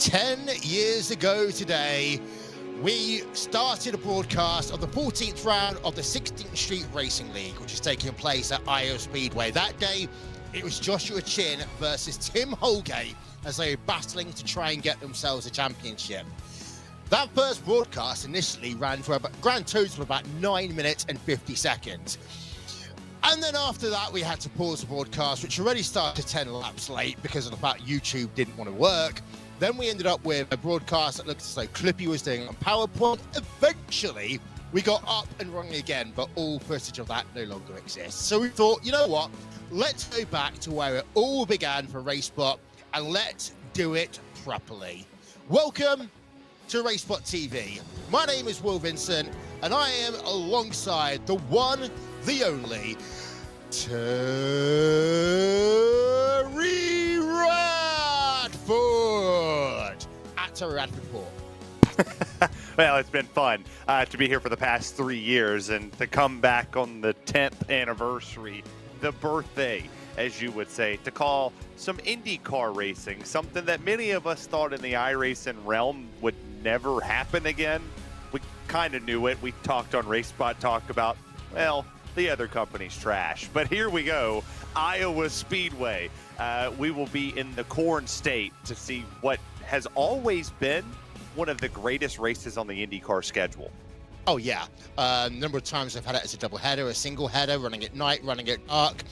10 years ago today, we started a broadcast of the 14th round of the 16th Street Racing League, which is taking place at Iowa Speedway. That day, it was Joshua Chin versus Tim Holgate as they were battling to try and get themselves a championship. That first broadcast initially ran for a grand total of about 9 minutes and 50 seconds. And then after that, we had to pause the broadcast, which already started 10 laps late because of the fact YouTube didn't want to work. Then we ended up with a broadcast that looked as though Clippy was doing on PowerPoint. Eventually, we got up and running again, but all footage of that no longer exists. So we thought, you know what? Let's go back to where it all began for RaceSpot, and let's do it properly. Welcome to RaceSpot TV. My name is Will Vincent, and I am alongside the one, the only, Terry Radford at Terry Radford Port. Well, it's been fun to be here for the past 3 years and to come back on the 10th anniversary, the birthday, as you would say, to call some IndyCar racing, something that many of us thought in the iRacing realm would never happen again. We kind of knew it. We talked on RaceSpot Talk about, well, the other company's trash. But here we go, Iowa Speedway. We will be in the Corn State to see what has always been one of the greatest races on the IndyCar schedule. Oh, yeah. A number of times I've had it as a double header, a single header, running at night, running at dark.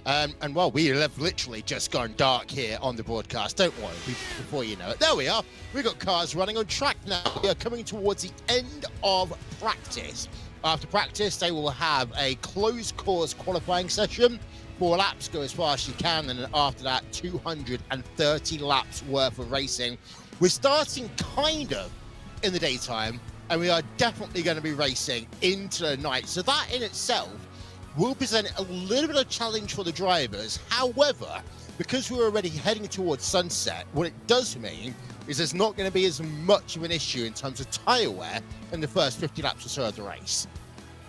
And well, we have literally just gone dark here on the broadcast. Don't worry, before you know it. There we are. We've got cars running on track now. We are coming towards the end of practice. After practice, they will have a closed course qualifying session. 4 laps, go as fast as you can, and then after that, 230 laps worth of racing. We're starting kind of in the daytime, and we are definitely going to be racing into the night. So that in itself will present a little bit of challenge for the drivers. However, because we're already heading towards sunset, what it does mean is there's not going to be as much of an issue in terms of tyre wear in the first 50 laps or so of the race.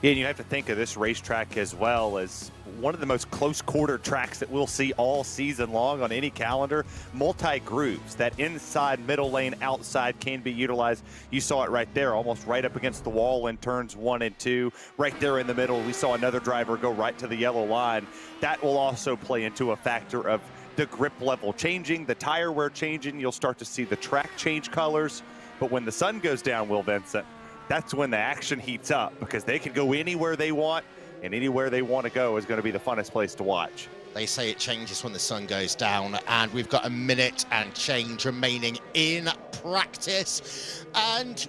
Yeah, and you have to think of this racetrack as well as one of the most close-quarter tracks that we'll see all season long on any calendar. Multi-grooves, that inside, middle lane, outside can be utilized. You saw it right there, almost right up against the wall in turns 1 and 2. Right there in the middle, we saw another driver go right to the yellow line. That will also play into a factor of the grip level changing, the tire wear changing. You'll start to see the track change colors. But when the sun goes down, Will Vincent, that's when the action heats up, because they can go anywhere they want, and anywhere they want to go is going to be the funnest place to watch. They say it changes when the sun goes down, and we've got a minute and change remaining in practice. And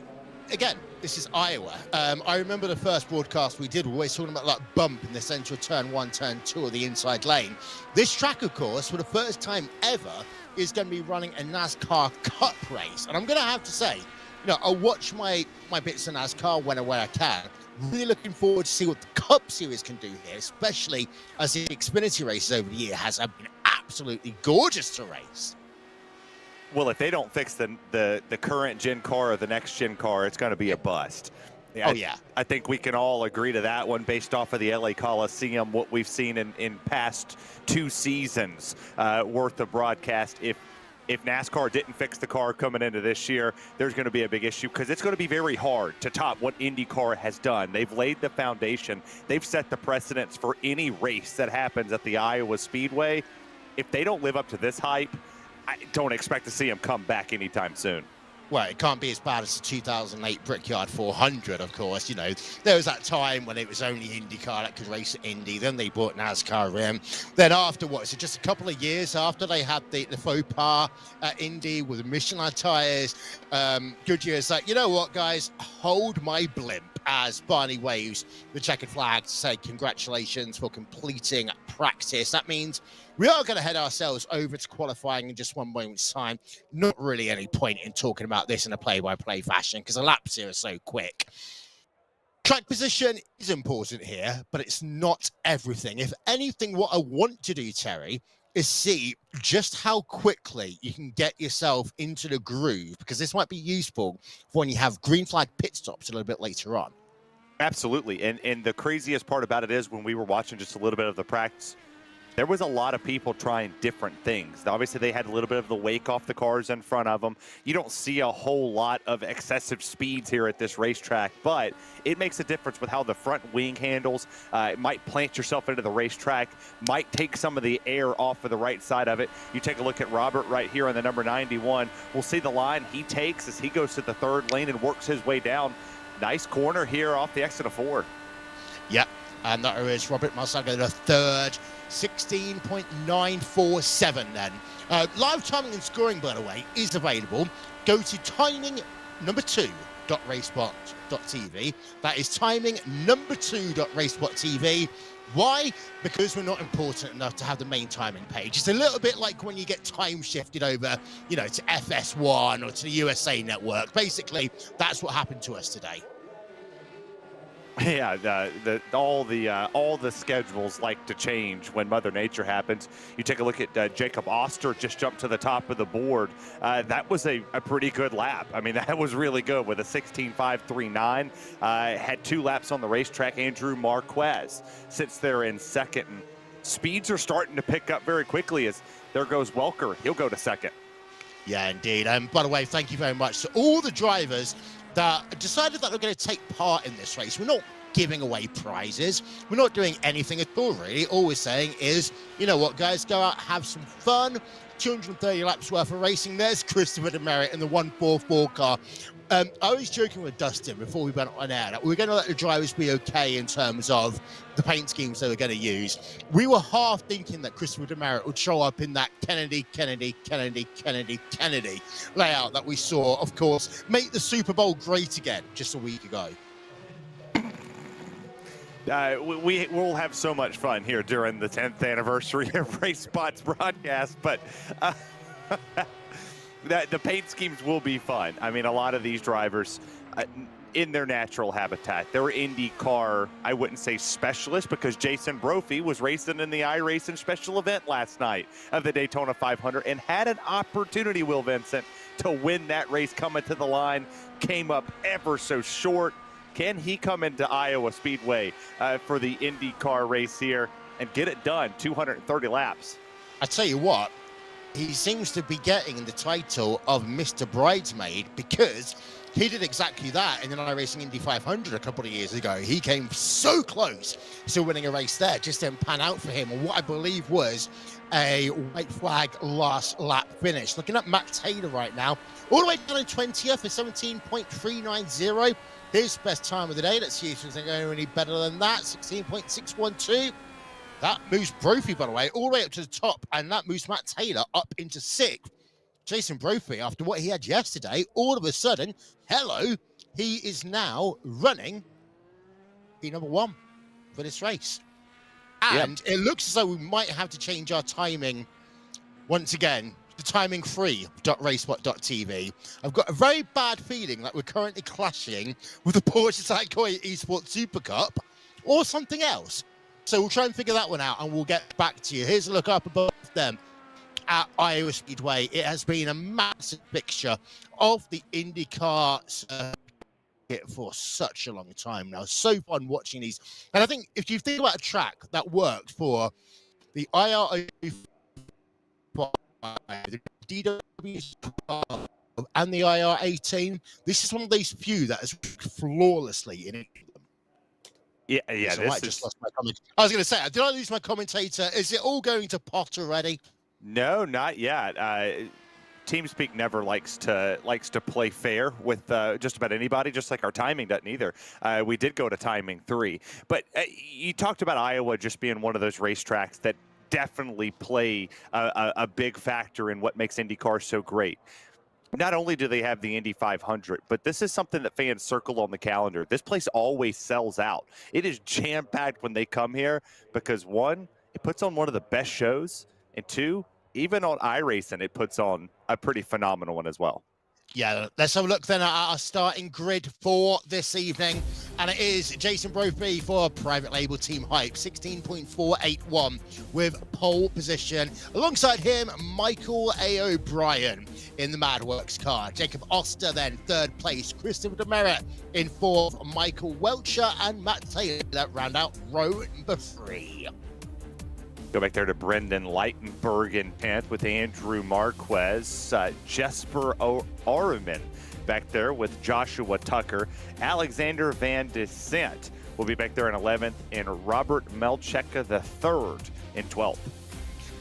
again, this is Iowa. I remember the first broadcast we did, we were always talking about that bump in the central turn 1, turn 2 of the inside lane. This track, of course, for the first time ever, is going to be running a NASCAR Cup race. And I'm going to have to say, you know, I'll watch my bits of NASCAR when and where I can. Really looking forward to see what the Cup Series can do here, especially as the Xfinity races over the year has been absolutely gorgeous to race. Well, if they don't fix the current gen car or the next gen car, it's going to be a bust. Yeah, I think we can all agree to that one based off of the LA Coliseum, what we've seen in past 2 seasons worth of broadcast. If NASCAR didn't fix the car coming into this year, there's going to be a big issue, because it's going to be very hard to top what IndyCar has done. They've laid the foundation. They've set the precedence for any race that happens at the Iowa Speedway. If they don't live up to this hype, I don't expect to see them come back anytime soon. Well, it can't be as bad as the 2008 Brickyard 400, of course. You know, there was that time when it was only IndyCar that could race at Indy. Then they brought NASCAR in. Then afterwards, so just a couple of years after they had the faux pas at Indy with the Michelin tires, Goodyear's like, you know what, guys, hold my blimp, as Barney waves the checkered flag to say congratulations for completing practice. That means we are going to head ourselves over to qualifying in just one moment's time. Not really any point in talking about this in a play-by-play fashion, because the laps here are so quick. Track position is important here, but it's not everything. If anything, what I want to do, Terry, is see just how quickly you can get yourself into the groove, because this might be useful for when you have green flag pit stops a little bit later on. Absolutely. And the craziest part about it is when we were watching just a little bit of the practice, there was a lot of people trying different things. Obviously, they had a little bit of the wake off the cars in front of them. You don't see a whole lot of excessive speeds here at this racetrack, but it makes a difference with how the front wing handles. It might plant yourself into the racetrack, might take some of the air off of the right side of it. You take a look at Robert right here on the number 91. We'll see the line he takes as he goes to the third lane and works his way down. Nice corner here off the exit of 4. Yep, and that is Robert Marsaga, the third. 16.947 then. Live timing and scoring, by the way, is available. Go to timing number 2.RaceSpot.TV. That is timing number 2.RaceSpotTV. Why? Because we're not important enough to have the main timing page. It's a little bit like when you get time shifted over, to FS1 or to the USA Network. Basically, that's what happened to us today. Yeah, all the schedules like to change when Mother Nature happens. You take a look at Jacob Oster just jumped to the top of the board. That was a pretty good lap. I mean, that was really good with a 16.539. Had 2 laps on the racetrack. Andrew Marquez sits there in second. And speeds are starting to pick up very quickly as there goes Welker. He'll go to second. Yeah, indeed. And by the way, thank you very much to all the drivers that decided that they're going to take part in this race. We're not giving away prizes. We're not doing anything at all, really. All we're saying is, you know what, guys, go out, have some fun. 230 laps worth of racing. There's Christopher Demerit in the 144 car. I was joking with Dustin before we went on air that we were going to let the drivers be okay in terms of the paint schemes they were going to use. We were half thinking that Christopher Demerit would show up in that Kennedy layout that we saw, of course, make the Super Bowl great again just a week ago. We'll have so much fun here during the 10th anniversary of RaceSpot's broadcast, but the paint schemes will be fun. I mean, a lot of these drivers in their natural habitat, they're IndyCar, I wouldn't say specialist, because Jason Brophy was racing in the iRacing special event last night of the Daytona 500 and had an opportunity, Will Vincent, to win that race coming to the line, came up ever so short. Can he come into Iowa Speedway for the IndyCar race here and get it done, 230 laps? I tell you what, he seems to be getting the title of Mr. Bridesmaid because he did exactly that in the iRacing Indy 500 a couple of years ago. He came so close to winning a race there, just didn't pan out for him. And what I believe was a white flag last lap finish. Looking at Matt Taylor right now, all the way down in 20th for 17.390. His best time of the day. Let's see if it's going any better than that. 16.612. That moves Brophy, by the way, all the way up to the top, and that moves Matt Taylor up into 6th. Jason Brophy, after what he had yesterday, all of a sudden, he is now running the number 1 for this race. And It looks as though we might have to change our timing once again. The timing free.RaceSpot.TV. I've got a very bad feeling that we're currently clashing with the Porsche Taycan Esports Super Cup or something else. So we'll try and figure that one out and we'll get back to you. Here's a look up above them at Iowa Speedway. It has been a massive fixture of the IndyCar circuit for such a long time now. So fun watching these. And I think if you think about a track that worked for the IRO, the DW and the IR18, this is one of these few that is flawlessly in it. Yeah, so I just lost my comment. I was going to say, did I lose my commentator? Is it all going to pot already? No, not yet. TeamSpeak never likes to play fair with just about anybody, just like our timing doesn't either. We did go to timing 3. But you talked about Iowa just being one of those racetracks that definitely play a big factor in what makes IndyCar so great. Not only do they have the Indy 500, but this is something that fans circle on the calendar. This place always sells out. It is jam-packed when they come here because, 1, it puts on one of the best shows, and 2, even on iRacing, it puts on a pretty phenomenal one as well. Yeah, let's have a look then at our starting grid for this evening. And it is Jason Brophy for Private Label Team Hype, 16.481 with pole position. Alongside him, Michael A. O'Brien in the Madworks car. Jacob Oster then 3rd place. Christopher Demerit in 4th. Michael Welcher and Matt Taylor that round out row number 3. Go back there to Brendan Leitenberg in 10th with Andrew Marquez. Jesper Oreman back there with Joshua Tucker. Alexander Van Descent will be back there in 11th, and Robert Melcheka III in 12th.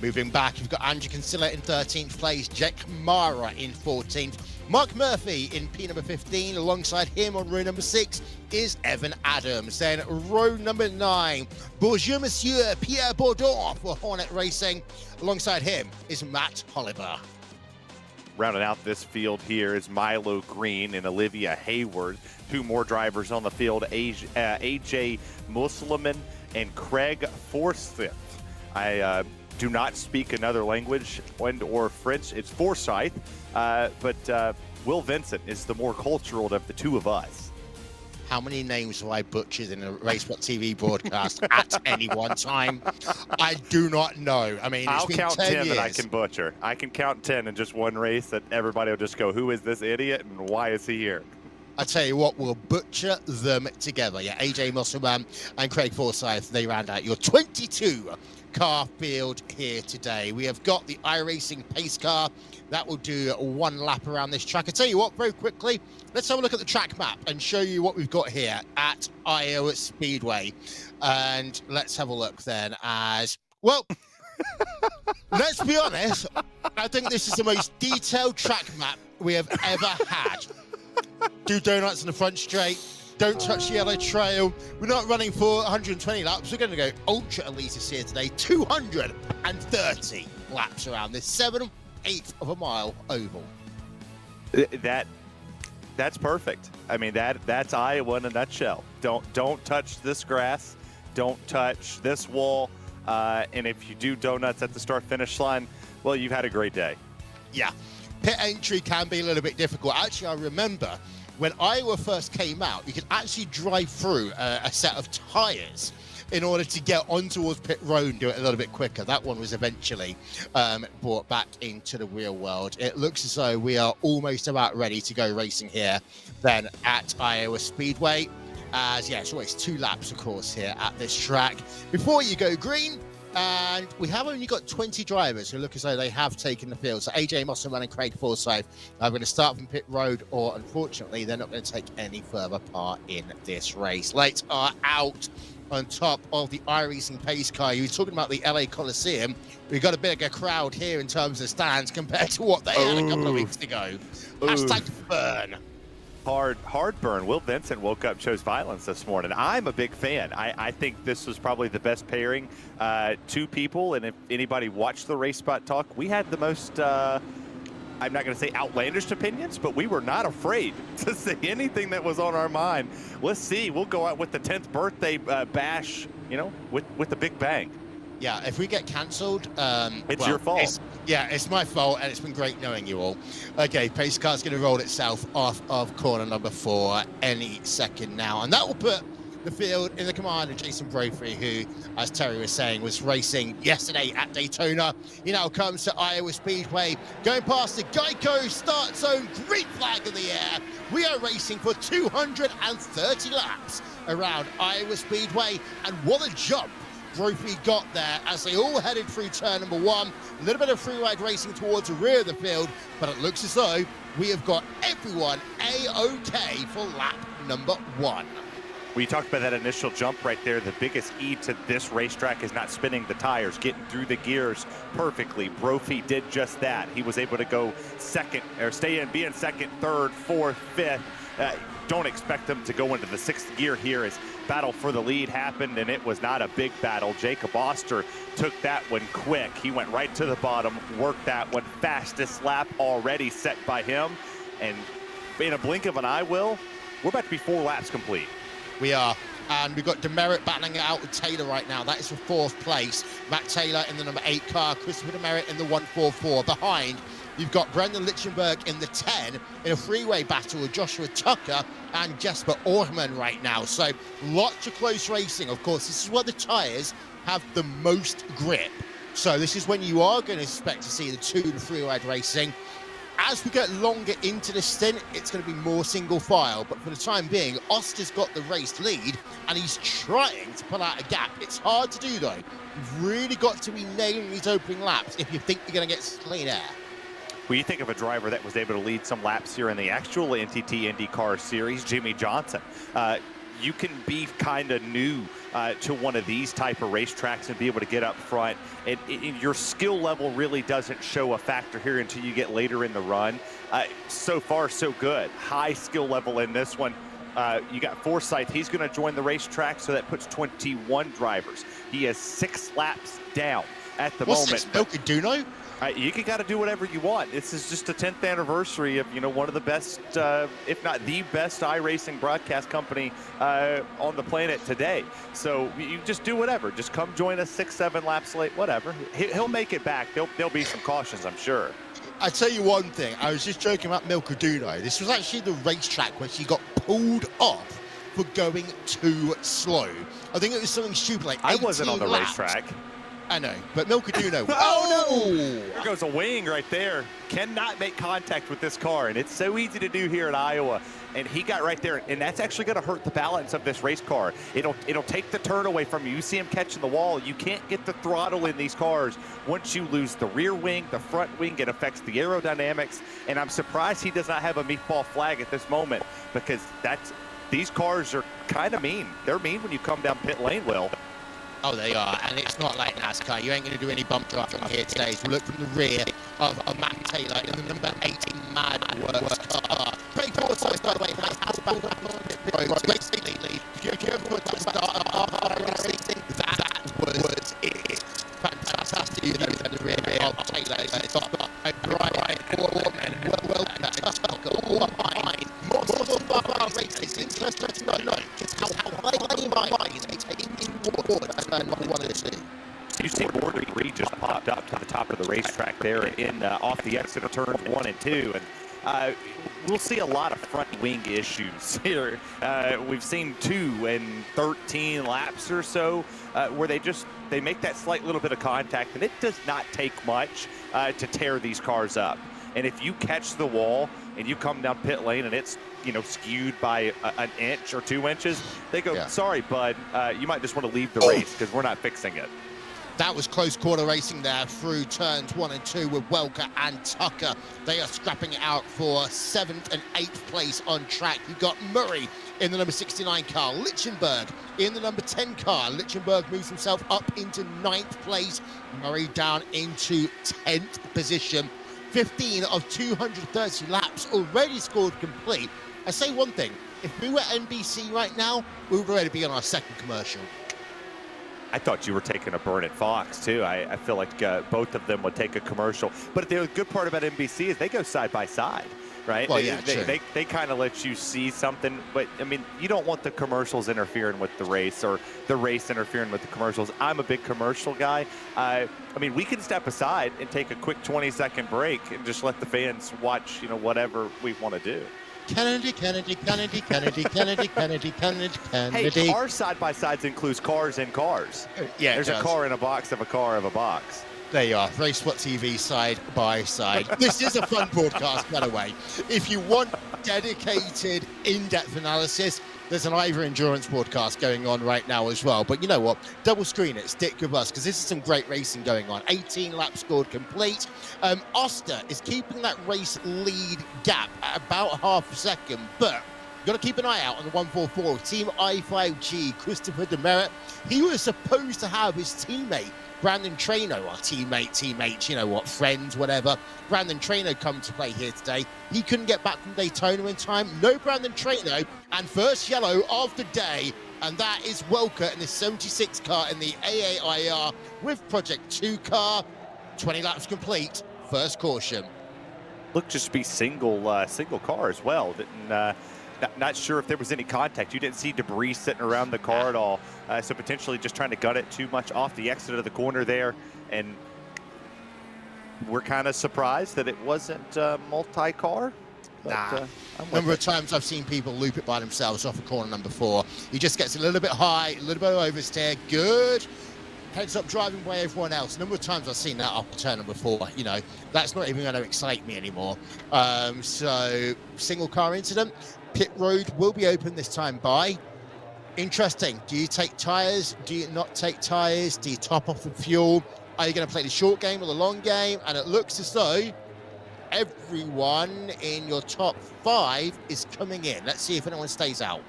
Moving back, you've got Andrew Kinsella in 13th place, Jake Mara in 14th, Mark Murphy in P number 15. Alongside him on row number 6 is Evan Adams. Then row number 9, Bonjour Monsieur Pierre Bourdon for Hornet Racing. Alongside him is Matt Holliver. Rounding out this field here is Milo Green and Olivia Hayward. 2 more drivers on the field, AJ Musliman and Craig Forsyth. I do not speak another language or French. It's Forsyth, but Will Vincent is the more cultural of the 2 of us. How many names have I butchered in a RaceSpot TV broadcast at any one time? I do not know. I mean, I'll been count 10 10 years. that I can butcher. I can count 10 in just one race that everybody will just go, who is this idiot and why is he here? I tell you what, we'll butcher them together. Yeah, AJ Musselman and Craig Forsyth, they round out your 22 car field here today. We have got the iRacing pace car that will do 1 lap around this track. I tell you what, very quickly, let's have a look at the track map and show you what we've got here at Iowa Speedway. And let's have a look then as well. Let's be honest, I think this is the most detailed track map we have ever had. 2 donuts in the front straight. Don't touch the yellow trail. We're not running for 120 laps. We're going to go ultra elitist here today. 230 laps around this 7/8 of a mile oval. That's perfect. I mean, that's Iowa in a nutshell. Don't touch this grass. Don't touch this wall. And if you do donuts at the start-finish line, well, you've had a great day. Yeah. Pit entry can be a little bit difficult. Actually, I remember when Iowa first came out, you could actually drive through a set of tires in order to get on towards pit road and do it a little bit quicker. That one was eventually brought back into the real world. It looks as though we are almost about ready to go racing here then at Iowa Speedway. As yeah, it's always 2 laps, of course, here at this track. Before you go green, and we have only got 20 drivers who look as though they have taken the field. So AJ Musselman and Craig Forsyth are going to start from pit road, or unfortunately, they're not going to take any further part in this race. Lights are out on top of the iRacing pace car. You were talking about the LA Coliseum. We've got a bigger crowd here in terms of stands compared to what they had a couple of weeks ago. Hashtag burn. Hard burn. Will Vincent woke up, chose violence this morning. I'm a big fan. I think this was probably the best pairing. 2 people, and if anybody watched the Race Spot talk, we had the most, I'm not going to say outlandish opinions, but we were not afraid to say anything that was on our mind. Let's see. We'll go out with the 10th birthday bash, you know, with the big bang. Yeah, if we get cancelled, it's your fault. It's my fault, and it's been great knowing you all. Okay, pace car's going to roll itself off of corner number 4 any second now, and that will put the field in the command of Jason Brophy, who, as Terry was saying, was racing yesterday at Daytona. He now comes to Iowa Speedway, going past the Geico start zone, green flag in the air. We are racing for 230 laps around Iowa Speedway, and what a jump Brophy got there as they all headed through turn number 1. A little bit of free-ride racing towards the rear of the field, but it looks as though we have got everyone A-OK for lap number 1. Well, you talked about that initial jump right there. The biggest E to this racetrack is not spinning the tires, getting through the gears perfectly. Brophy did just that. He was able to go second, or be in second, third, fourth, fifth. Don't expect them to go into the 6th gear here as battle for the lead happened, and it was not a big battle. Jacob Oster took that one quick. He went right to the bottom, worked that one. Fastest lap already set by him. And in a blink of an eye, Will, we're about to be 4 laps complete. We are. And we've got Demerit battling it out with Taylor right now. That is for 4th place. Matt Taylor in the number 8 car, Christopher Demerit in the 144. Behind, you've got Brendan Lichtenberg in the 10 in a freeway battle with Joshua Tucker and Jesper Orman right now. So lots of close racing. Of course, this is where the tyres have the most grip. So this is when you are going to expect to see the 2 and 3 wide racing. As we get longer into the stint, it's going to be more single file. But for the time being, Oster's got the race lead, and he's trying to pull out a gap. It's hard to do, though. You've really got to be nailing these opening laps if you think you're going to get clean air. Well, you think of a driver that was able to lead some laps here in the actual NTT IndyCar Series, Jimmy Johnson. You can be kind of new to one of these type of racetracks and be able to get up front. And your skill level really doesn't show a factor here until you get later in the run. So far, so good. High skill level in this one. You got Forsyth. He's going to join the racetrack, so that puts 21 drivers. He has 6 laps down at the moment. What's this, Milkaduno? You got to do whatever you want. This is just a 10th anniversary of, one of the best, if not the best iRacing broadcast company on the planet today. So you just do whatever. Just come join us 6-7 laps late, whatever. He'll make it back. There'll be some cautions, I'm sure. I tell you one thing. I was just joking about Milkaduno. This was actually the racetrack where she got pulled off for going too slow. I think it was something stupid like 18 I wasn't on the laps. racetrack. I know, but Milkaduno. Oh, no! There goes a wing right there. Cannot make contact with this car, and it's so easy to do here in Iowa. And he got right there, and that's actually going to hurt the balance of this race car. It'll take the turn away from you. You see him catching the wall. You can't get the throttle in these cars. Once you lose the rear wing, the front wing, it affects the aerodynamics. And I'm surprised he does not have a meatball flag at this moment, because these cars are kind of mean. They're mean when you come down pit lane, Will. Oh, they are, and it's not like NASCAR. You ain't going to do any bump drafting here today. So look from the rear of Matt Taylor in the number 18 Mad Works car. Pretty Forsyth, by the way, has back on great speed lead. If you ever put that start of racing, that was it. Fantastic. You know, the rear of Taylor. It's got a Brian Foreman, Tucker, all behind. Multiple bar races. Interesting to know just how highly minds they take forward. You see Border 3 just popped up to the top of the racetrack there in off the exit of turns 1 and 2, and we'll see a lot of front wing issues here. We've seen 2 in 13 laps or so where they make that slight little bit of contact, and it does not take much to tear these cars up. And if you catch the wall and you come down pit lane and it's skewed by an inch or 2 inches, they go, sorry, bud, you might just want to leave the race because we're not fixing it. That was close quarter racing there through turns 1 and 2 with Welker and Tucker. They are scrapping it out for 7th and 8th place on track. You've got Murray in the number 69 car, Lichtenberg in the number 10 car. Lichtenberg moves himself up into 9th place, Murray down into 10th position. 15 of 230 laps already scored complete. I say one thing, if we were NBC right now, we would already be on our second commercial. I thought you were taking a burn at Fox, too. I feel like both of them would take a commercial. But the good part about NBC is they go side by side, right? Well, yeah, they kind of let you see something. But, I mean, you don't want the commercials interfering with the race or the race interfering with the commercials. I'm a big commercial guy. I mean, we can step aside and take a quick 20-second break and just let the fans watch, whatever we want to do. Kennedy. Hey, our side-by-sides includes cars in cars. Yeah, there's a car in a box of a car of a box. There you are, RaceSpot TV side by side. This is a fun broadcast, by the way. If you want dedicated, in-depth analysis, there's an Ivor Endurance broadcast going on right now as well. But you know what? Double screen it, stick with us, because this is some great racing going on. 18 laps scored complete. Oster is keeping that race lead gap at about half a second, but you've got to keep an eye out on the 144 Team I5G, Christopher Demerit. He was supposed to have his teammate, Brandon Traino, our teammates, you know what, friends, whatever. Brandon Traino come to play here today. He couldn't get back from Daytona in time. No Brandon Traino, and first yellow of the day, and that is Welker in the 76 car in the AAIR with Project 2 car. 20 laps complete, first caution. Looked just to be single car as well. Not sure if there was any contact. You didn't see debris sitting around the car at all. So potentially just trying to gut it too much off the exit of the corner there. And we're kind of surprised that it wasn't multi-car. Number of times I've seen people loop it by themselves off of corner number 4. He just gets a little bit high, a little bit of oversteer. Good heads up driving by everyone else. A number of times I've seen that up turn before. You know, that's not even going to excite me anymore. So single car incident. Pit road will be open this time by. Interesting. Do you take tyres? Do you not take tyres? Do you top off the fuel? Are you going to play the short game or the long game? And it looks as though everyone in your top 5 is coming in. Let's see if anyone stays out.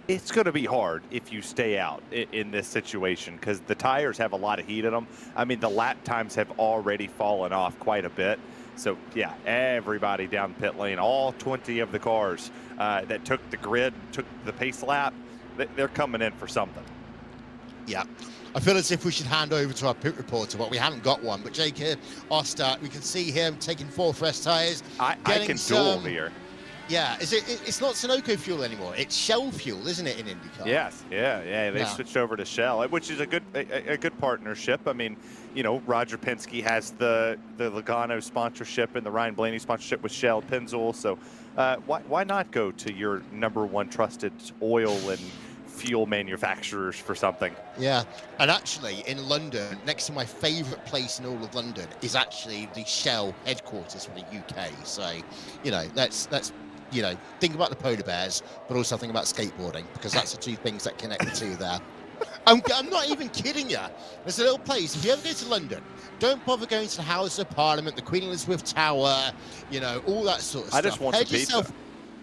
It's going to be hard if you stay out in this situation because the tires have a lot of heat in them. I mean, the lap times have already fallen off quite a bit. So, yeah, everybody down pit lane, all 20 of the cars that took the grid, took the pace lap, they're coming in for something. Yeah. I feel as if we should hand over to our pit reporter, but we haven't got one. But Jake here, our start, we can see him taking 4 fresh tyres. I can duel here. Yeah, it's not Sunoco fuel anymore. It's Shell fuel, isn't it, in IndyCar? Yes, yeah. They switched over to Shell, which is a good partnership. I mean, you know, Roger Penske has the Logano sponsorship and the Ryan Blaney sponsorship with Shell Pennzoil. So why not go to your #1 trusted oil and fuel manufacturers for something? Yeah, and actually in London, next to my favourite place in all of London is actually the Shell headquarters for the UK. So, you know, let's you know, think about the polar bears, but also think about skateboarding, because that's the 2 things that connect the 2 there. I'm not even kidding you. There's a little place, if you ever go to London, don't bother going to the Houses of Parliament, the Queen Elizabeth Tower, you know, all that sort of stuff. I just want Head some pizza. yourself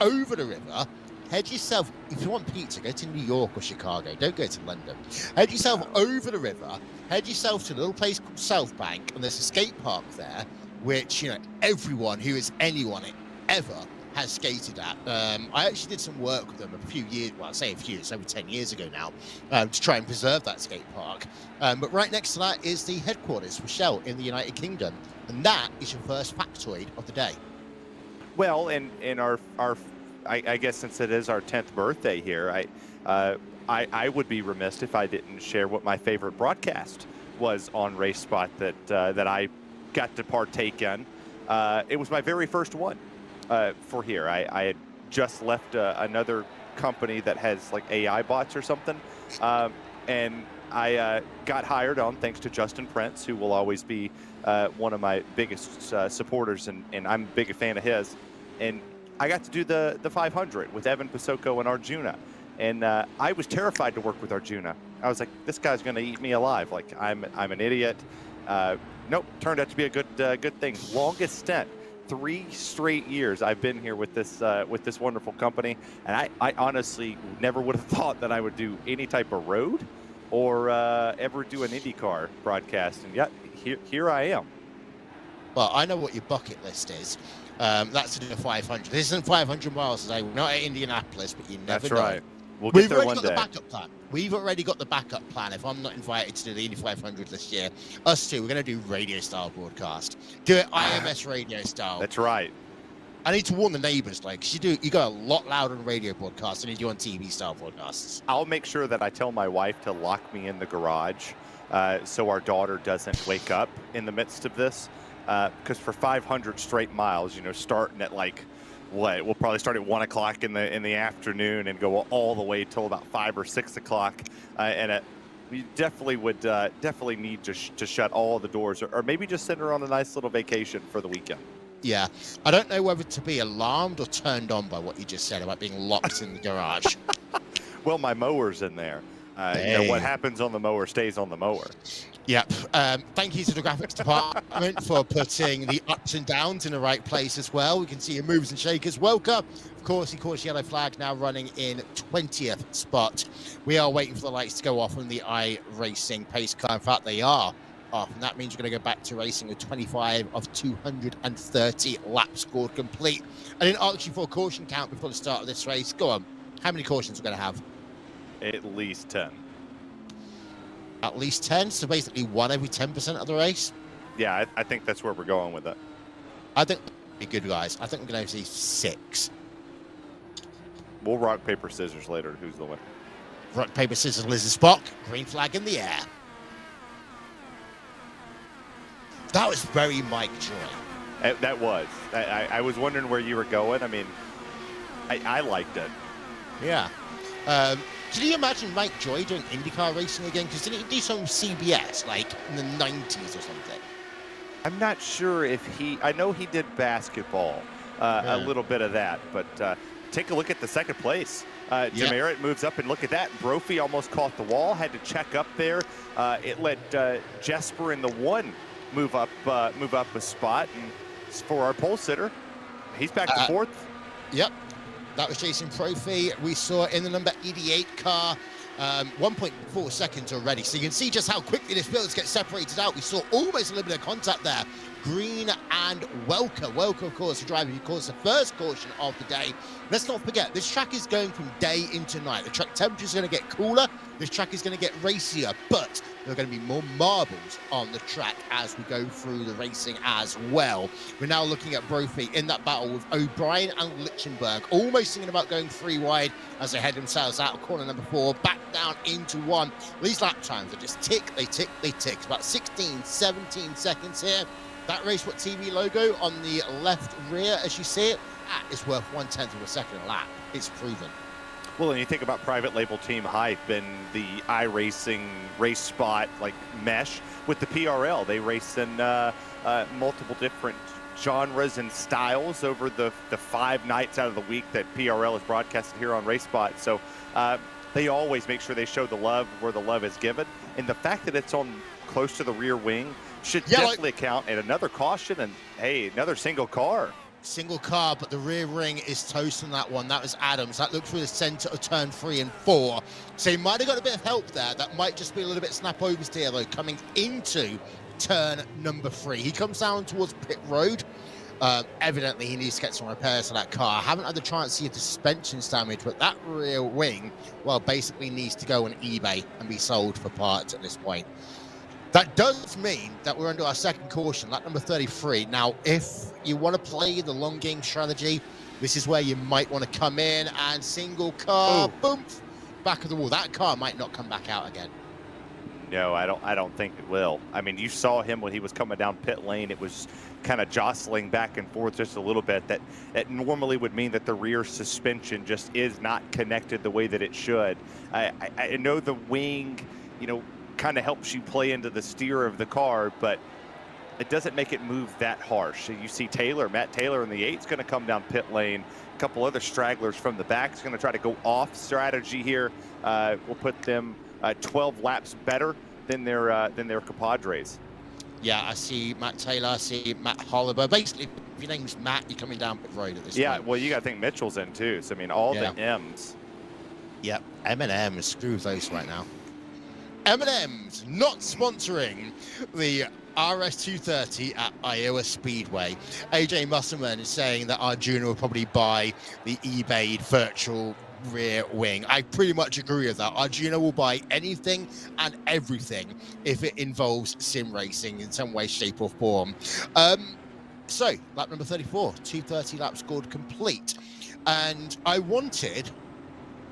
over the river. Head yourself, if you want pizza, go to New York or Chicago. Don't go to London. Head yourself over the river. Head yourself to a little place called South Bank, and there's a skate park there, which, you know, everyone who is anyone ever has skated at. I actually did some work with them a few years, well, I say a few, it's over 10 years ago now, to try and preserve that skate park. But right next to that is the headquarters for Shell in the United Kingdom, and that is your first factoid of the day. Well, in our I guess since it is our 10th birthday here, I would be remiss if I didn't share what my favorite broadcast was on RaceSpot that I got to partake in. It was my very first one for here. I had just left another company that has like AI bots or something, and I got hired on thanks to Justin Prince, who will always be one of my biggest supporters, and I'm a big fan of his. And I got to do the 500 with Evan Pasocco and Arjuna, and I was terrified to work with Arjuna. I was like, this guy's going to eat me alive. Like I'm an idiot. Nope, turned out to be a good thing. Longest stint, 3 straight years I've been here with this wonderful company, and I honestly never would have thought that I would do any type of road or ever do an IndyCar broadcast, and yet here I am. Well, I know what your bucket list is. That's to do a 500. This isn't 500 miles today. We're not at Indianapolis, but you never know. That's right. We'll get there one day. We've already got the backup plan. We've already got the backup plan. If I'm not invited to do the Indy 500 this year, us two, we're going to do radio style broadcast. Do it IMS radio style. That's right. I need to warn the neighbors, like, you go a lot louder on radio broadcasts than you do on TV style broadcasts. I'll make sure that I tell my wife to lock me in the garage so our daughter doesn't wake up in the midst of this. Because for 500 straight miles, you know, starting at like what? We'll probably start at 1 o'clock in the afternoon and go all the way till about 5 or 6 o'clock, and we definitely would definitely need to shut all the doors, or maybe just send her on a nice little vacation for the weekend. Yeah, I don't know whether to be alarmed or turned on by what you just said about being locked in the garage. Well, my mower's in there. You know, what happens on the mower stays on the mower. Yep. Thank you to the graphics department for putting the ups and downs in the right place as well. We can see your moves and shakers. Welcome. Of course, yellow flag now running in 20th spot. We are waiting for the lights to go off on the iRacing pace car. In fact, they are off, and that means we're going to go back to racing with 25 of 230 laps scored complete. I didn't ask you for a caution count before the start of this race. Go on. How many cautions are we going to have? At least 10. At least 10, so basically 1 every 10% of the race? Yeah, I think that's where we're going with it. I think we'll be good, guys. I think we're going to see 6. We'll rock, paper, scissors later. Who's the winner? Rock, paper, scissors, Liz's Spock. Green flag in the air. That was very Mike Joy. That was. I was wondering where you were going. I mean, I liked it. Yeah. Can you imagine Mike Joy doing IndyCar racing again? Because didn't he do some CBS, like, in the 90s or something? I'm not sure if I know he did basketball, a little bit of that, but take a look at the second place. Demerit moves up, and look at that. Brophy almost caught the wall, had to check up there. It let Jesper in the 1 move up a spot, and for our pole sitter, he's back to 4th. Yep, that was Jason Brophy. We saw in the number 88 car. 1.4 seconds already, so you can see just how quickly this field gets separated out. We saw almost a little bit of contact there. Green and Welker. Welker, of course, the driver who caused the first caution of the day. Let's not forget, this track is going from day into night. The track temperature is going to get cooler. This track is going to get racier, but there are going to be more marbles on the track as we go through the racing as well. We're now looking at Brophy in that battle with O'Brien and Lichtenberg, almost thinking about going 3 wide as they head themselves out of corner number 4, back down into 1. These lap times are just tick, they tick, they tick. It's about 16, 17 seconds here. That RaceSpot TV logo on the left rear, as you see it, that is worth 1/10 of a second a lap. It's proven. Well, and you think about private label team hype and the iRacing RaceSpot like mesh with the PRL. They race in multiple different genres and styles over the 5 nights out of the week that PRL is broadcasted here on RaceSpot. So they always make sure they show the love where the love is given. And the fact that it's on close to the rear wing should definitely count. And another caution, and hey, another single car. Single car, but the rear ring is toast on that one. That was Adams. That looked through the center of turn 3 and 4. So he might have got a bit of help there. That might just be a little bit snap oversteer, though, coming into turn number 3. He comes down towards pit road. Evidently, he needs to get some repairs to that car. I haven't had the chance to see if the suspension's damaged, but that rear wing, well, basically needs to go on eBay and be sold for parts at this point. That does mean that we're under our second caution, lap number 33. Now, if you want to play the long game strategy, this is where you might want to come in and single car, boom, back of the wall. That car might not come back out again. No, I don't think it will. I mean, you saw him when he was coming down pit lane. It was kind of jostling back and forth just a little bit. That normally would mean that the rear suspension just is not connected the way that it should. I know the wing, you know, kind of helps you play into the steer of the car, but it doesn't make it move that harsh. So you see Matt Taylor in the 8 is going to come down pit lane. A couple other stragglers from the back is going to try to go off strategy here. We'll put them 12 laps better than their compadres. Yeah, I see Matt Taylor, I see Matt Holliber. Basically, if your name's Matt, you're coming down pit road at this point. Yeah, well, you got to think Mitchell's in too. So, I mean, all the M's. Yep, M&M, screw those right now. M&M's not sponsoring the RS230 at Iowa Speedway. AJ Musselman is saying that Arjuna will probably buy the eBay virtual rear wing. I pretty much agree with that. Arjuna will buy anything and everything if it involves sim racing in some way, shape or form. So, lap number 34, 230 laps scored complete. And I wanted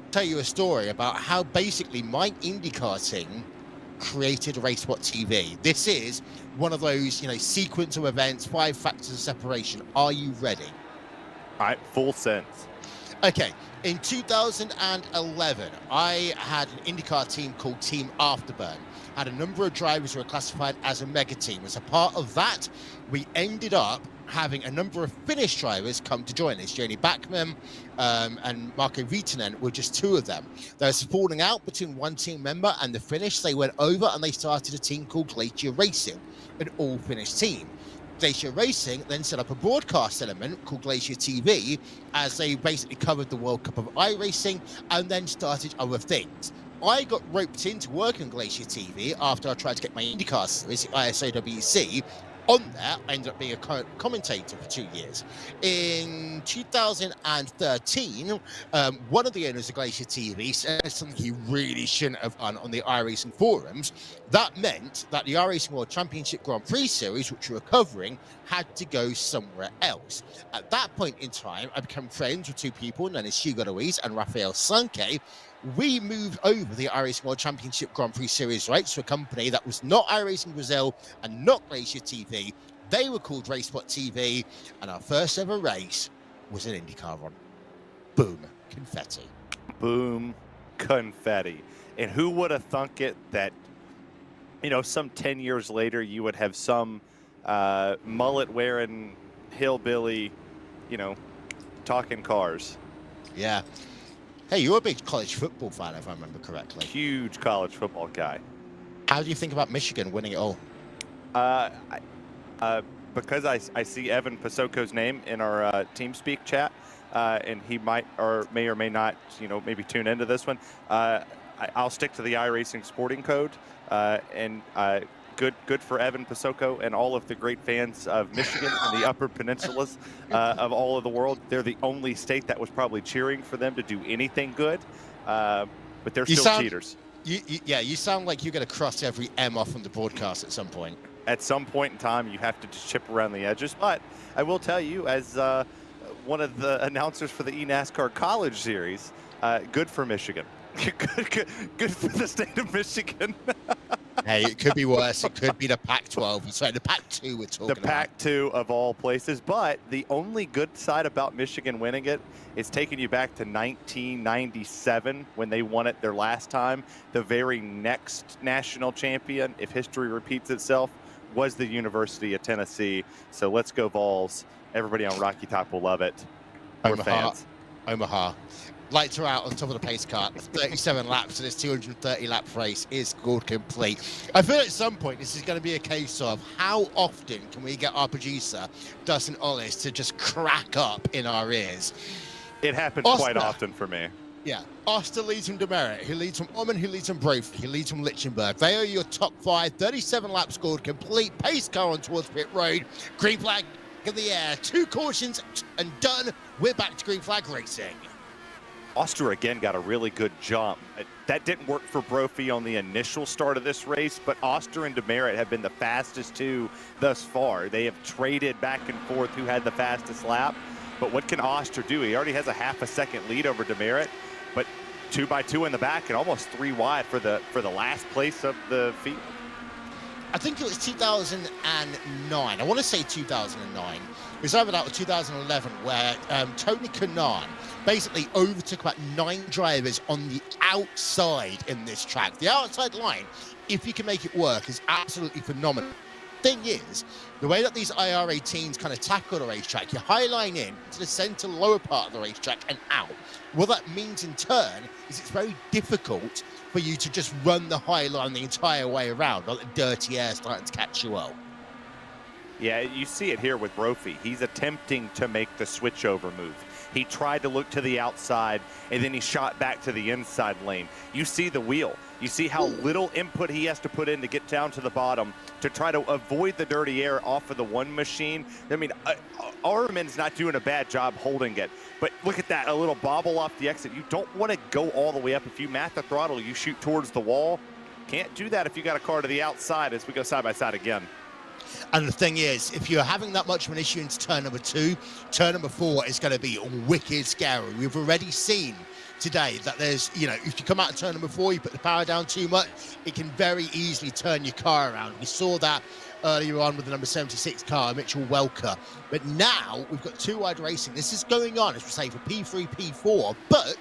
tell you a story about how basically my IndyCar team created RaceSpot TV. This is one of those, you know, sequence of events, 5 factors of separation. Are you ready? All right, full sense. Okay, in 2011, I had an IndyCar team called Team Afterburn. Had a number of drivers who were classified as a mega team. As a part of that, we ended up having a number of Finnish drivers come to join us. Joni Backman and Marko Viitanen were just 2 of them. There was a falling out between one team member and the Finnish. They went over and they started a team called Glacier Racing, an all-Finnish team. Glacier Racing then set up a broadcast element called Glacier TV as they basically covered the World Cup of iRacing and then started other things. I got roped into working on Glacier TV after I tried to get my IndyCar series, the ISOWC. On there, I ended up being a commentator for 2 years. In 2013, one of the owners of Glacier TV said something he really shouldn't have done on the iRacing forums. That meant that the iRacing World Championship Grand Prix Series, which we were covering, had to go somewhere else. At that point in time, I became friends with 2 people known as Hugo Ruiz and Rafael Sanke. We moved over the iRacing World Championship Grand Prix Series rights to a company that was not iRacing Brazil and not Glacier TV. They were called RaceSpot TV, and our first ever race was an IndyCar run. Boom. Confetti. Boom. confetti. And who would have thunk it that, you know, some 10 years later, you would have some mullet-wearing hillbilly, you know, talking cars. Yeah. Hey, you're a big college football fan, if I remember correctly. Huge college football guy. How do you think about Michigan winning it all? Because I see Evan Pasoko's name in our TeamSpeak chat, and he might or may not, you know, maybe tune into this one. I'll stick to the iRacing sporting code, and good for Evan Pasoko and all of the great fans of Michigan and the Upper Peninsulas of all of the world. They're the only state that was probably cheering for them to do anything good, but they're still cheaters. Yeah, you sound like you're going to cross every M off on the broadcast at some point. At some point in time, you have to just chip around the edges. But I will tell you, as one of the announcers for the eNASCAR College Series, good for Michigan. good for the state of Michigan. Hey, it could be worse. It could be the Pac-12. Sorry, the Pac-2 we're talking about. The Pac-2 of all places. But the only good side about Michigan winning it is taking you back to 1997 when they won it their last time. The very next national champion, if history repeats itself, was the University of Tennessee. So let's go Vols. Everybody on Rocky Top will love it. We're fans. Omaha. Lights are out on top of the pace car. 37 laps of this 230-lap race is scored complete. I feel at some point this is going to be a case of how often can we get our producer, Dustin Ollis, to just crack up in our ears. It happens quite often for me. Yeah. Oster leads from Demerit, who leads from Oman, who leads from Brophy, who leads from Lichtenberg. They are your top 5. 37 laps scored complete. Pace car on towards pit road. Green flag in the air. 2 cautions and done. We're back to green flag racing. Oster again got a really good jump. That didn't work for Brophy on the initial start of this race, but Oster and Demerit have been the fastest 2 thus far. They have traded back and forth who had the fastest lap. But what can Oster do? He already has a half a second lead over Demerit, but 2 by 2 in the back and almost 3 wide for the last place of the field. I think it was 2009. I want to say 2009. It was either that or 2011, where Tony Kanaan basically overtook about 9 drivers on the outside in this track. The outside line, if you can make it work, is absolutely phenomenal. Thing is, the way that these IRA teams kind of tackle the racetrack, you high line in to the center lower part of the racetrack and out. What that means in turn is it's very difficult for you to just run the high line the entire way around, like the dirty air starting to catch you out. Yeah, you see it here with Brophy. He's attempting to make the switchover move. He tried to look to the outside, and then he shot back to the inside lane. You see the wheel. You see how little input he has to put in to get down to the bottom to try to avoid the dirty air off of the one machine. I mean, Arman's not doing a bad job holding it, but look at that, a little bobble off the exit. You don't want to go all the way up. If you mat the throttle, you shoot towards the wall. Can't do that if you got a car to the outside as we go side by side again. And the thing is, if you're having that much of an issue into turn number 2, turn number 4 is going to be wicked scary. We've already seen today that there's, you know, if you come out of turn number 4, you put the power down too much, it can very easily turn your car around. We saw that earlier on with the number 76 car, Mitchell Welker. But now we've got 2 wide racing. This is going on, as we say, for P3, P4, but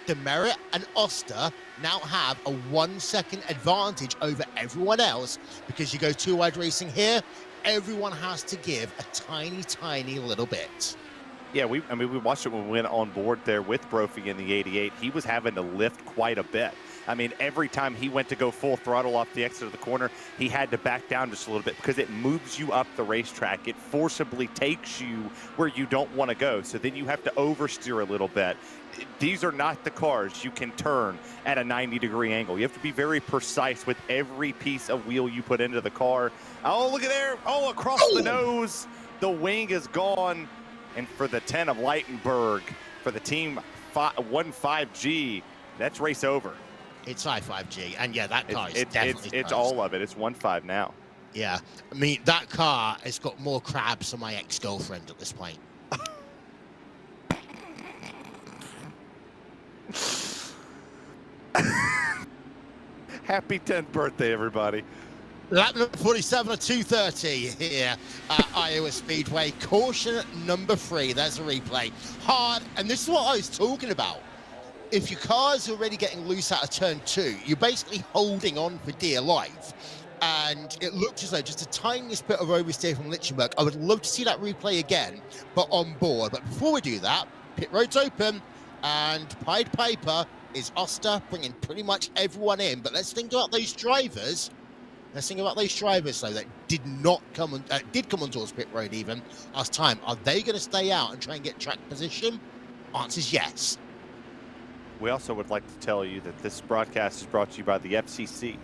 Demerit and Oster now have a 1 second advantage over everyone else because you go 2 wide racing here, everyone has to give a tiny little bit. Yeah, we watched it when we went on board there with Brophy in the 88. He was having to lift quite a bit. I mean, every time he went to go full throttle off the exit of the corner, he had to back down just a little bit because it moves you up the racetrack. It forcibly takes you where you don't want to go. So then you have to oversteer a little bit. These are not the cars you can turn at a 90-degree angle. You have to be very precise with every piece of wheel you put into the car. Oh, look at there. Oh, across the nose. The wing is gone. And for the 10 of Leitenberg, for the team 15G, that's race over. It's I5G, and yeah, that car is definitely it's all of it. It's 1-5 now. Yeah, I mean, that car has got more crabs than my ex-girlfriend at this point. Happy 10th birthday, everybody. Lap number 47 of 230 here at Iowa Speedway. Caution number 3. There's a replay. Hard, and this is what I was talking about. if your car's already getting loose out of turn 2, you're basically holding on for dear life. And it looked as though just the tiniest bit of oversteer from Lichtenberg. I would love to see that replay again, but on board. But before we do that, pit road's open, and Pied Piper is Oster bringing pretty much everyone in. But let's think about those drivers. Let's think about those drivers, though, that did not come on, did come on towards pit road even last time. Are they going to stay out and try and get track position? Answer's yes. We also would like to tell you that this broadcast is brought to you by the FCC.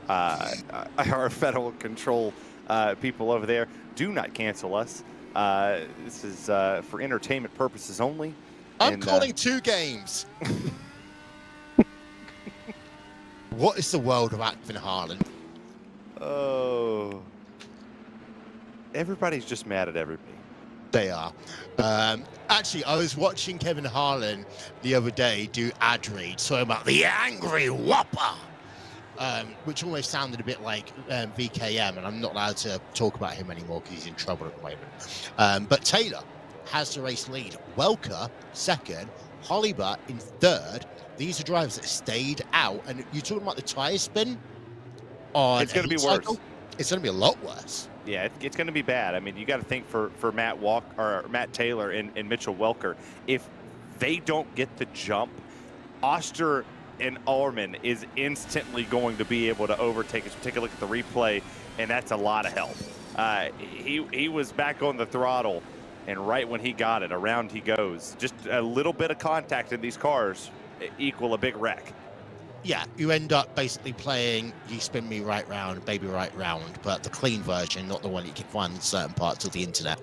Our federal control people over there. Do not cancel us. This is for entertainment purposes only. I'm calling 2 games. What is the world of Kevin Harlan? Oh. Everybody's just mad at everybody. They are. Actually, I was watching Kevin Harlan the other day do ad reads talking about the angry whopper, which almost sounded a bit like VKM, and I'm not allowed to talk about him anymore because he's in trouble at the moment. But Taylor has the race lead. Welker second, Hollybutt in third. These are drivers that stayed out, and you're talking about the tire spin on it's going to be worse. It's going to be a lot worse. Yeah, it's going to be bad. I mean, you got to think for Matt Taylor and Mitchell Welker, if they don't get the jump, Oster and Orman is instantly going to be able to overtake us. Take a look at the replay, and that's a lot of help. He was back on the throttle, and right when he got it, around he goes. Just a little bit of contact in these cars equal a big wreck. Yeah, you end up basically playing You Spin Me Right Round, Baby Right Round, but the clean version, not the one you can find in certain parts of the internet.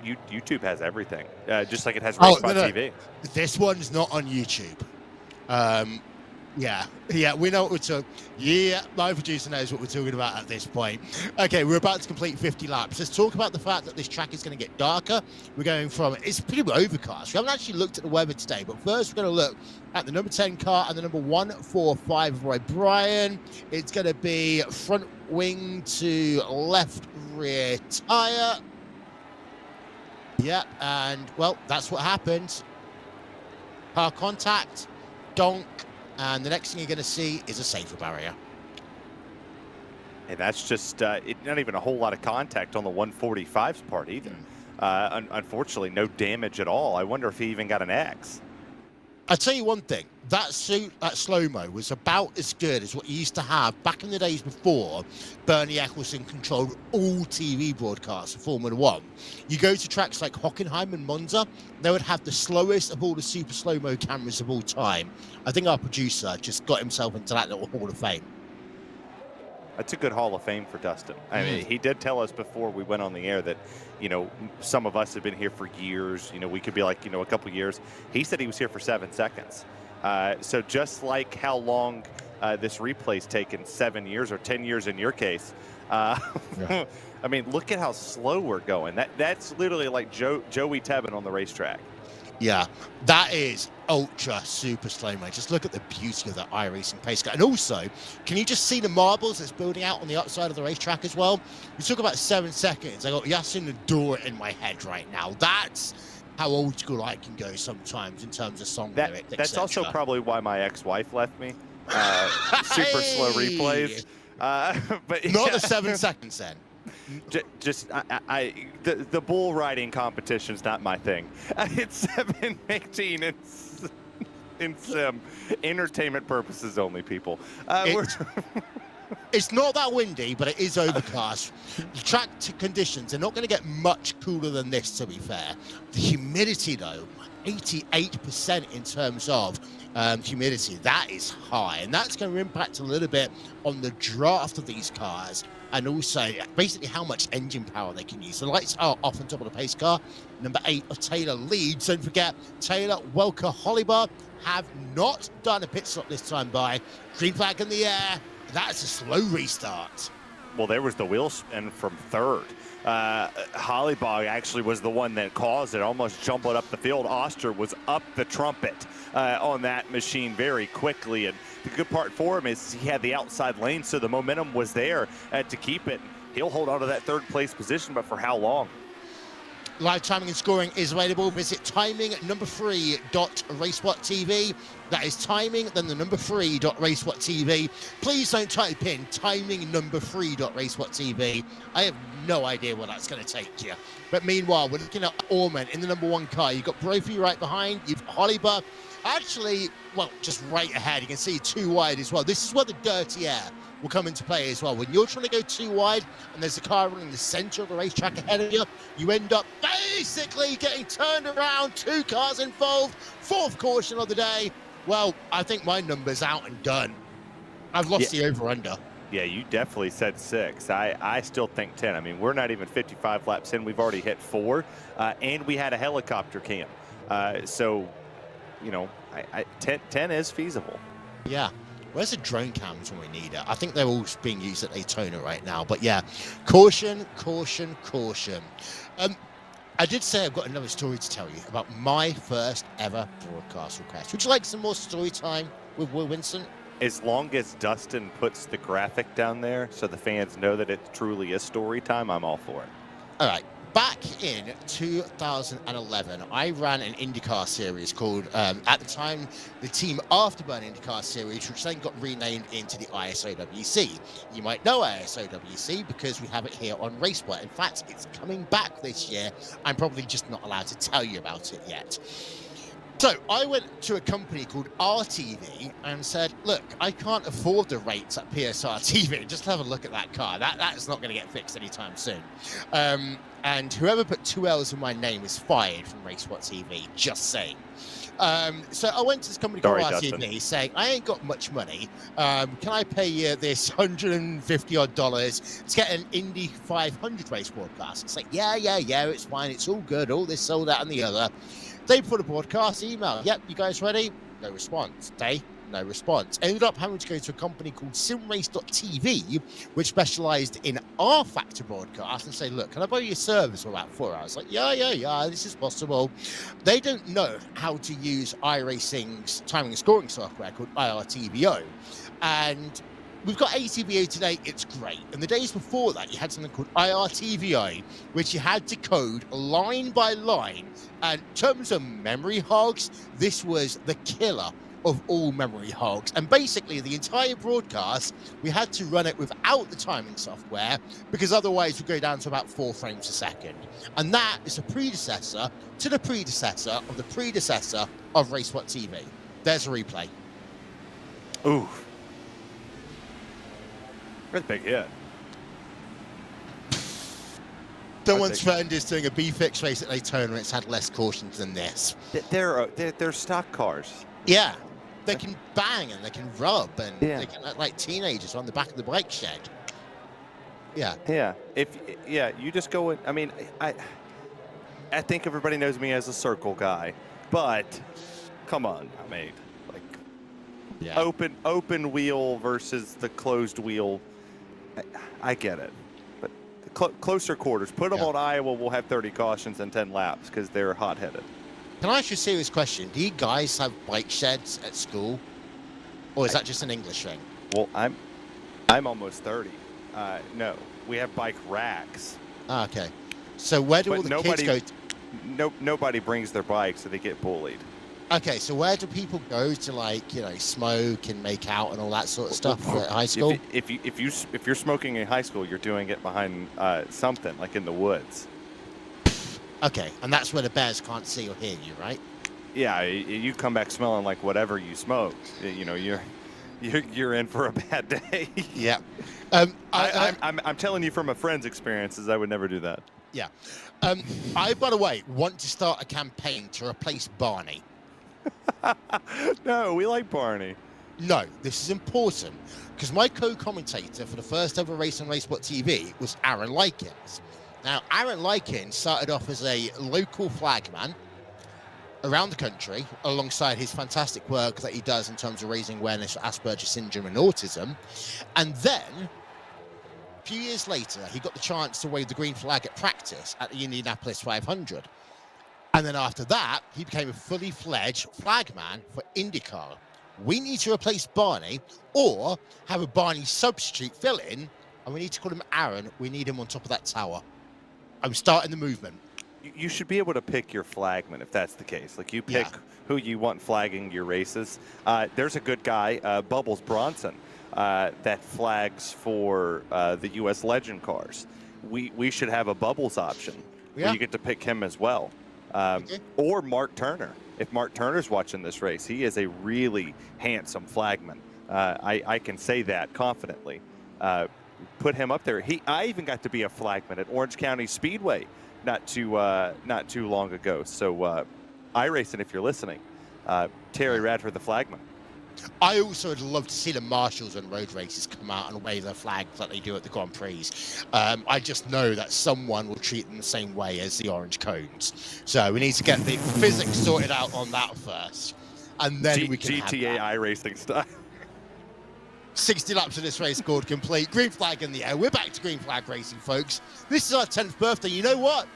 YouTube has everything, just like it has RaceSpot TV. This one's not on YouTube. Yeah, we know what we're talking. Yeah, my producer knows what we're talking about at this point. Okay, we're about to complete 50 laps. Let's talk about the fact that this track is going to get darker. We're going from, it's pretty overcast. We haven't actually looked at the weather today, but first we're going to look at the number 10 car and the number 145 of Roy Bryan. It's going to be front wing to left rear tire. Yeah, and well, that's what happens. Car contact, donk. And the next thing you're going to see is a safety barrier. And that's just not even a whole lot of contact on the 145's part either. Unfortunately, no damage at all. I wonder if he even got an X. I'll tell you one thing. That slow-mo was about as good as what you used to have back in the days before Bernie Eccleston controlled all TV broadcasts of Formula One. You go to tracks like Hockenheim and Monza, they would have the slowest of all the super slow-mo cameras of all time. I think our producer just got himself into that little Hall of Fame. That's a good Hall of Fame for Dustin. I mean, he did tell us before we went on the air that, you know, some of us have been here for years. You know, we could be like, you know, a couple years. He said he was here for 7 seconds. So just like how long this replay's taken, 7 years or 10 years in your case. Yeah. I mean, look at how slow we're going. That's literally like Joey Tebbin on the racetrack. Yeah, that is ultra super slow mo. Just look at the beauty of that iRacing pace car. And also, can you just see the marbles that's building out on the outside of the racetrack as well? You talk about 7 seconds. I got Yasin Nador in my head right now. That's how old school I can go sometimes in terms of song lyrics. That's also probably why my ex-wife left me. Super slow replays. But not yeah. the 7 seconds then. Just the bull riding competition's not my thing. It's 7:18 in sim. Entertainment purposes only, people. It's not that windy, but it is overcast. The track conditions are not going to get much cooler than this, to be fair. The humidity, though, 88% in terms of humidity. That is high, and that's going to impact a little bit on the draft of these cars, and also basically how much engine power they can use. The lights are off on top of the pace car. Number 8 of Taylor leads. Don't forget, Taylor, Welker, Hollybutt have not done a pit stop this time by. Green flag in the air. That's a slow restart. Well, there was the wheel spin from third. Hollybutt actually was the one that caused it, almost jumping up the field. Oster was up the trumpet on that machine very quickly. And the good part for him is he had the outside lane, so the momentum was there to keep it. He'll hold on to that third place position, but for how long? Live timing and scoring is available. Visit timing3.RaceSpotTV. That is timing, then the number 3.RaceSpotTV. Please don't type in timing number 3.RaceSpotTV. I have no idea where that's going to take you. But meanwhile, we're looking at Orman in the number 1 car. You've got Brophy right behind. You've Holliber. Actually, well, just right ahead. You can see 2 wide as well. This is where the dirty air will come into play as well. When you're trying to go 2 wide and there's a car running the center of the racetrack ahead of you, you end up basically getting turned around, 2 cars involved, 4th caution of the day. Well, I think my number's out and done. I've lost the over-under. Yeah, you definitely said 6. I still think 10. I mean, we're not even 55 laps in. We've already hit 4, and we had a helicopter cam. So, you know, 10 is feasible. Yeah. Where's the drone cams when we need it? I think they're all being used at Daytona right now. But yeah, caution, caution, caution. I did say I've got another story to tell you about my first ever broadcast request. Would you like some more story time with Will Vincent? As long as Dustin puts the graphic down there so the fans know that it truly is story time, I'm all for it. All right. Back in 2011, I ran an IndyCar series called, at the time, the Team Afterburn IndyCar series, which then got renamed into the ISOWC. You might know ISOWC because we have it here on RaceSpot. In fact, it's coming back this year. I'm probably just not allowed to tell you about it yet. So I went to a company called RTV and said, look, I can't afford the rates at PSR TV. Just have a look at that car. That's not going to get fixed anytime soon. And whoever put 2 L's in my name is fired from RaceSpot TV, just saying. So I went to this company called RTV saying, I ain't got much money. Can I pay you this $150 odd to get an Indy 500 race broadcast? It's like, yeah, it's fine. It's all good. All this, sold out, and the other. They put a broadcast email. Yep, you guys ready? No response. Day, no response. Ended up having to go to a company called SimRace.tv, which specialized in R-Factor broadcast, and say, look, can I borrow your service for about 4 hours? Like, yeah, this is possible. They don't know how to use iRacing's timing and scoring software called IRTVO. And we've got ATVO today, it's great. And the days before that, you had something called IRTVO, which you had to code line by line. And in terms of memory hogs, this was the killer of all memory hogs. And basically, the entire broadcast, we had to run it without the timing software, because otherwise we'd go down to about 4 frames a second. And that is a predecessor to the predecessor of the predecessor of RaceSpot TV. There's a replay. Ooh. That's a big hit. Someone's friend is doing a B-Fix race at Daytona, and it's had less cautions than this. They're stock cars. Yeah. They can bang and they can rub and they can act like teenagers on the back of the bike shed. Yeah. Yeah. You just go in. I mean, I think everybody knows me as a circle guy, but come on, I mean, like open wheel versus the closed wheel. I get it, but closer quarters. Put them on Iowa. We'll have 30 cautions and 10 laps because they're hot-headed. Can I ask you a serious question? Do you guys have bike sheds at school, or is that just an English thing? Well, I'm almost 30. No, we have bike racks. Okay. So where do all the kids go? Nobody brings their bike, so they get bullied. Okay, so where do people go to, like, you know, smoke and make out and all that sort of stuff at high school? If you're smoking in high school, you're doing it behind something like in the woods. Okay, and that's where the bears can't see or hear you, right? Yeah, you come back smelling like whatever you smoked. You know, you're in for a bad day. Yeah. I'm telling you from a friend's experiences, I would never do that. Yeah. I, by the way, want to start a campaign to replace Barney. No, we like Barney. No, this is important because my co-commentator for the first ever race on RaceSpot TV was Aaron Likens. Now, Aaron Likens started off as a local flagman around the country alongside his fantastic work that he does in terms of raising awareness for Asperger's syndrome and autism. And then, a few years later, he got the chance to wave the green flag at practice at the Indianapolis 500. And then after that, he became a fully fledged flagman for IndyCar. We need to replace Barney or have a Barney substitute fill in, and we need to call him Aaron. We need him on top of that tower. I'm starting the movement. You should be able to pick your flagman if that's the case. Like, you pick who you want flagging your races. There's a good guy, Bubbles Bronson, that flags for the U.S. Legend cars. We should have a Bubbles option where you get to pick him as well. Or Mark Turner. If Mark Turner's watching this race, he is a really handsome flagman. I can say that confidently. Put him up there. I even got to be a flagman at Orange County Speedway not too long ago. So iRacing, if you're listening, Terry Radford, the flagman. I also would love to see the marshals on road races come out and wave their flags like they do at the Grand Prix. I just know that someone will treat them the same way as the orange cones. So we need to get the physics sorted out on that first, and then we can GTA have iRacing style. 60 laps of this race scored complete. Green flag in the air. We're back to green flag racing, folks. This is our 10th birthday. You know what?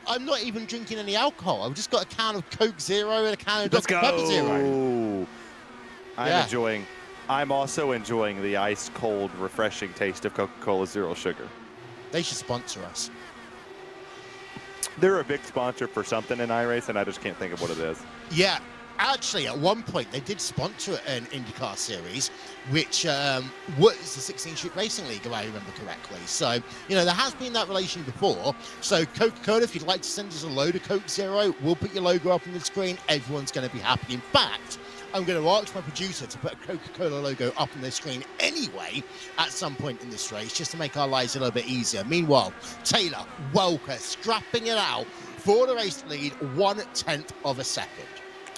I'm not even drinking any alcohol. I've just got a can of Coke Zero and a can of Dr. Pepper Zero. I'm also enjoying the ice cold, refreshing taste of Coca-Cola Zero Sugar. They should sponsor us. They're a big sponsor for something in iRace, and I just can't think of what it is. Yeah. Actually, at one point, they did sponsor an IndyCar series, which was the 16 Street Racing League, if I remember correctly. So, you know, there has been that relation before. So, Coca-Cola, if you'd like to send us a load of Coke Zero, we'll put your logo up on the screen. Everyone's going to be happy. In fact, I'm going to ask my producer to put a Coca-Cola logo up on the screen anyway at some point in this race, just to make our lives a little bit easier. Meanwhile, Taylor Welker strapping it out for the race lead, 1/10 of a second.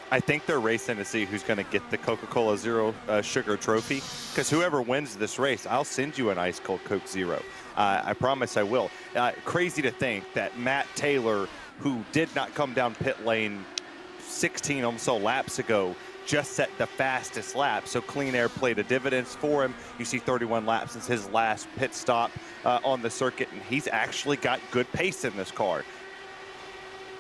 I think they're racing to see who's going to get the Coca-Cola Zero Sugar trophy, because whoever wins this race, I'll send you an ice cold Coke Zero. I promise I will. Crazy to think that Matt Taylor, who did not come down pit lane 16 or so laps ago, just set the fastest lap. So Clean Air played a dividends for him. You see 31 laps since his last pit stop on the circuit, and he's actually got good pace in this car.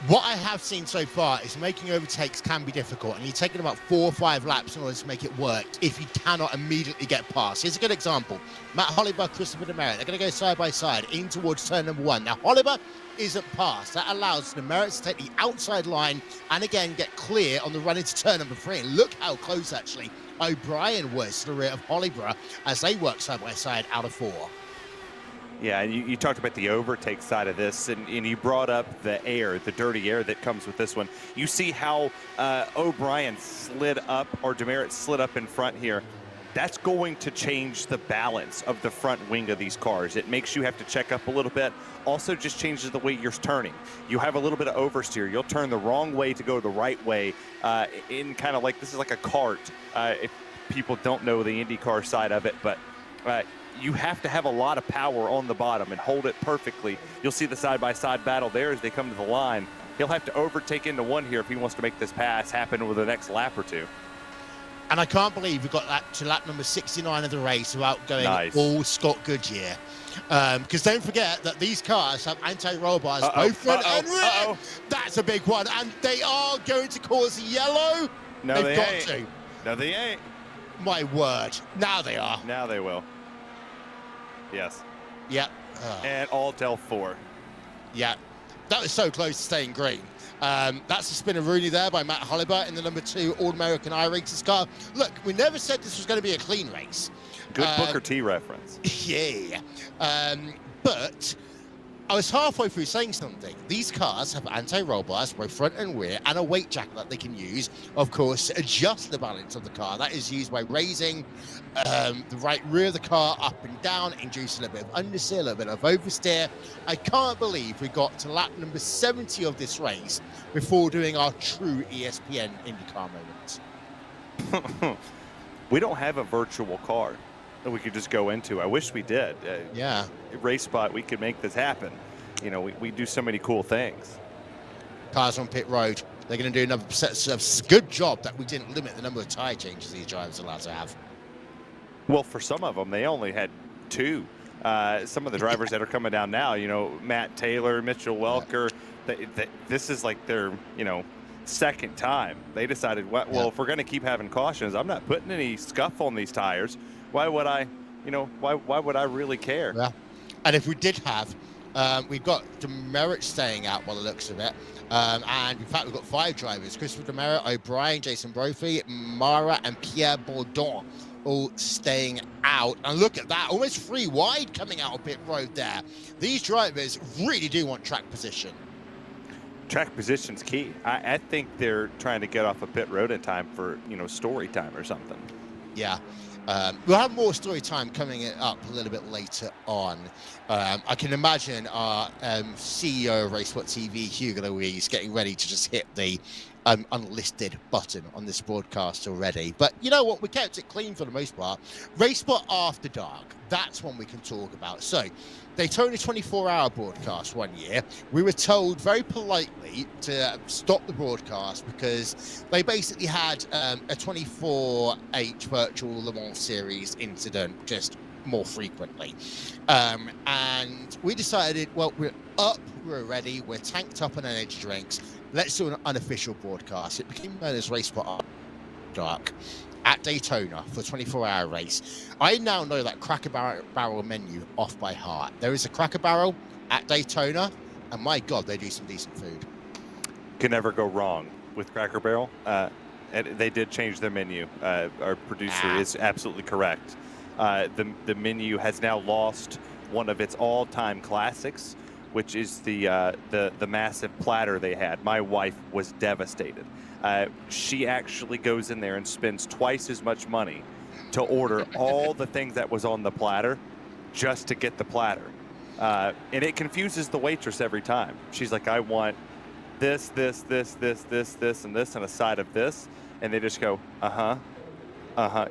What I have seen so far is making overtakes can be difficult, and you're taking about 4 or 5 laps in order to make it work if you cannot immediately get past. Here's a good example. Matt Holliber, Christopher Demerit, they're going to go side by side in towards turn number 1. Now, Holliber isn't past. That allows Demerit to take the outside line and, again, get clear on the run into turn number 3. And look how close, actually, O'Brien was to the rear of Holliber as they work side by side out of 4. Yeah, and you talked about the overtake side of this, and you brought up the air, the dirty air that comes with this one. You see how O'Brien slid up, or Demerit slid up in front here. That's going to change the balance of the front wing of these cars. It makes you have to check up a little bit. Also just changes the way you're turning. You have a little bit of oversteer. You'll turn the wrong way to go the right way in kind of like, this is like a kart. If people don't know the IndyCar side of it, but you have to have a lot of power on the bottom and hold it perfectly. You'll see the side-by-side battle there as they come to the line. He'll have to overtake into one here if he wants to make this pass happen over the next lap or two. And I can't believe we got that to lap number 69 of the race without going all Scott Goodyear. Because don't forget that these cars have anti-roll bars, both front and rear. That's a big one. And they are going to cause yellow. No, They've got to. No, they ain't. My word. Now they are. Now they will. Yes. Yep. And all till 4. Yeah. That was so close to staying green. That's a spinneroonie there by Matt Holliber in the number 2 All-American iRacers car. Look, we never said this was going to be a clean race. Good Booker T reference. Yeah. But I was halfway through saying something. These cars have anti-roll bars, both front and rear, and a weight jack that they can use, of course, to adjust the balance of the car. That is used by raising the right rear of the car up and down, inducing a bit of understeer, a little bit of oversteer. I can't believe we got to lap number 70 of this race before doing our true ESPN IndyCar moments. We don't have a virtual car that we could just go into. I wish we did. Yeah. RaceSpot, we could make this happen. You know, we do so many cool things. Cars on pit road. They're going to do another good job that we didn't limit the number of tyre changes these drivers are allowed to have. Well, for some of them, they only had 2. Some of the drivers that are coming down now, you know, Matt Taylor, Mitchell Welker, this is like their, you know, second time. They decided, well, if we're going to keep having cautions, I'm not putting any scuff on these tires. Why would I, you know, why would I really care? Yeah. And if we did have We've got Demerit staying out by the looks of it. And in fact, we've got 5 drivers: Christopher Demerit, O'Brien, Jason Brophy, Mara, and Pierre Bourdon, all staying out. And look at that, almost 3 wide coming out of pit road there. These drivers really do want track position. Track position's key. I think they're trying to get off a pit road in time for, story time or something. Yeah. We'll have more story time coming up a little bit later on. I can imagine our CEO of RaceSpot TV, Hugo Louise, getting ready to just hit the unlisted button on this broadcast already. But you know what? We kept it clean for the most part. RaceSpot After Dark, that's one we can talk about. So Daytona 24-hour broadcast one year. We were told very politely to stop the broadcast because they basically had a 24H virtual Le Mans series incident just more frequently. And we decided, well, we're up, we're ready, we're tanked up on energy drinks. Let's do an unofficial broadcast. It became known as RaceSpot After Dark at Daytona for a 24-hour race. I now know that Cracker Barrel menu off by heart. There is a Cracker Barrel at Daytona, and my God, they do some decent food. Can never go wrong with Cracker Barrel. And they did change their menu. Our producer is absolutely correct. The menu has now lost one of its all-time classics, which is the massive platter they had. My wife was devastated. She actually goes in there and spends twice as much money to order all the things that was on the platter just to get the platter. And it confuses the waitress every time. She's like, I want this, and this, and a side of this. And they just go,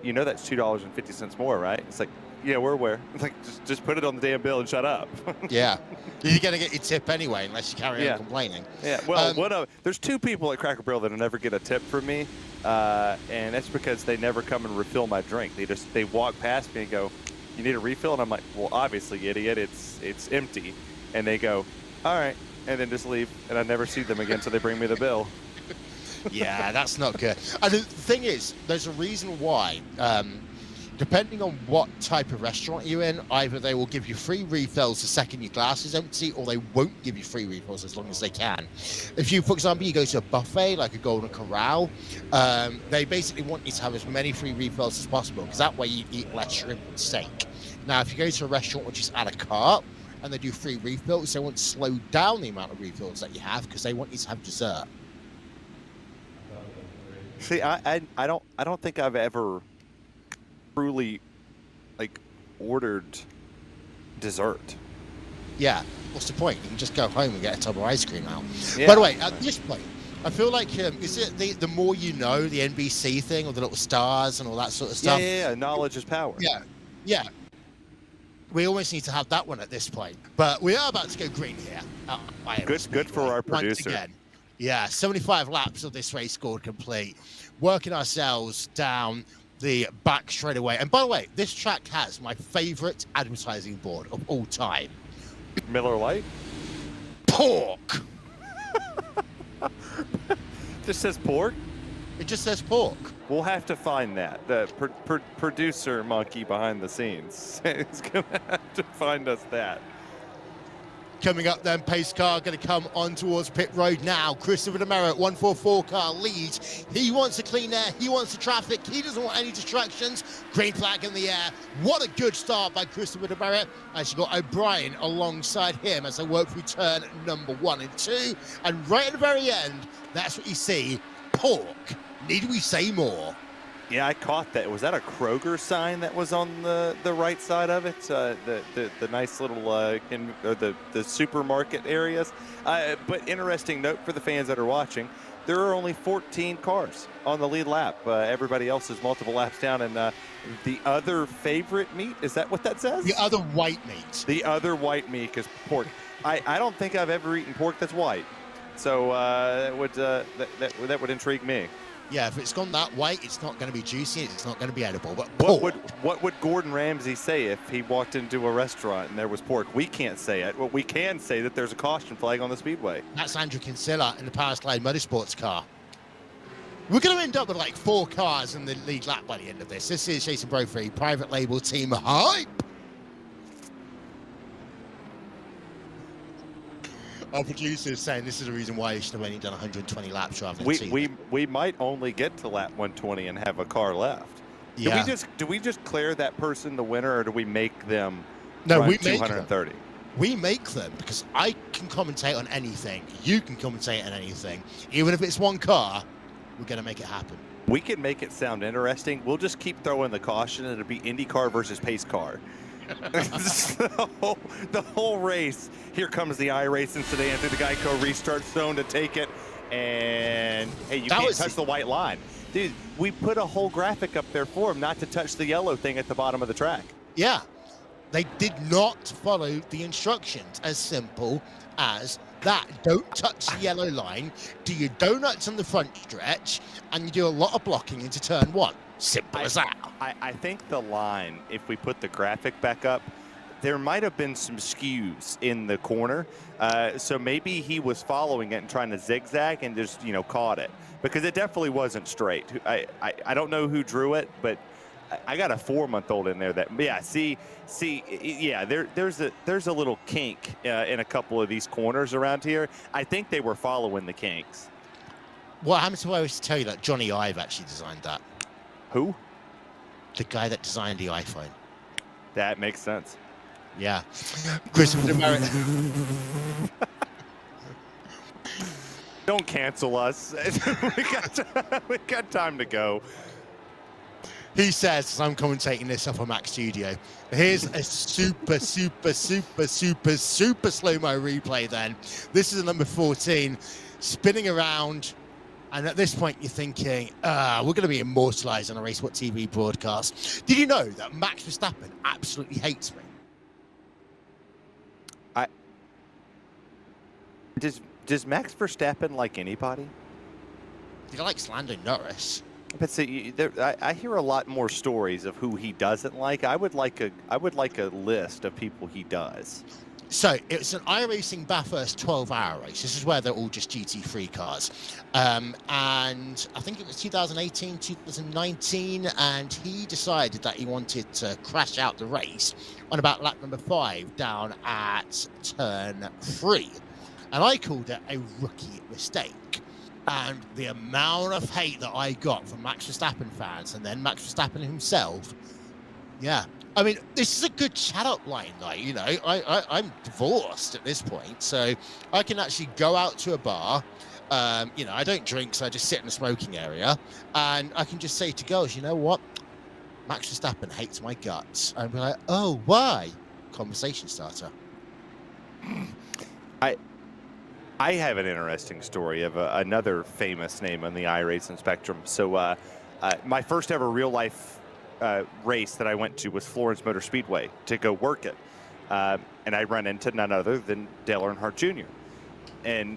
you know that's $2.50 more, right? It's like, yeah, we're aware. It's like, just put it on the damn bill and shut up. Yeah. You're going to get your tip anyway, unless you carry on complaining. Yeah, well, there's 2 people at Cracker Barrel that'll never get a tip from me, and that's because they never come and refill my drink. They walk past me and go, you need a refill? And I'm like, well, obviously, idiot, it's empty. And they go, all right, and then just leave, and I never see them again, so they bring me the bill. Yeah, that's not good. And the thing is, there's a reason why. Depending on what type of restaurant you're in, either they will give you free refills the second your glass is empty, or they won't give you free refills as long as they can. If you, for example, you go to a buffet like a Golden Corral, they basically want you to have as many free refills as possible, because that way you eat less shrimp and steak. Now, if you go to a restaurant which is a la carte and they do free refills, they want to slow down the amount of refills that you have because they want you to have dessert. See, I don't think I've ever truly ordered dessert. Yeah, what's the point? You can just go home and get a tub of ice cream now. Yeah. By the way, at this point, I feel like is it the more you know, the NBC thing, or the little stars and all that sort of stuff? Yeah. Knowledge is power. Yeah. We almost need to have that one at this point. But we are about to go green here. Good for our producer. Once again. Yeah, 75 laps of this race scored complete. Working ourselves down the back straight away. And by the way, this track has my favorite advertising board of all time. Miller Lite? Pork! Just says pork? It just says pork. We'll have to find that. The producer monkey behind the scenes is going to have to find us that. Coming up then, pace car going to come on towards pit road now. Christopher Demerit, 144 car leads. He wants the clean air. He wants the traffic. He doesn't want any distractions. Green flag in the air. What a good start by Christopher Demerit. As you got O'Brien alongside him as they work through turn number 1 and 2. And right at the very end, that's what you see. Pork. Need we say more? Yeah, I caught that. Was that a Kroger sign that was on the right side of it? The nice little the supermarket areas. But interesting note for the fans that are watching, there are only 14 cars on the lead lap. Everybody else is multiple laps down. And the other favorite meat, is that what that says? The other white meat. The other white meat is pork. I don't think I've ever eaten pork that's white. So that would intrigue me. Yeah, if it's gone that white, it's not going to be juicy. It's not going to be edible. But what would Gordon Ramsay say if he walked into a restaurant and there was pork? We can't say it. Well, we can say that there's a caution flag on the speedway. That's Andrew Kinsella in the Powerslide Motorsports car. We're going to end up with like 4 cars in the lead lap by the end of this. This is Jason Brophy, private label team hype. Our producer is saying this is the reason why you should have only done 120 laps rather than we might only get to lap 120 and have a car left. Yeah. Do we just declare that person the winner, or do we make them No, run we make 230? them. We make them because I can commentate on anything. You can commentate on anything. Even if it's one car, we're going to make it happen. We can make it sound interesting. We'll just keep throwing the caution, and it'll be IndyCar versus pace car. the whole race. Here comes the iRacing sedan through the Geico restart zone to take it. And hey, you can't touch the white line. Dude, we put a whole graphic up there for him not to touch the yellow thing at the bottom of the track. Yeah. They did not follow the instructions. As simple as that. Don't touch the yellow line. Do your donuts on the front stretch, and you do a lot of blocking into turn one. Simple as that. I think the line, if we put the graphic back up, there might have been some skews in the corner. So maybe he was following it and trying to zigzag and just, caught it. Because it definitely wasn't straight. I don't know who drew it, but I got a 4-month-old in there that, there's a little kink in a couple of these corners around here. I think they were following the kinks. What happens if I was to tell you that Johnny Ive actually designed that? Who? The guy that designed the iPhone. That makes sense. Yeah. Christopher America. Don't cancel us. we got time to go. He says, I'm commentating this off a Mac Studio. Here's a super slow-mo replay then. This is a number 14, spinning around. And at this point, you're thinking, we're going to be immortalized on a RaceSpot TV broadcast. Did you know that Max Verstappen absolutely hates me? Does Max Verstappen like anybody? He likes Lando Norris. But see, I hear a lot more stories of who he doesn't like. I would like a list of people he does. So it's an iRacing Bathurst 12-hour race. This is where they're all just GT3 cars. And I think it was 2018, 2019, and he decided that he wanted to crash out the race on about lap number 5 down at turn 3. And I called it a rookie mistake. And the amount of hate that I got from Max Verstappen fans and then Max Verstappen himself, yeah. I mean, this is a good chat-up line, like, I'm divorced at this point, so I can actually go out to a bar. I don't drink, so I just sit in the smoking area, and I can just say to girls, you know what? Max Verstappen hates my guts. And I'd be like, oh, why? Conversation starter. I have an interesting story of another famous name on the iRacing spectrum. So my first ever real-life race that I went to was Florence Motor Speedway to go work it. And I ran into none other than Dale Earnhardt Jr. And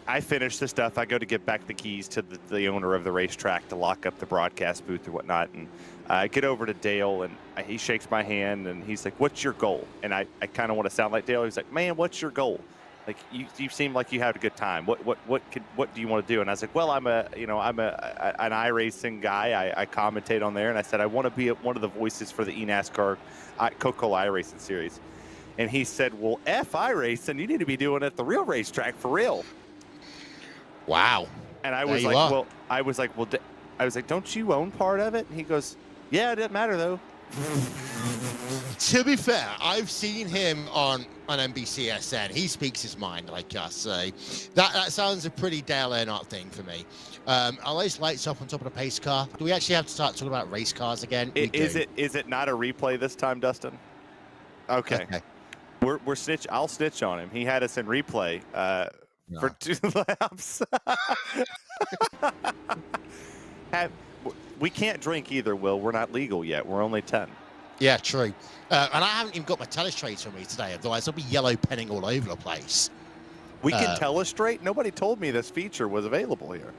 I finished the stuff. I go to give back the keys to the owner of the racetrack to lock up the broadcast booth or whatnot. And I get over to Dale, and he shakes my hand, and he's like, what's your goal? And I kind of want to sound like Dale. He's like, man, what's your goal? Like, you seem like you had a good time. What do you want to do? And I was like, well, I'm an iRacing guy. I commentate on there, and I said I want to be one of the voices for the eNASCAR Coca-Cola iRacing series. And he said, well, F iRacing, you need to be doing it at the real racetrack for real. Wow. And I was like, don't you own part of it? And he goes, yeah, it doesn't matter though. To be fair, I've seen him on NBCSN. He speaks his mind, like us. So that sounds a pretty Dale Earnhardt thing for me. Are those lights up on top of the pace car? Do we actually have to start talking about race cars again? Is it not a replay this time, Dustin? Okay. We're snitch. I'll snitch on him. He had us in replay for 2 laps. We can't drink either, Will. We're not legal yet. We're only 10. Yeah, true. And I haven't even got my telestrator on me today, otherwise I'll be yellow penning all over the place. We can telestrate? Nobody told me this feature was available here.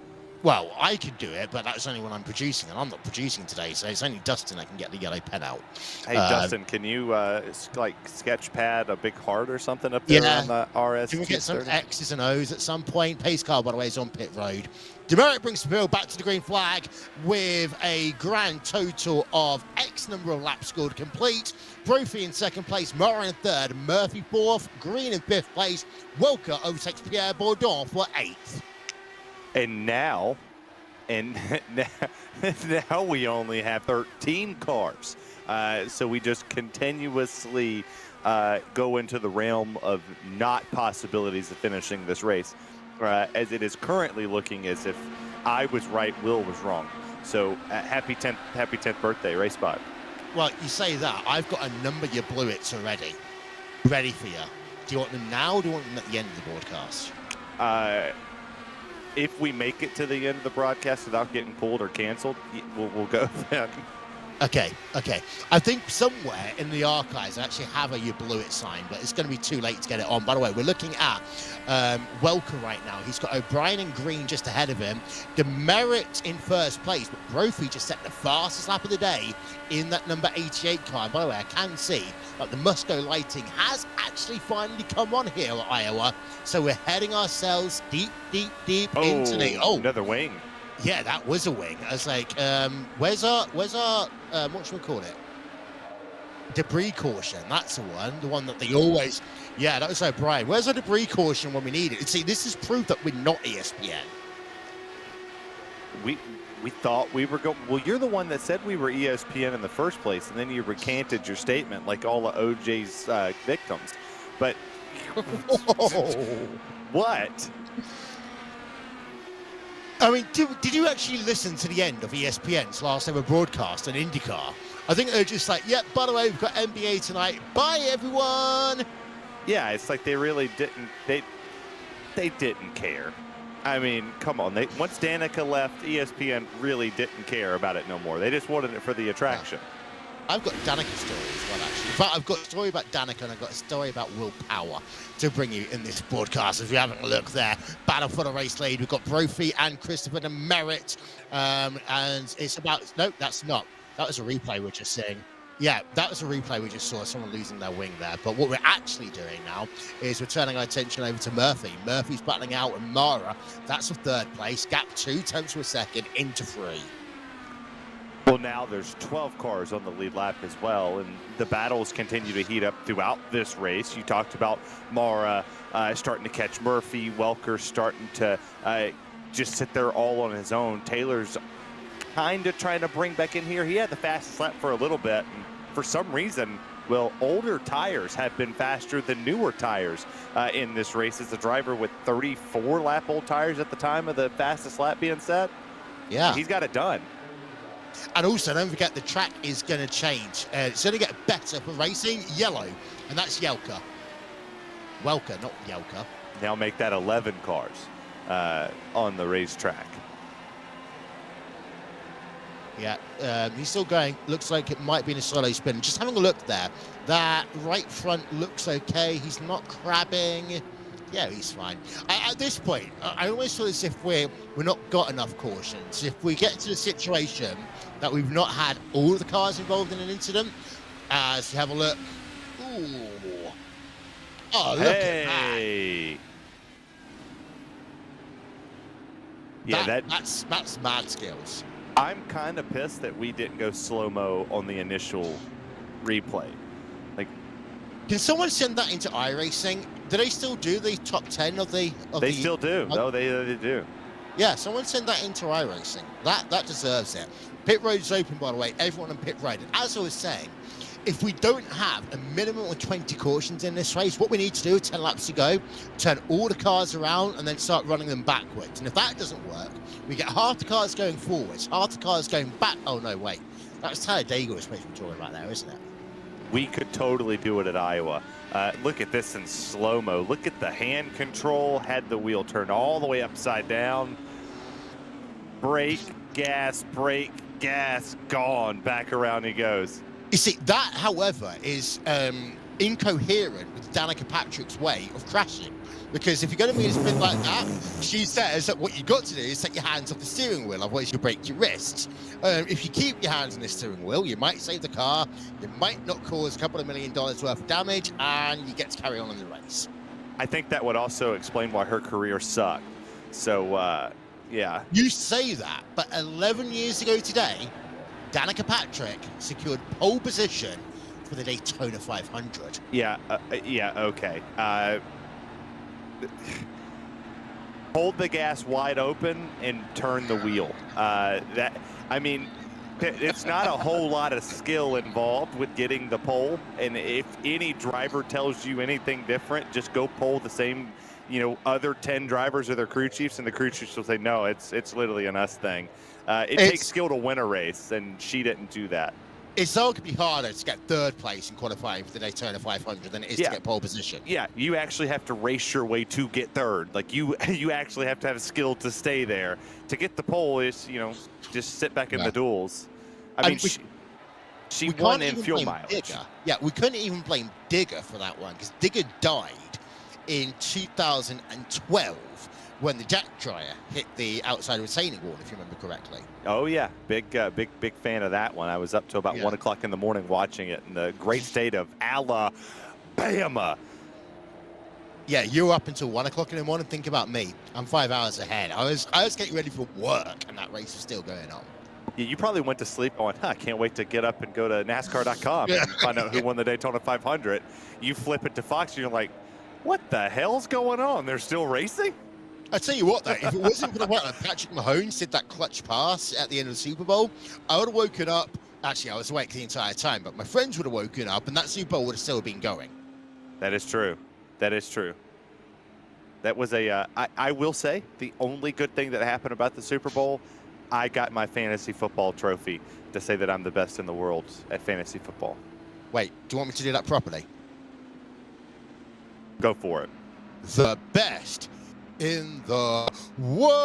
Well, I could do it, but that's only when I'm producing, and I'm not producing today, so it's only Dustin that can get the yellow pen out. Hey, Dustin, can you, like, sketch pad a big heart or something up there on the RS230? Can we get some X's and O's at some point? Pace car, by the way, is on pit road. Demerit brings Seville back to the green flag with a grand total of X number of laps scored complete. Brophy in second place, Murray in third, Murphy fourth, Green in fifth place. Welker overtakes Pierre Bourdon for eighth. And now we only have 13 cars. So we just continuously go into the realm of not possibilities of finishing this race. As it is currently looking as if I was right, Will was wrong. So happy 10th birthday, RaceSpot. Well, you say that. I've got a number your Bluets already. Ready for you. Do you want them now or do you want them at the end of the broadcast? If we make it to the end of the broadcast without getting pulled or canceled, we'll go then. Okay. I think somewhere in the archives I actually have a You Blew It sign, but it's going to be too late to get it on. By the way, we're looking at Welker right now. He's got O'Brien and Green just ahead of him. Demerit in first place, but Brophy just set the fastest lap of the day in that number 88 car. And by the way, I can see that the Musco lighting has actually finally come on here at Iowa. So we're heading ourselves deep into the... Oh, another wing. Yeah, that was a wing. I was like, where's our what should we call it? Debris caution. That's the one that they always, yeah, that was O'Brien. Where's our debris caution when we need it? See, this is proof that we're not ESPN. We thought we were going, well, you're the one that said we were ESPN in the first place, and then you recanted your statement like all of OJ's victims. But, what? I mean, did you actually listen to the end of ESPN's last ever broadcast on IndyCar? I think they're just like, yep, by the way, we've got NBA tonight. Bye, everyone. Yeah, it's like they really didn't, they didn't care. I mean, come on. Once Danica left, ESPN really didn't care about it no more. They just wanted it for the attraction. Yeah. I've got Danica story as well, actually. In fact, I've got a story about Danica and I've got a story about Will Power to bring you in this broadcast. If you haven't looked there, battle for the race lead. We've got Brophy and Christopher Demerit. And it's about, no, that's not. That was a replay we're just seeing. Yeah, that was a replay we just saw, someone losing their wing there. But what we're actually doing now is we're turning our attention over to Murphy. Murphy's battling out and Mara. That's for third place. Gap 2/10 of a second into 3. Well, now there's 12 cars on the lead lap as well, and the battles continue to heat up throughout this race. You talked about Mara starting to catch Murphy, Welker starting to just sit there all on his own. Taylor's kind of trying to bring back in here. He had the fastest lap for a little bit, and for some reason, well, older tires have been faster than newer tires in this race. As a driver with 34 lap old tires at the time of the fastest lap being set, yeah, he's got it done. And also, don't forget, the track is going to change. It's going to get better for racing. Yellow, and that's Welker, not Yelka. Now make that 11 cars on the racetrack. Yeah, he's still going. Looks like it might be in a solo spin. Just having a look there. That right front looks okay. He's not crabbing. Yeah, he's fine. At this point, I always feel as if we're not got enough cautions. If we get to the situation that we've not had all of the cars involved in an incident, as you have a look. Ooh. Oh, look at that. Yeah, that's mad skills. I'm kind of pissed that we didn't go slow-mo on the initial replay. Like, can someone send that into iRacing? Do they still do the top 10 of the? They still do. No, they do. Yeah, someone send that into iRacing. That deserves it. Pit road is open, by the way. Everyone on pit road. And as I was saying, if we don't have a minimum of 20 cautions in this race, what we need to do, 10 laps to go, turn all the cars around and then start running them backwards. And if that doesn't work, we get half the cars going forwards, half the cars going back. Oh, no, wait. That's Talladega we're supposed to be talking about there, isn't it? We could totally do it at Iowa. Look at this in slow-mo. Look at the hand control. Had the wheel turned all the way upside down. Brake, gas, gone. Back around he goes. You see, that, however, is incoherent with Danica Patrick's way of crashing. Because if you're going to be in a spin like that, she says that what you've got to do is take your hands off the steering wheel, otherwise you break your wrists. If you keep your hands on the steering wheel, you might save the car, you might not cause a couple of $1 million worth of damage, and you get to carry on in the race. I think that would also explain why her career sucked. So Yeah. You say that, but 11 years ago today, Danica Patrick secured pole position for the Daytona 500. Yeah. Yeah. Okay. Hold the gas wide open and turn the wheel. I mean, it's not a whole lot of skill involved with getting the pole. And if any driver tells you anything different, just go poll the same, other 10 drivers or their crew chiefs, and the crew chiefs will say, no, it's literally an us thing. It takes skill to win a race, and she didn't do that. It's arguably harder to get third place in qualifying for the Daytona 500 than it is to get pole position. Yeah, you actually have to race your way to get third. Like you actually have to have skill to stay there. To get the pole is, just sit back in the duels. I mean, she won in fuel mileage. Digger. Yeah, we couldn't even blame Digger for that one because Digger died in 2012 when the jack dryer hit the outside retaining wall, if you remember correctly. Oh yeah, big fan of that one. I was up to about 1 o'clock in the morning watching it in the great state of Alabama. Yeah, you were up until 1 o'clock in the morning. Think about me. I'm 5 hours ahead. I was getting ready for work, and that race was still going on. Yeah, you probably went to sleep going, I can't wait to get up and go to NASCAR.com and find out who won the Daytona 500. You flip it to Fox, and you're like, what the hell's going on? They're still racing? I tell you what, though, if it wasn't for the fact that Patrick Mahomes did that clutch pass at the end of the Super Bowl, I would have woken up. Actually, I was awake the entire time, but my friends would have woken up, and that Super Bowl would have still been going. That is true. That is true. That was I will say, the only good thing that happened about the Super Bowl, I got my fantasy football trophy to say that I'm the best in the world at fantasy football. Wait, do you want me to do that properly? Go for it. The best in the world.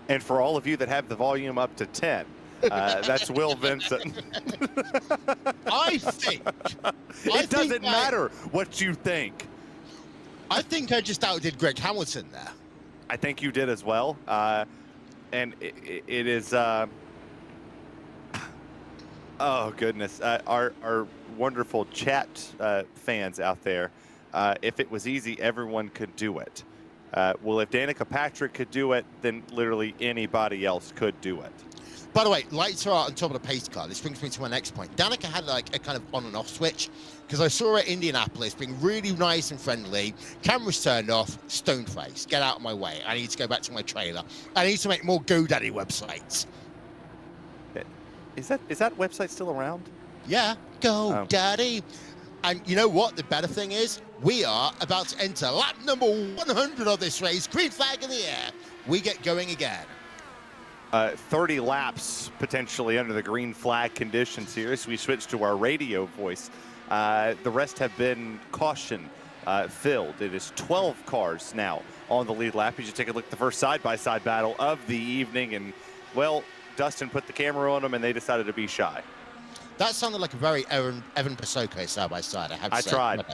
And for all of you that have the volume up to 10, that's Will Vincent. I think. It doesn't matter what you think. I think I just outdid Greg Hamilton there. I think you did as well. And it is, oh goodness, our wonderful chat fans out there. If it was easy, everyone could do it. Well, if Danica Patrick could do it, then literally anybody else could do it. By the way, lights are out on top of the pace car. This brings me to my next point. Danica had like a kind of on and off switch because I saw her at Indianapolis being really nice and friendly. Cameras turned off, stone face. Get out of my way. I need to go back to my trailer. I need to make more GoDaddy websites. Is that website still around? Yeah, GoDaddy. And you know what? The better thing is, we are about to enter lap number 100 of this race. Green flag in the air. We get going again. 30 laps potentially under the green flag conditions here as we switch to our radio voice. The rest have been caution filled. It is 12 cars now on the lead lap. As you take a look at the first side-by-side battle of the evening, and well, Dustin put the camera on them and they decided to be shy. That sounded like a very Evan Pasoko side-by-side, I have to say.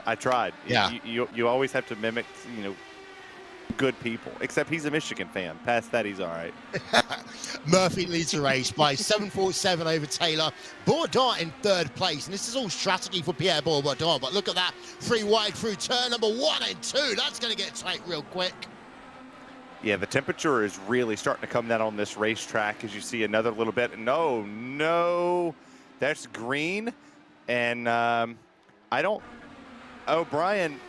I tried. Yeah. You always have to mimic, good people, except he's a Michigan fan. Past that, he's all right. Murphy leads the race by 7.47 over Taylor. Bourdon in third place, and this is all strategy for Pierre Bourdon, but look at that, 3 wide through turn number 1 and 2. That's going to get tight real quick. Yeah, the temperature is really starting to come down on this racetrack as you see another little bit. No, that's green, and I don't. Oh, Brian,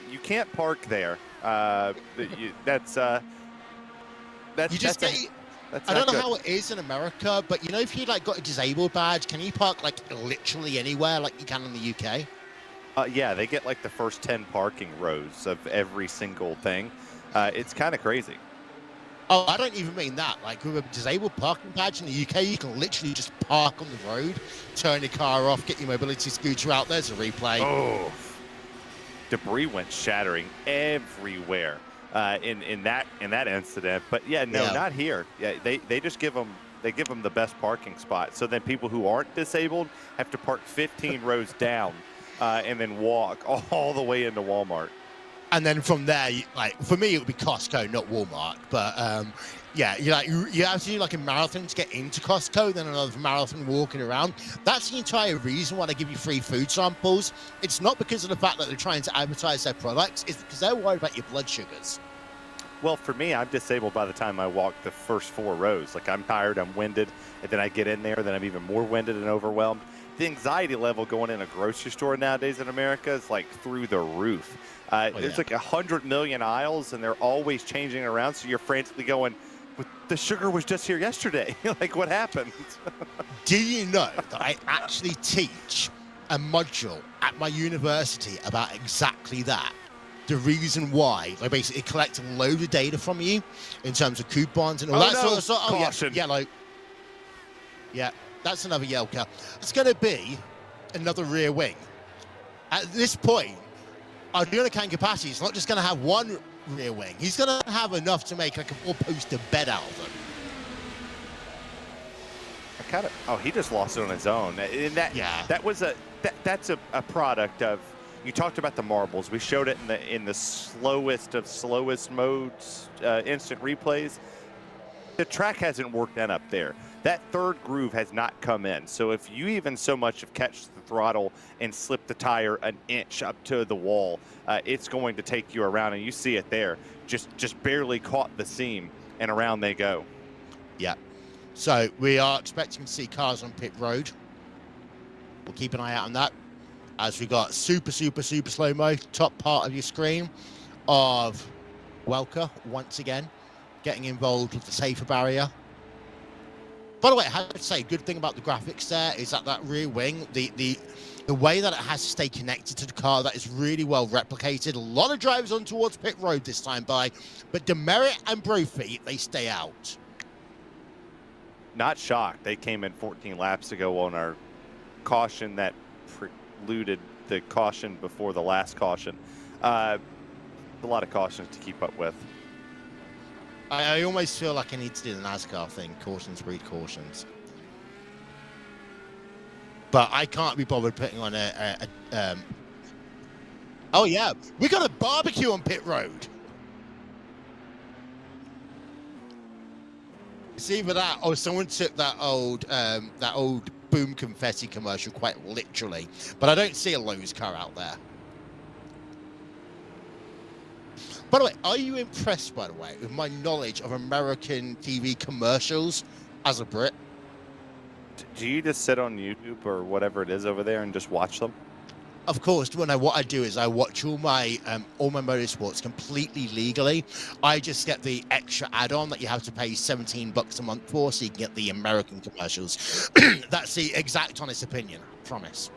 you can't park there. I don't know how it is in America, but if you got a disabled badge, can you park literally anywhere like you can in the UK? Yeah, they get the first 10 parking rows of every single thing. It's kind of crazy. Oh, I don't even mean that. With a disabled parking badge in the UK, you can literally just park on the road, turn your car off, get your mobility scooter out. There's a replay. Oh, debris went shattering everywhere in that incident. But yeah, not here. Yeah, they just give them the best parking spot. So then people who aren't disabled have to park 15 rows down and then walk all the way into Walmart. And then from there, like for me, it would be Costco, not Walmart. But yeah, you have to do like a marathon to get into Costco, then another marathon walking around. That's the entire reason why they give you free food samples. It's not because of the fact that they're trying to advertise their products. It's because they're worried about your blood sugars. Well, for me, I'm disabled by the time I walk the first 4 rows. Like, I'm tired, I'm winded, and then I get in there, then I'm even more winded and overwhelmed. The anxiety level going in a grocery store nowadays in America is like through the roof. There's like 100 million aisles, and they're always changing around, so you're frantically going, the sugar was just here yesterday. Like, what happened? Do you know that I actually teach a module at my university about exactly that? The reason why I basically collect a load of data from you in terms of coupons and all that sort of stuff. Oh, caution. Yeah, that's another Yelka. It's going to be another rear wing. At this point, our Can capacity is not just going to have one rear wing. He's going to have enough to make like a 4-poster bed out of them. Oh, he just lost it on his own. And that's a product of. You talked about the marbles. We showed it in the slowest of slowest modes, instant replays. The track hasn't worked that up there. That third groove has not come in. So if you even so much have catch the throttle and slip the tire an inch up to the wall, it's going to take you around, and you see it there. Just barely caught the seam, and around they go. Yeah. So we are expecting to see cars on pit road. We'll keep an eye out on that. As we got super slow-mo, top part of your screen of Welker once again getting involved with the safer barrier. By the way, I have to say, good thing about the graphics there is that rear wing, the way that it has to stay connected to the car, that is really well replicated. A lot of drivers on towards pit road this time by, but Demerit and Brophy, they stay out. Not shocked. They came in 14 laps ago on our caution that eluded the caution before the last caution. A lot of cautions to keep up with. I almost feel like I need to do the NASCAR thing, cautions breed cautions. But I can't be bothered putting on oh yeah, we got a barbecue on pit road. It's either that or someone took that old Boom Confetti commercial quite literally, but I don't see a Lowe's car out there. By the way, are you impressed, by the way, with my knowledge of American TV commercials as a Brit? Do you just sit on YouTube or whatever it is over there and just watch them? Of course. What I do is I watch all my motorsports completely legally. I just get the extra add-on that you have to pay $17 a month for, so you can get the American commercials. That's the exact honest opinion, I promise.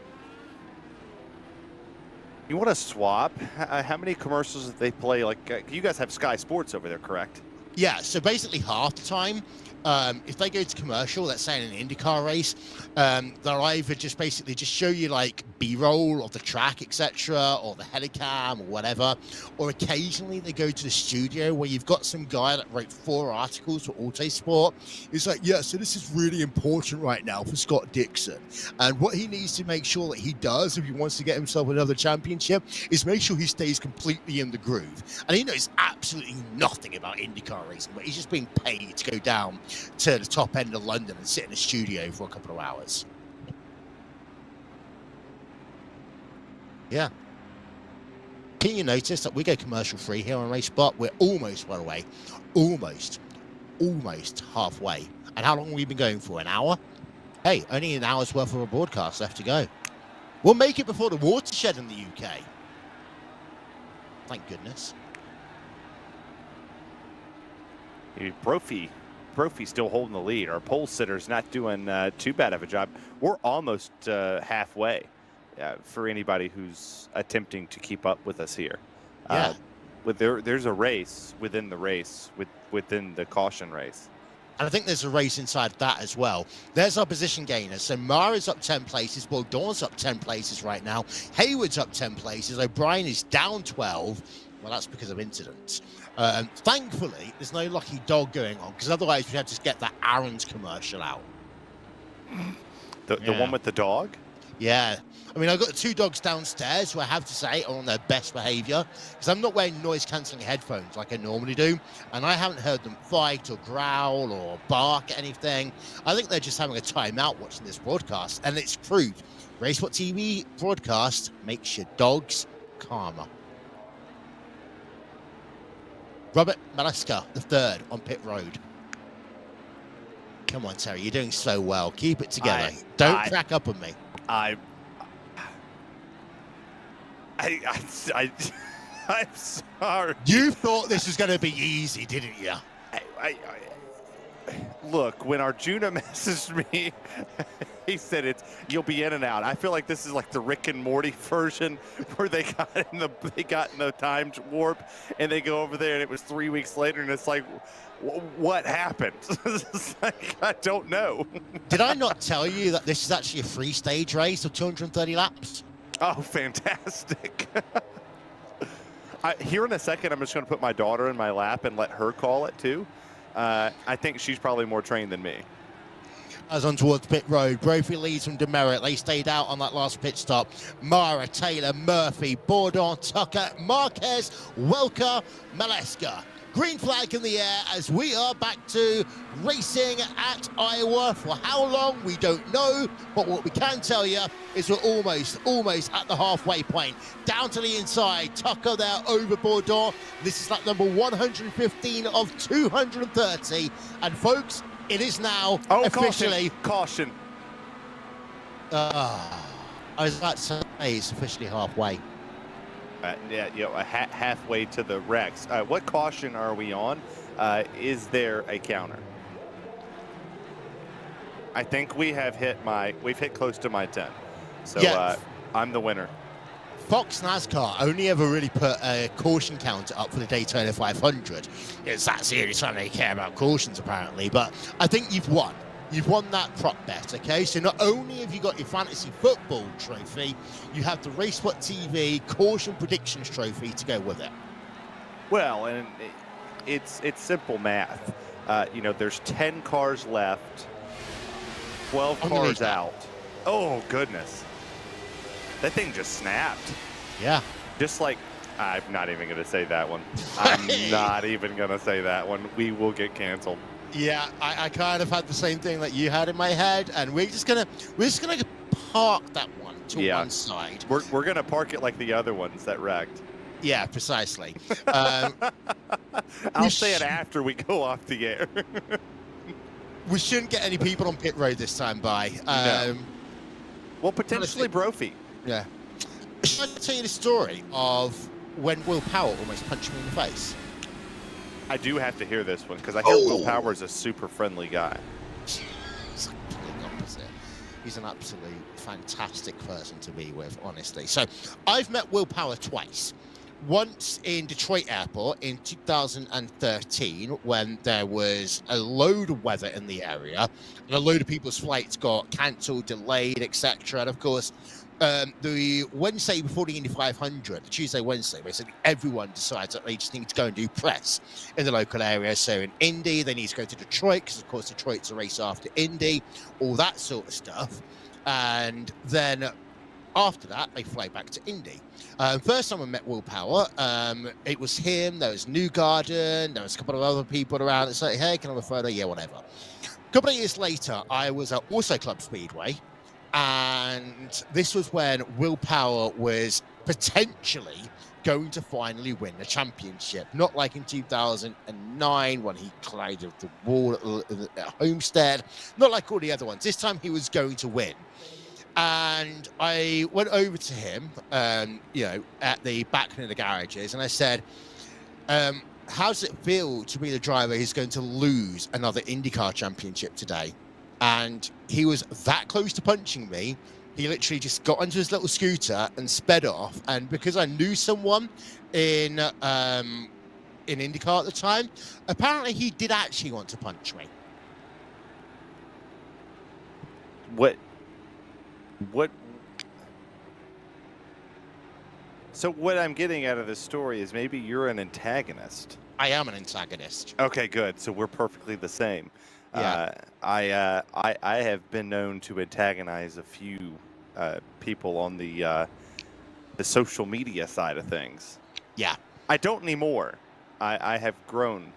You want to swap? How many commercials did they play? Like, you guys have Sky Sports over there, correct? Yeah, so basically half the time, if they go to commercial, let's say in an IndyCar race, they'll either just basically just show you like B-roll of the track, etc., or the helicam or whatever, or occasionally they go to the studio where you've got some guy that wrote 4 articles for Autosport. It's like, yeah, so this is really important right now for Scott Dixon, and what he needs to make sure that he does if he wants to get himself another championship is make sure he stays completely in the groove. And he knows absolutely nothing about IndyCar racing, but he's just being paid to go down to the top end of London and sit in a studio for a couple of hours. Yeah. Can you notice that we go commercial free here on RaceSpot? We're almost, by the way, almost halfway. And how long have we been going for? An hour? Hey, only an hour's worth of a broadcast left to go. We'll make it before the watershed in the UK. Thank goodness. Brophy still holding the lead. Our pole sitter's not doing too bad of a job. We're almost halfway for anybody who's attempting to keep up with us here. Yeah. There's a race within the race, within the caution race. And I think there's a race inside that as well. There's our position gainers. So Mara's up 10 places. Bourdon's up 10 places right now. Hayward's up 10 places. O'Brien is down 12. Well, that's because of incidents. Thankfully, there's no lucky dog going on, because otherwise we'd have to get that Aaron's commercial out. The one with the dog? Yeah. I mean, I've got the two dogs downstairs who I have to say are on their best behavior because I'm not wearing noise-cancelling headphones like I normally do, and I haven't heard them fight or growl or bark at anything. I think they're just having a time out watching this broadcast, and it's proved. RaceSpot TV Broadcast makes your dogs calmer. Robert Malaska, the third on pit road. Come on, Terry, you're doing so well. Keep it together. Don't crack up on me. I'm sorry. You thought this was going to be easy, didn't you? Look, when Arjuna messaged me, he said you'll be in and out. I feel like this is like the Rick and Morty version where they got in the time warp and they go over there and it was 3 weeks later and it's like, what happened? It's like, I don't know. Did I not tell you that this is actually a 3-stage race of 230 laps? Oh, fantastic. Here in a second, I'm just going to put my daughter in my lap and let her call it too. I think she's probably more trained than me. As on towards pit road, Brophy leads from Demerit. They stayed out on that last pit stop. Mara, Taylor, Murphy, Bourdon, Tucker, Marquez, Welker, Maleska. Green flag in the air as we are back to racing at Iowa. For how long, we don't know. But what we can tell you is we're almost at the halfway point. Down to the inside, Tucker there over Bourdon. This is lap number 115 of 230. And folks, it is now officially... Caution. I was about to say it's officially halfway. Halfway to the Rex. What caution are we on? Is there a counter? I think we've hit close to my 10. So yeah. I'm the winner. Fox NASCAR only ever really put a caution counter up for the Daytona 500. It's that serious when they care about cautions, apparently. But I think you've won. You've won that prop bet, okay? So not only have you got your fantasy football trophy, you have the RaceSpot TV caution predictions trophy to go with it. Well, and it's simple math. There's 10 cars left, 12 cars out. Oh, goodness. That thing just snapped. Yeah. Just like, I'm not even going to say that one. I'm not even going to say that one. We will get canceled. Yeah, I kind of had the same thing that you had in my head, and we're just gonna park that one to one side. We're gonna park it like the other ones that wrecked. Yeah, precisely. I'll say it after we go off the air. We shouldn't get any people on pit road this time, no. Well, potentially Brophy. Yeah. Should I tell you the story of when Will Power almost punched me in the face? I do have to hear this one because I hear Will Power is a super friendly guy. He's the complete opposite. He's an absolute fantastic person to be with, honestly. So I've met Will Power twice. Once in Detroit Airport in 2013 when there was a load of weather in the area and a load of people's flights got cancelled, delayed, etc. And of course, the Wednesday before the Indy 500, the Tuesday, Wednesday, basically everyone decides that they just need to go and do press in the local area. So in Indy, they need to go to Detroit because, of course, Detroit's a race after Indy, all that sort of stuff. And then after that, they fly back to Indy. First time I met Will Power, it was him, there was Newgarden, there was a couple of other people around. It's like, hey, can I have a photo? Yeah, whatever. A couple of years later, I was at Also Club Speedway. And this was when Will Power was potentially going to finally win the championship. Not like in 2009 when he collided with the wall at Homestead. Not like all the other ones. This time he was going to win. And I went over to him, at the back of the garages, and I said, how does it feel to be the driver who's going to lose another IndyCar championship today? And he was that close to punching me. He literally just got onto his little scooter and sped off. And because I knew someone in IndyCar at the time, apparently he did actually want to punch me. What? So what I'm getting out of this story is maybe you're an antagonist. I am an antagonist. Okay, good. So we're perfectly the same. Yeah. I have been known to antagonize a few people on the social media side of things. Yeah. I don't anymore. I have grown,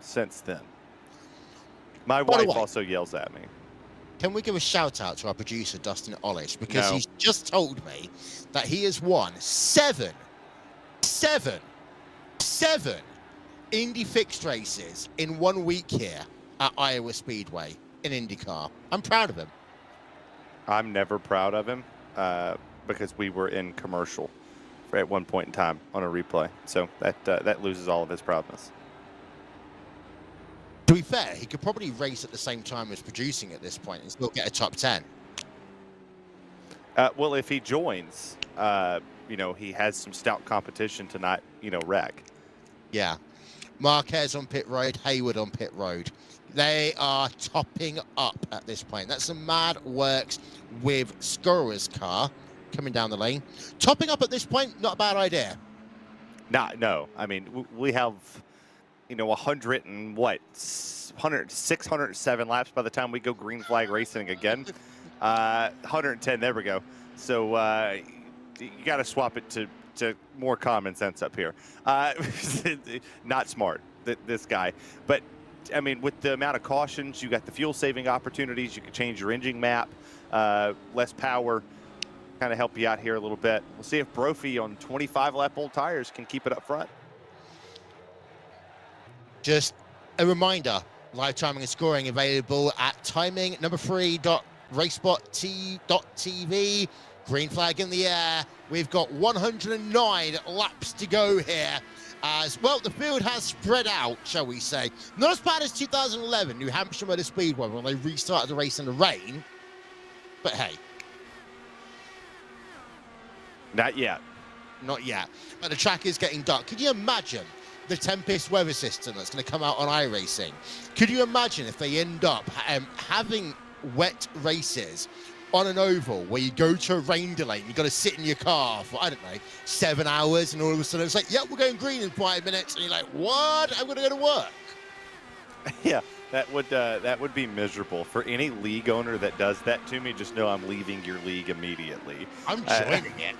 since then. My wife also yells at me. Can we give a shout out to our producer, Dustin Ollish, because No. he's just told me that he has won seven Indy fixed races in 1 week here at Iowa Speedway in IndyCar. I'm proud of him. I'm never proud of him because we were in commercial at one point in time on a replay. So that loses all of his proudness. To be fair, he could probably race at the same time as producing at this point and still get a top 10. Well, if he joins, he has some stout competition to not, wreck. Yeah. Marquez on pit road, Hayward on pit road. They are topping up at this point. That's some mad works with Scora's car coming down the lane. Topping up at this point, not a bad idea. No. I mean, we have, 607 laps by the time we go green flag racing again. 110, there we go. So you got to swap it to more common sense up here. Not smart, this guy. But, I mean, with the amount of cautions, you got the fuel-saving opportunities. You can change your engine map, less power, kind of help you out here a little bit. We'll see if Brophy on 25-lap old tires can keep it up front. Just a reminder, live timing and scoring available at timing number 3.RaceSpotTV. Green flag in the air. We've got 109 laps to go here. As well, the field has spread out, shall we say. Not as bad as 2011 New Hampshire Motor Speedway when they restarted the race in the rain. But hey. Not yet. Not yet. But the track is getting dark. Can you imagine the Tempest weather system that's going to come out on iRacing? Could you imagine if they end up having wet races on an oval where you go to a rain delay and you've got to sit in your car for, 7 hours, and all of a sudden it's like, yeah, we're going green in 5 minutes. And you're like, what? I'm going to go to work. Yeah, that would be miserable. For any league owner that does that to me, just know I'm leaving your league immediately. I'm joining it.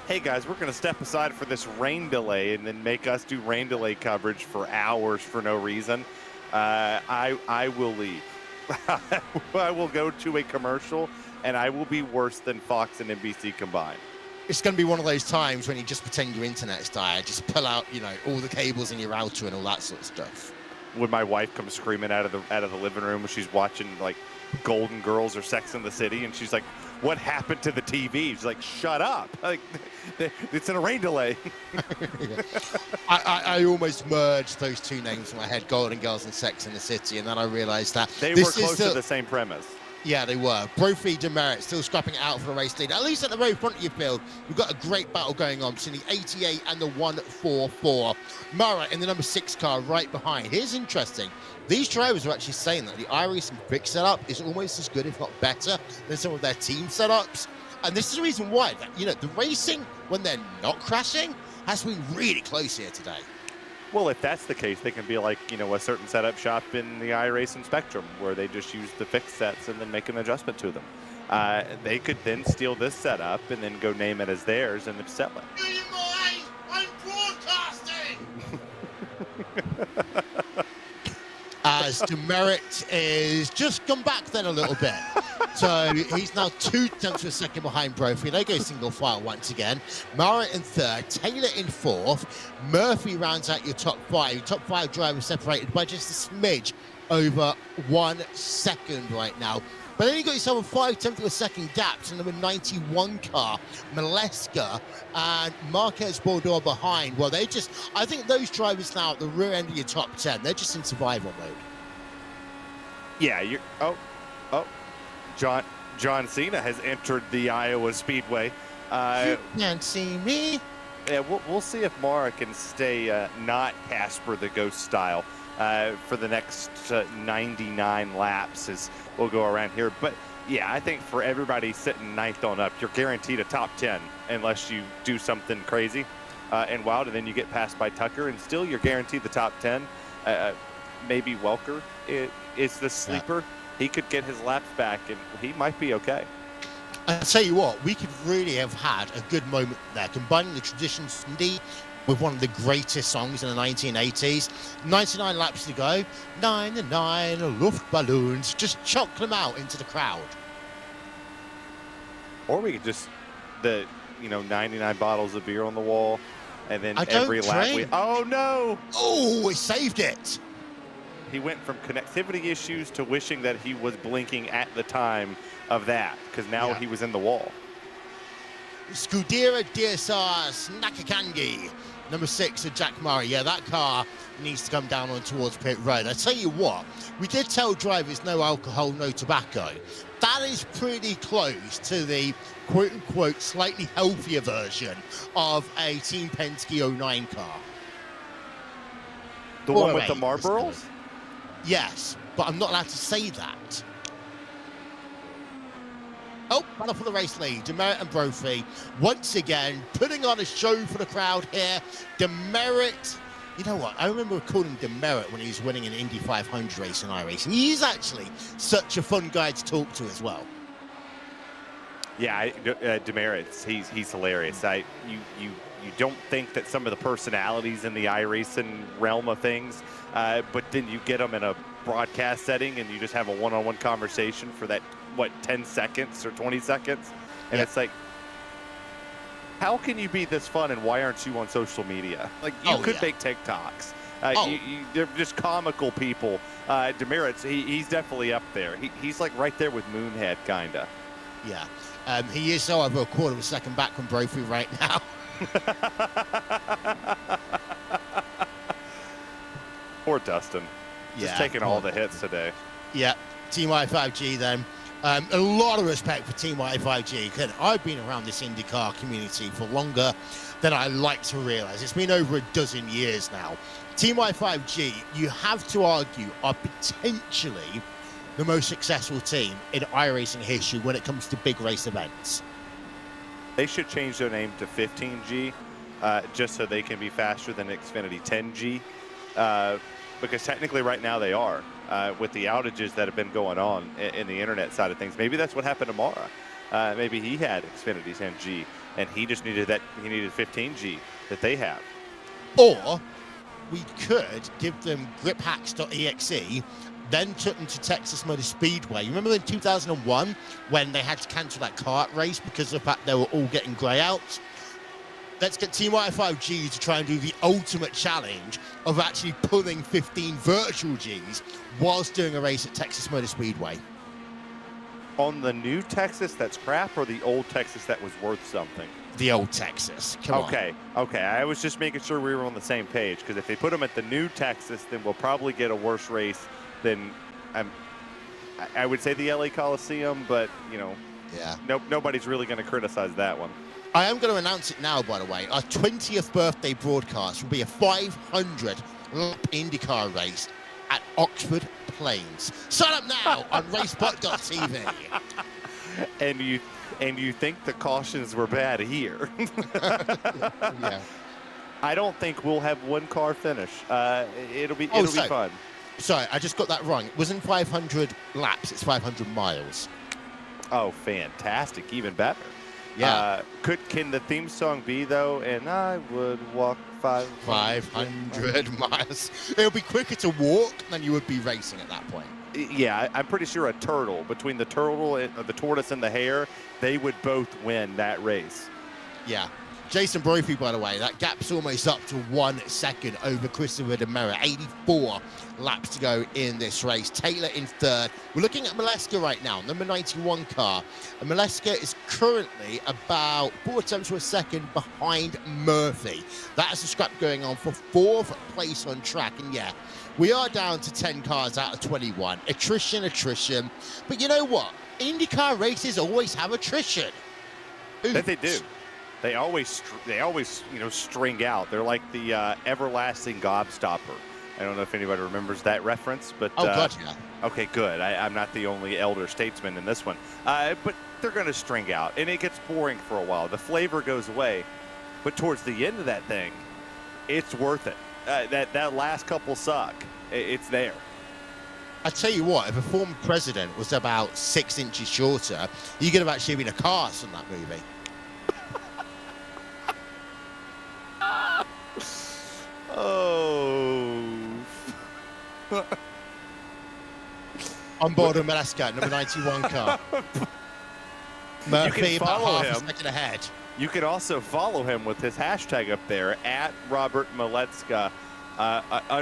Hey guys, we're going to step aside for this rain delay and then make us do rain delay coverage for hours for no reason. I will leave. I will go to a commercial, and I will be worse than Fox and NBC combined. It's going to be one of those times when you just pretend your internet's died, just pull out, all the cables in your router and all that sort of stuff. When my wife comes screaming out of the living room when she's watching like Golden Girls or Sex in the City, and she's like, "What happened to the TV?" She's like, "Shut up! Like, it's in a rain delay." I almost merged those two names in my head, Golden Girls and Sex in the City, and then I realized that they were close to the same premise. Yeah, they were. Brophy, Demerit still scrapping it out for the race lead. At least at the very front of your field, we've got a great battle going on between the 88 and the 144. Mara in the number 6 car right behind. Here's interesting. These drivers are actually saying that the iRacing fixed setup is almost as good, if not better, than some of their team setups. And this is the reason why, that, the racing, when they're not crashing, has been really close here today. Well, if that's the case, they can be like, a certain setup shop in the iRacing spectrum where they just use the fixed sets and then make an adjustment to them. They could then steal this setup and then go name it as theirs and then sell it. Do you mind? I'm broadcasting! As Demerit is just come back then a little bit. So he's now 2 tenths of a second behind Brophy. They go single file once again. Mara in 3rd, Taylor in 4th. Murphy rounds out your top 5. Your top 5 drivers separated by just a smidge over 1 second right now. But then you got yourself a 5 tenths of a second gap to number 91 car, Maleska, and Marquez Bordeaux behind. Well, I think those drivers now at the rear end of your top 10, they're just in survival mode. Yeah, John Cena has entered the Iowa Speedway. You can't see me. Yeah, we'll see if Mara can stay not Casper the Ghost style for the next 99 laps as we'll go around here. But yeah, I think for everybody sitting 9th on up, you're guaranteed a top 10 unless you do something crazy and wild, and then you get passed by Tucker, and still you're guaranteed the top 10. Maybe Welker is the sleeper. he could get his laps back, and he might be okay. I tell you what, we could really have had a good moment there, combining the tradition Sunday with one of the greatest songs in the 1980s. 99 laps to go, 99 Luftballons, just chuck them out into the crowd. Or we could just, 99 bottles of beer on the wall, and then every lap oh no! Oh, he saved it! He went from connectivity issues to wishing that he was blinking at the time of that, because now he was in the wall. Scuderia DSR Snackakangi, number 6 of Jack Murray. Yeah, that car needs to come down on towards pit road. I tell you what, we did tell drivers no alcohol, no tobacco. That is pretty close to the quote-unquote slightly healthier version of a Team Penske 09 car. The one with the Marlboros? Yes, but I'm not allowed to say that. Oh, battle for the race lead. Demerit and Brophy once again putting on a show for the crowd here. Demerit, you know what? I remember calling Demerit when he was winning an Indy 500 race in iRacing. He's actually such a fun guy to talk to as well. Yeah, Demerit, he's hilarious. You don't think that some of the personalities in the iRacing realm of things, but then you get them in a broadcast setting and you just have a one-on-one conversation for that, 10 seconds or 20 seconds? And it's like, how can you be this fun and why aren't you on social media? Like, you could make TikToks. They're just comical people. Demerit's, he's definitely up there. He's like right there with Moonhead, kinda. Yeah. He is, however, a quarter of a second back from Brophy right now. Poor Dustin. Just taking all the hits today. Yeah. Team i5G then. A lot of respect for Team i5G, because I've been around this IndyCar community for longer than I like to realize. It's been over a dozen years now. Team i5G, you have to argue, are potentially the most successful team in iRacing history when it comes to big race events. They should change their name to 15G, just so they can be faster than Xfinity 10G, because technically right now they are, with the outages that have been going on in the internet side of things. Maybe that's what happened to Mara. Maybe he had Xfinity 10G, and he just needed 15G that they have. Or we could give them griphacks.exe, then took them to Texas Motor Speedway. You remember in 2001 when they had to cancel that kart race because of the fact they were all getting grey outs? Let's get Team i5G to try and do the ultimate challenge of actually pulling 15 virtual Gs whilst doing a race at Texas Motor Speedway. On the new Texas that's crap, or the old Texas that was worth something? The old Texas. Come on. Okay. I was just making sure we were on the same page, because if they put them at the new Texas, then we'll probably get a worse race than I would say the LA Coliseum, but nobody's really going to criticize that one. I am going to announce it now, by the way. Our 20th birthday broadcast will be a 500 lap IndyCar race at Oxford Plains. Sign up now on RaceSpot.TV. And you think the cautions were bad here? Yeah. I don't think we'll have one car finish. It'll be fun. Sorry, I just got that wrong. It wasn't 500 laps, it's 500 miles. Oh, fantastic. Even better. Yeah. Can the theme song be, though, and I would walk 500 miles? It'll be quicker to walk than you would be racing at that point. Yeah, I'm pretty sure a turtle, between the turtle and the tortoise and the hare, they would both win that race. Yeah. Jason Brophy, by the way, that gap's almost up to 1 second over Christopher Demerit. 84 laps to go in this race. Taylor in third. We're looking at Maleska right now, number 91 car. And Maleska is currently about 4 tenths of a second behind Murphy. That is a scrap going on for 4th place on track. And yeah, we are down to 10 cars out of 21. Attrition. But you know what? IndyCar races always have attrition. That they do. They always string out. They're like the everlasting gobstopper. I don't know if anybody remembers that reference, but gotcha. Okay, good. I'm not the only elder statesman in this one. But they're going to string out, and it gets boring for a while. The flavor goes away, but towards the end of that thing, it's worth it. That last couple suck. It's there. I tell you what, if a former president was about 6 inches shorter, you could have actually been a cast on that movie. Oh. On board with Alaska, number 91 car. Murphy about half a second ahead. You can also follow him with his hashtag up there, at Robert Maletska.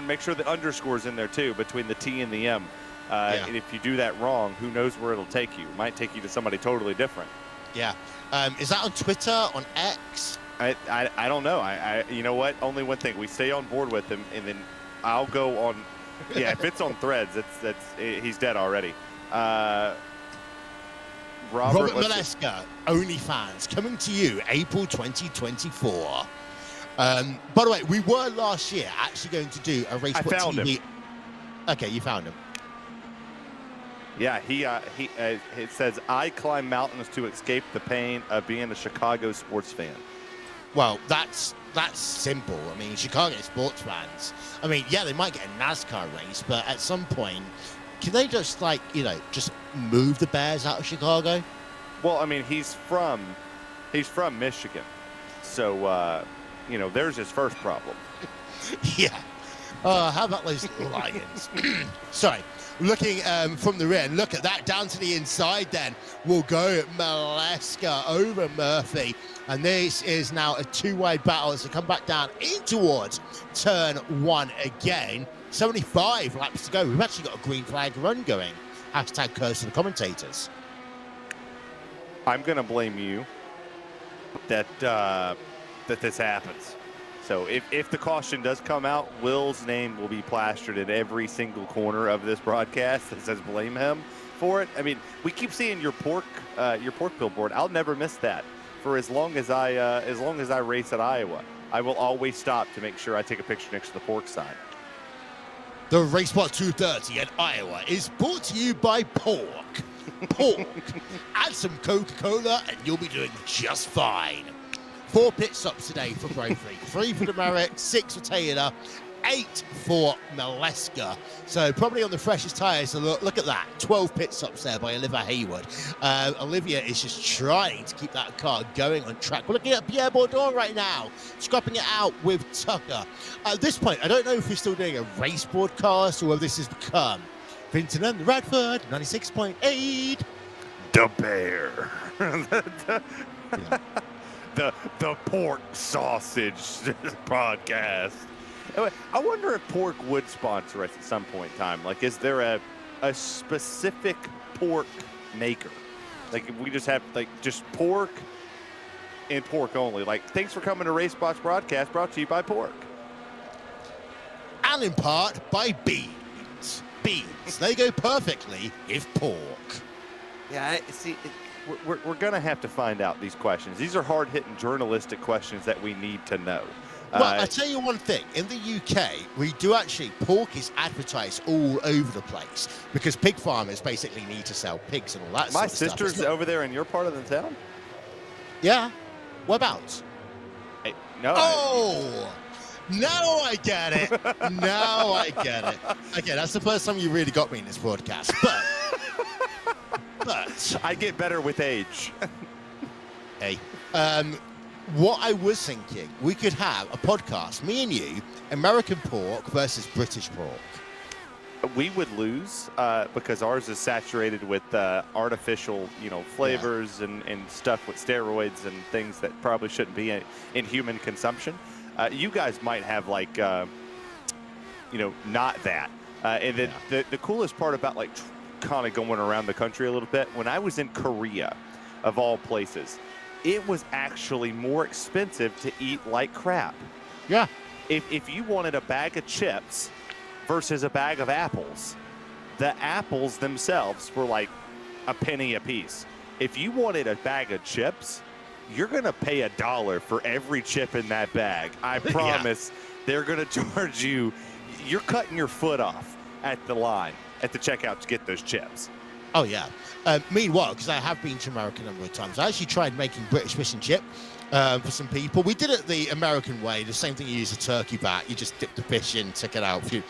Make sure the underscore's in there, too, between the T and the M. And if you do that wrong, who knows where it'll take you? It might take you to somebody totally different. Yeah. Is that on Twitter, on X? I don't know. You know what? Only one thing. We stay on board with him, and then I'll go on. Yeah, if it's on Threads, he's dead already. Robert Maleska, OnlyFans, coming to you April 2024. By the way, we were last year actually going to do a RaceSpot TV. Found him. Okay, you found him. Yeah, it says, I climb mountains to escape the pain of being a Chicago sports fan. Well, that's simple. I mean, Chicago sports fans, I mean, yeah, they might get a NASCAR race, but at some point, can they just, like, just move the Bears out of Chicago? Well, I mean, he's from Michigan. So, there's his first problem. Yeah. How about those Lions? Sorry. Looking from the rear, and look at that, down to the inside then. We'll go Maleska over Murphy. And this is now a two-way battle as they come back down in towards turn 1 again. 75 laps to go. We've actually got a green flag run going. Hashtag curse to the commentators. I'm going to blame you that this happens. So if the caution does come out, Will's name will be plastered in every single corner of this broadcast that says blame him for it. I mean, we keep seeing your pork billboard. I'll never miss that. For as long as I race at Iowa, I will always stop to make sure I take a picture next to the pork sign. The RaceSpot 230 at Iowa is brought to you by Pork. Pork. Add some Coca-Cola and you'll be doing just fine. 4 pit stops today for Brophy. 3 for Demerit, 6 for Taylor, 8 for Maleska. So probably on the freshest tyres. So look at that. 12 pit stops there by Olivia Hayward. Olivia is just trying to keep that car going on track. We're looking at Pierre Bourdon right now, scrapping it out with Tucker. At this point, I don't know if we're still doing a race broadcast or whether this has become Vinton and Radford, 96.8. The Bear. Yeah. The pork sausage podcast. I wonder if pork would sponsor us at some point in time. Like, is there a specific pork maker? Like, if we just have, like, just pork and pork only. Like, thanks for coming to RaceSpot's broadcast, brought to you by Pork. And in part by beans. Beans. They go perfectly with pork. Yeah, we're going to have to find out these questions. These are hard-hitting journalistic questions that we need to know. Well, I'll tell you one thing. In the UK, we do actually, pork is advertised all over the place because pig farmers basically need to sell pigs and all that My sort of stuff. sister's over there in your part of the town? Yeah. Whereabouts? No. Oh! Now I get it. Now I get it. Okay, that's the first time you really got me in this broadcast. But I get better with age. Hey. What I was thinking, we could have a podcast, me and you, American pork versus British pork. We would lose because ours is saturated with artificial, flavors and stuff with steroids and things that probably shouldn't be in human consumption. You guys might have like, not that. And then the coolest part about like kind of going around the country a little bit, when I was in Korea, of all places, it was actually more expensive to eat like crap. Yeah. If you wanted a bag of chips versus a bag of apples, the apples themselves were like a penny a piece. If you wanted a bag of chips, you're going to pay $1 for every chip in that bag. I promise they're going to charge you. You're cutting your foot off at the line, at the checkout to get those chips. Oh, yeah. Meanwhile, because I have been to America a number of times, I actually tried making British fish and chip. for some people. We did it the American way, the same thing. You use a turkey bat, you just dip the fish in, take it out. You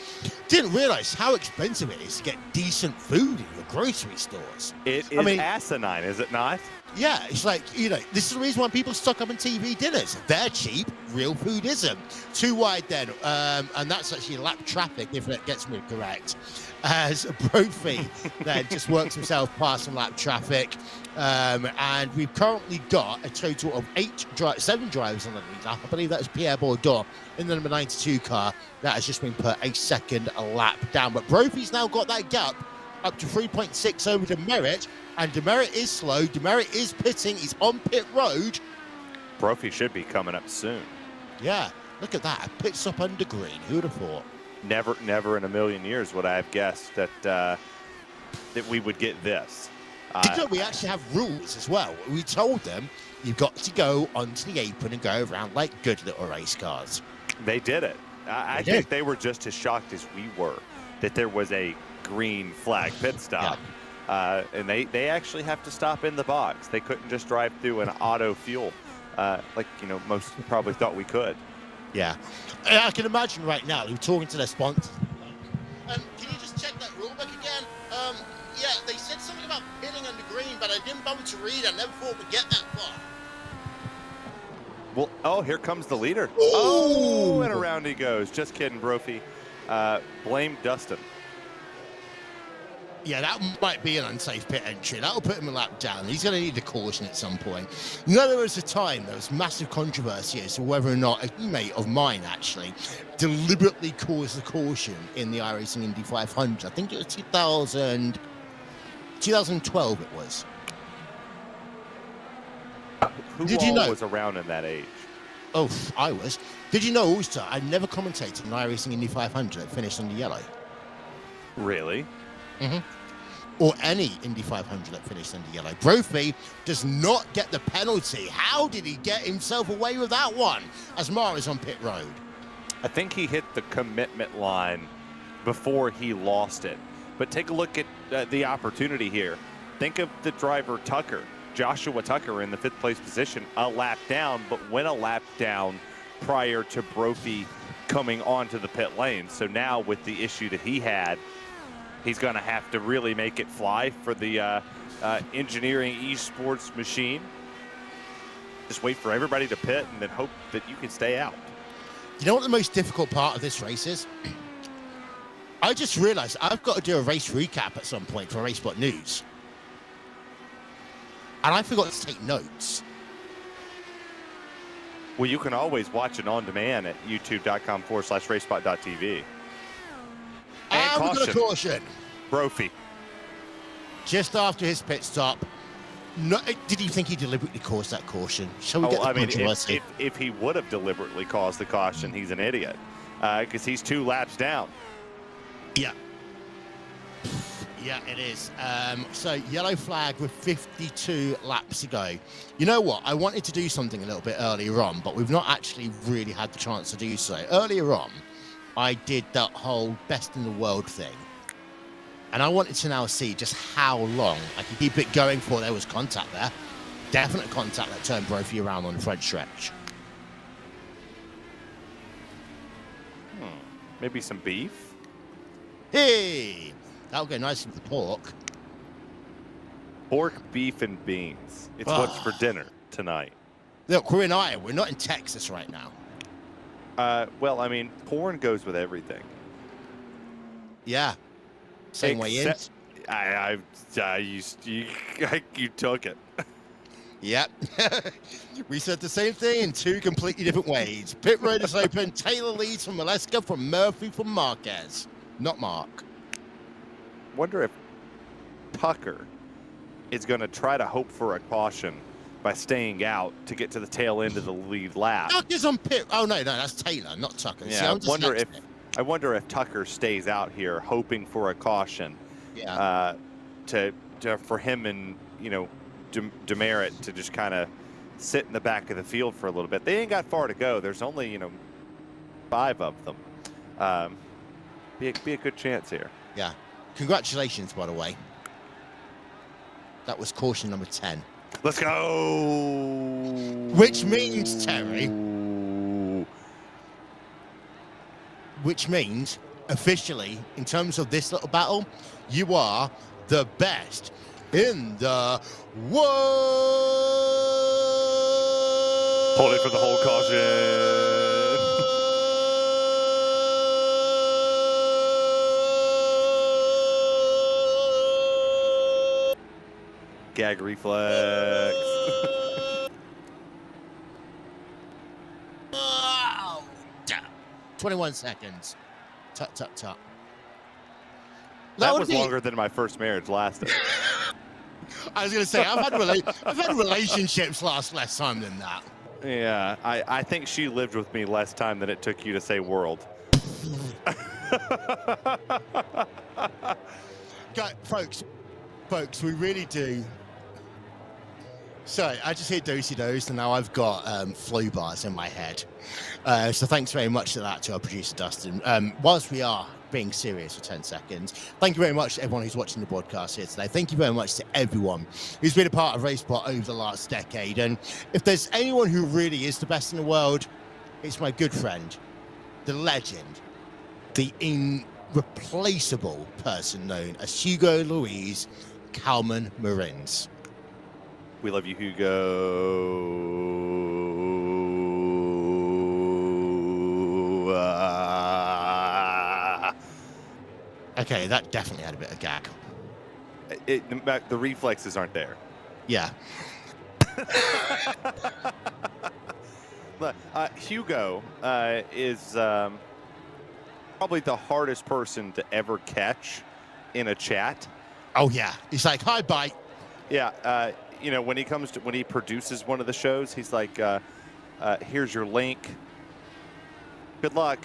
didn't realize how expensive it is to get decent food in your grocery stores. It is asinine, is it not? Yeah, it's like, you know, this is the reason why people stock up on TV dinners. They're cheap, real food isn't. Too wide then, and that's actually lap traffic, if it gets me correct. As Brophy then just works himself past some lap traffic. And we've currently got a total of 7 drivers on the lead lap. I believe that is Pierre Bourdon in the number 92 car. That has just been put a second lap down. But Brophy's now got that gap up to 3.6 over Demerit. And Demerit is slow. Demerit is pitting. He's on pit road. Brophy should be coming up soon. Yeah, look at that. A pit stop under green. Who would have thought? Never in a million years would I have guessed that that we would get this. Did you know we actually have rules as well? We told them you've got to go onto the apron and go around like good little race cars. They did it. I think they were just as shocked as we were that there was a green flag pit stop. Yeah. And they actually have to stop in the box. They couldn't just drive through an auto fuel like, you know, most probably thought we could. Yeah. I can imagine right now, you're talking to their sponsors. Can you just check that rule book again? Yeah, they said something about pitting under green, but I didn't bother to read. I never thought we'd get that far. Well, oh, here comes the leader. Ooh. Oh, and around he goes. Just kidding, Brophy. Blame Dustin. Yeah, that might be an unsafe pit entry. That'll put him a lap down. He's going to need a caution at some point. You know, there was a time, there was massive controversy as to whether or not a teammate of mine actually deliberately caused the caution in the iRacing Indy 500. I think it was 2012 it was. Who Did you know was around in that age? Oh, I was. Did you know also I never commentated on iRacing Indy 500 that finished under yellow? Really? Mm-hmm. Or any Indy 500 that finished under yellow. Brophy does not get the penalty. How did he get himself away with that one as Mara's on pit road? I think he hit the commitment line before he lost it. But take a look at the opportunity here. Think of the driver Tucker, Joshua Tucker in the 5th place position, a lap down, but went a lap down prior to Brophy coming onto the pit lane. So now with the issue that he had, he's going to have to really make it fly for the engineering esports machine. Just wait for everybody to pit and then hope that you can stay out. You know what the most difficult part of this race is? I just realized I've got to do a race recap at some point for RaceSpot News. And I forgot to take notes. Well, you can always watch it on demand at youtube.com/RaceSpot.tv. And we've got a caution. Brophy. Just after his pit stop. No, did you think he deliberately caused that caution? Shall we get the controversy? If he would have deliberately caused the caution, he's an idiot. Because he's 2 laps down. Yeah. Yeah, it is. So yellow flag with 52 laps to go. You know what? I wanted to do something a little bit earlier on, but we've not actually really had the chance to do so. Earlier on, I did that whole best in the world thing. And I wanted to now see just how long I could keep it going for. There was contact there. Definite contact that turned Brophy around on the front stretch. Maybe some beef? Hey! That'll go nice with the pork. Pork, beef, and beans. It's what's for dinner tonight. Look, we're in Iowa. We're not in Texas right now. Well, I mean, porn goes with everything. Yeah. Same way in. You took it. Yep. We said the same thing in 2 completely different ways. Pit road is open. Taylor leads from Maleska, from Murphy, from Marquez. Not Mark. Wonder if Tucker is going to try to hope for a caution by staying out to get to the tail end of the lead lap. Tucker's on pit. Oh, no, that's Taylor, not Tucker. Yeah, I wonder if Tucker stays out here hoping for a caution. Yeah. For him and, you know, Demerit to just kind of sit in the back of the field for a little bit. They ain't got far to go. There's only, you know, 5 of them. Be a good chance here. Yeah. Congratulations, by the way. That was caution number 10. Let's go. Which means, Terry, officially, in terms of this little battle, you are the best in the world. Hold it for the whole caution. Gag reflex. 21 seconds. Tut, tut, tut. That was longer than my first marriage lasted. I was going to say, I've had relationships last less time than that. Yeah, I think she lived with me less time than it took you to say world. Folks, we really do. Sorry, I just hear dosey-dos, and now I've got flu bars in my head. So thanks very much for that to our producer, Dustin. Whilst we are being serious for 10 seconds, thank you very much to everyone who's watching the broadcast here today. Thank you very much to everyone who's been a part of RaceSpot over the last decade. And if there's anyone who really is the best in the world, it's my good friend, the legend, the irreplaceable person known as Hugo Luis Kalman Marins. We love you, Hugo. Okay, that definitely had a bit of gag. The reflexes aren't there. Yeah. Hugo is probably the hardest person to ever catch in a chat. Oh, yeah. He's like, hi, bye. Yeah. You know, when he produces one of the shows, he's like, here's your link. Good luck.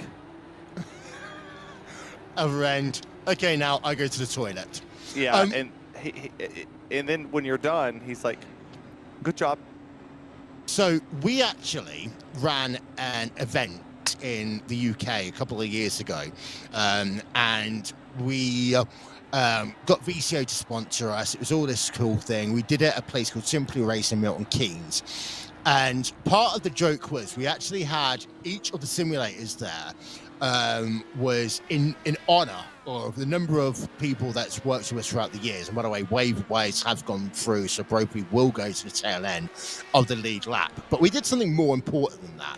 Other end. Okay, now I go to the toilet. Yeah, and then when you're done, he's like, good job. So we actually ran an event in the UK a couple of years ago, and we got VCO to sponsor us. It was all this cool thing. We did it at a place called Simply Race in Milton Keynes. And part of the joke was we actually had each of the simulators there was in honor of the number of people that's worked with us throughout the years. And by the way, wave-wise has gone through, so Brophy will go to the tail end of the lead lap. But we did something more important than that.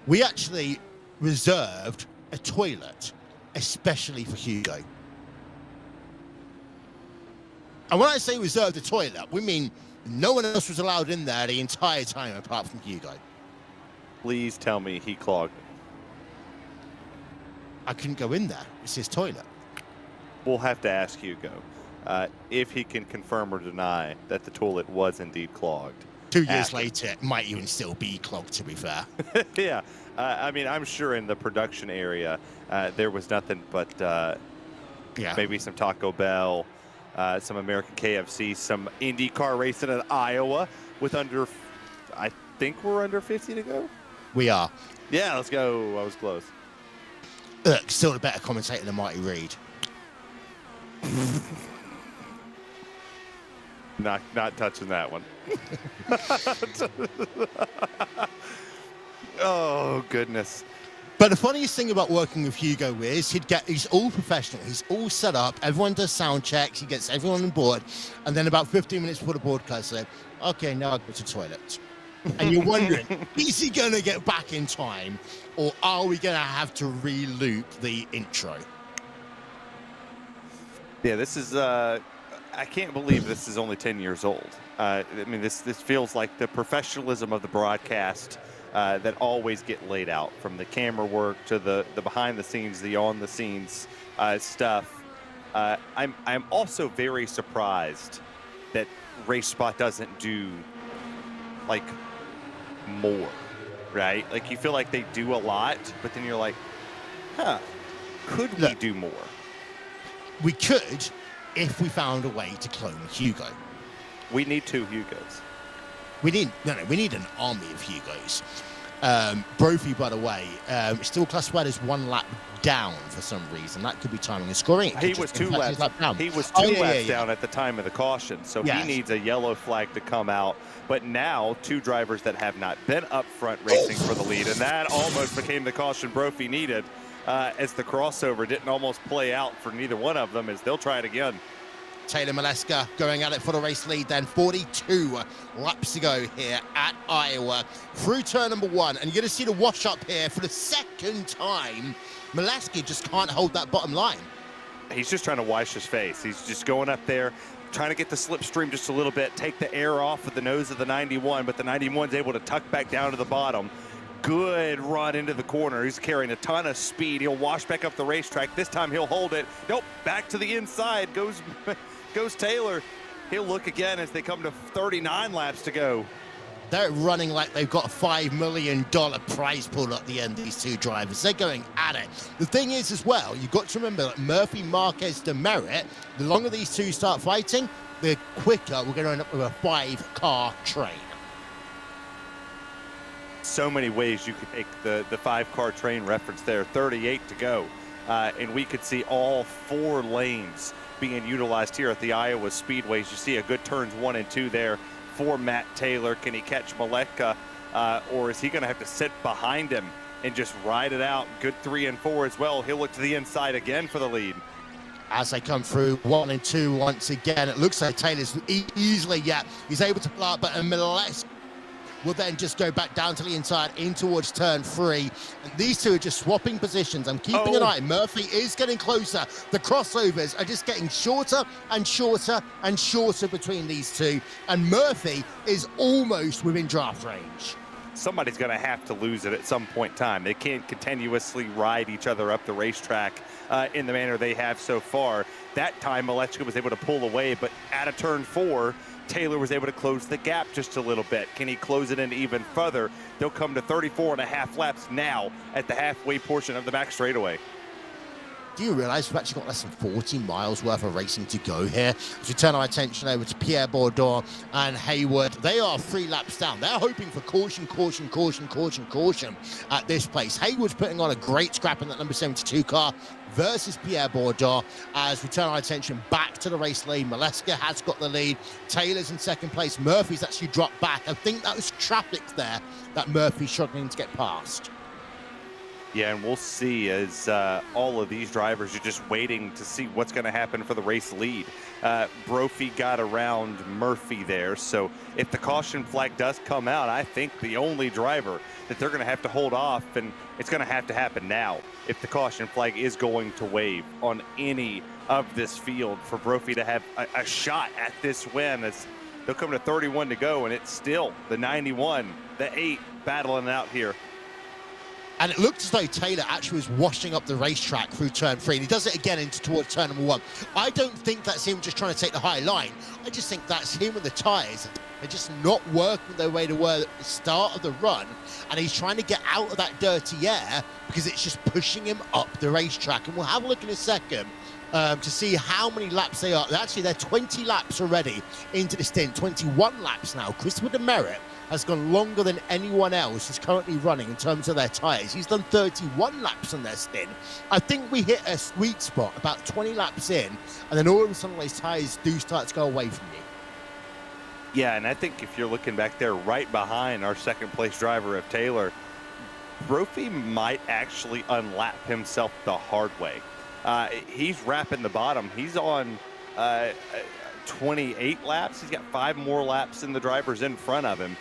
We actually reserved a toilet especially for Hugo. And when I say reserved a toilet, we mean no one else was allowed in there the entire time apart from Hugo. Please tell me he clogged it. I couldn't go in there. It's his toilet. We'll have to ask Hugo if he can confirm or deny that the toilet was indeed clogged. 2 years later, it might even still be clogged, to be fair. Yeah. I mean, I'm sure in the production area, there was nothing but maybe some Taco Bell, some American KFC, some IndyCar racing in Iowa with I think we're under 50 to go. We are. Yeah, let's go. I was close. Look, still a better commentator than Marty Reid. Not touching that one. Oh, goodness. But the funniest thing about working with Hugo is he's all professional. He's all set up. Everyone does sound checks. He gets everyone on board. And then about 15 minutes before the broadcast, say, okay, now I go to the toilet. And you're wondering, is he going to get back in time? Or are we going to have to re-loop the intro? Yeah, this is, I can't believe this is only 10 years old. I mean, this feels like the professionalism of the broadcast that always get laid out, from the camera work to the behind the scenes, the on the scenes stuff. I'm also very surprised that RaceSpot doesn't do like more, right? Like, you feel like they do a lot, but then you're like, huh, could we do more? We could if we found a way to clone Hugo. We need 2 Hugos. We need an army of Hugos. Brophy, by the way, still classified as 1 lap down for some reason. That could be timing and scoring. He was 2 laps down. He was 2 laps down at the time of the caution, so he needs a yellow flag to come out. But now 2 drivers that have not been up front racing for the lead, and that almost became the caution Brophy needed as the crossover didn't almost play out for neither one of them as they'll try it again. Taylor Maleska going at it for the race lead then. 42 laps to go here at Iowa through turn number 1. And you're going to see the wash up here for the second time. Maleska just can't hold that bottom line. He's just trying to wash his face. He's just going up there, trying to get the slipstream just a little bit, take the air off of the nose of the 91, but the 91's able to tuck back down to the bottom. Good run into the corner. He's carrying a ton of speed. He'll wash back up the racetrack. This time he'll hold it. Nope, back to the inside goes Taylor. He'll look again as they come to 39 laps to go. They're running like they've got a $5 million prize pool at the end, these 2 drivers. They're going at it. The thing is as well, you've got to remember that Murphy, Marquez, Demerit, the longer these 2 start fighting, the quicker we're going to end up with a 5-car train. So many ways you could make the 5-car train reference there. 38 to go. And we could see all 4 lanes being utilized here at the Iowa Speedways. You see a good turns 1 and 2 there for Matt Taylor. Can he catch Maletka, or is he going to have to sit behind him and just ride it out? Good 3 and 4 as well. He'll look to the inside again for the lead. As they come through 1 and 2 once again, it looks like Taylor's easily, he's able to pull up, but Maleska will then just go back down to the inside in towards turn 3. And these 2 are just swapping positions. I'm keeping an eye. Murphy is getting closer. The crossovers are just getting shorter and shorter and shorter between these 2. And Murphy is almost within draft range. Somebody's going to have to lose it at some point in time. They can't continuously ride each other up the racetrack in the manner they have so far. That time, Maleska was able to pull away, but at a turn 4, Taylor was able to close the gap just a little bit. Can he close it in even further? They'll come to 34.5 laps now at the halfway portion of the back straightaway. Do you realize we've actually got less than 40 miles worth of racing to go here? As we turn our attention over to Pierre Bourdon and Hayward, they are 3 laps down. They're hoping for caution at this place. Hayward's putting on a great scrap in that number 72 car versus Pierre Bourdon. As we turn our attention back to the race lead, Maleska has got the lead. Taylor's in second place. Murphy's actually dropped back. I think that was traffic there that Murphy's struggling to get past. Yeah, and we'll see as all of these drivers are just waiting to see what's going to happen for the race lead. Brophy got around Murphy there, so if the caution flag does come out, I think the only driver that they're going to have to hold off, and it's going to happen now, if the caution flag is going to wave on any of this field for Brophy to have a shot at this win. As they'll come to 31 to go, and it's still the 91, the 8 battling out here. And it looked as though Taylor actually was washing up the racetrack through turn 3. And he does it again towards turn number 1. I don't think that's him just trying to take the high line. I just think that's him and the tyres. They're just not working their way to where at the start of the run. And he's trying to get out of that dirty air because it's just pushing him up the racetrack. And we'll have a look in a second to see how many laps they are. Actually, they're 20 laps already into the stint. 21 laps now. Christopher Demerit has gone longer than anyone else who's currently running in terms of their tyres. He's done 31 laps on their stint. I think we hit a sweet spot about 20 laps in, and then all of a sudden those tyres do start to go away from you. Yeah, and I think if you're looking back there right behind our second place driver of Taylor, Brophy might actually unlap himself the hard way. He's wrapping the bottom. He's on 28 laps. He's got 5 more laps than the drivers in front of him.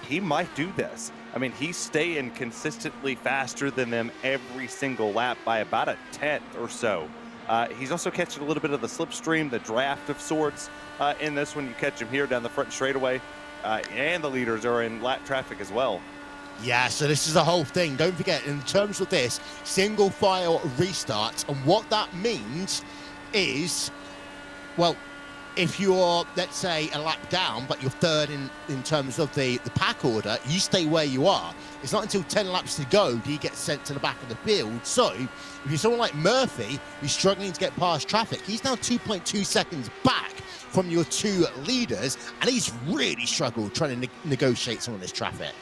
He might do this. I mean, he's staying consistently faster than them every single lap by about a 10th or so. He's also catching a little bit of the slipstream, the draft of sorts in this one. You catch him here down the front straightaway, and the leaders are in lap traffic as well. Yeah, so this is the whole thing. Don't forget, in terms of this, single file restarts, and what that means is, well, if you're, let's say, a lap down, but you're third in terms of the pack order, you stay where you are. It's not until 10 laps to go do you get sent to the back of the field. So if you're someone like Murphy, who's struggling to get past traffic, he's now 2.2 seconds back from your 2 leaders, and he's really struggled trying to negotiate some of this traffic.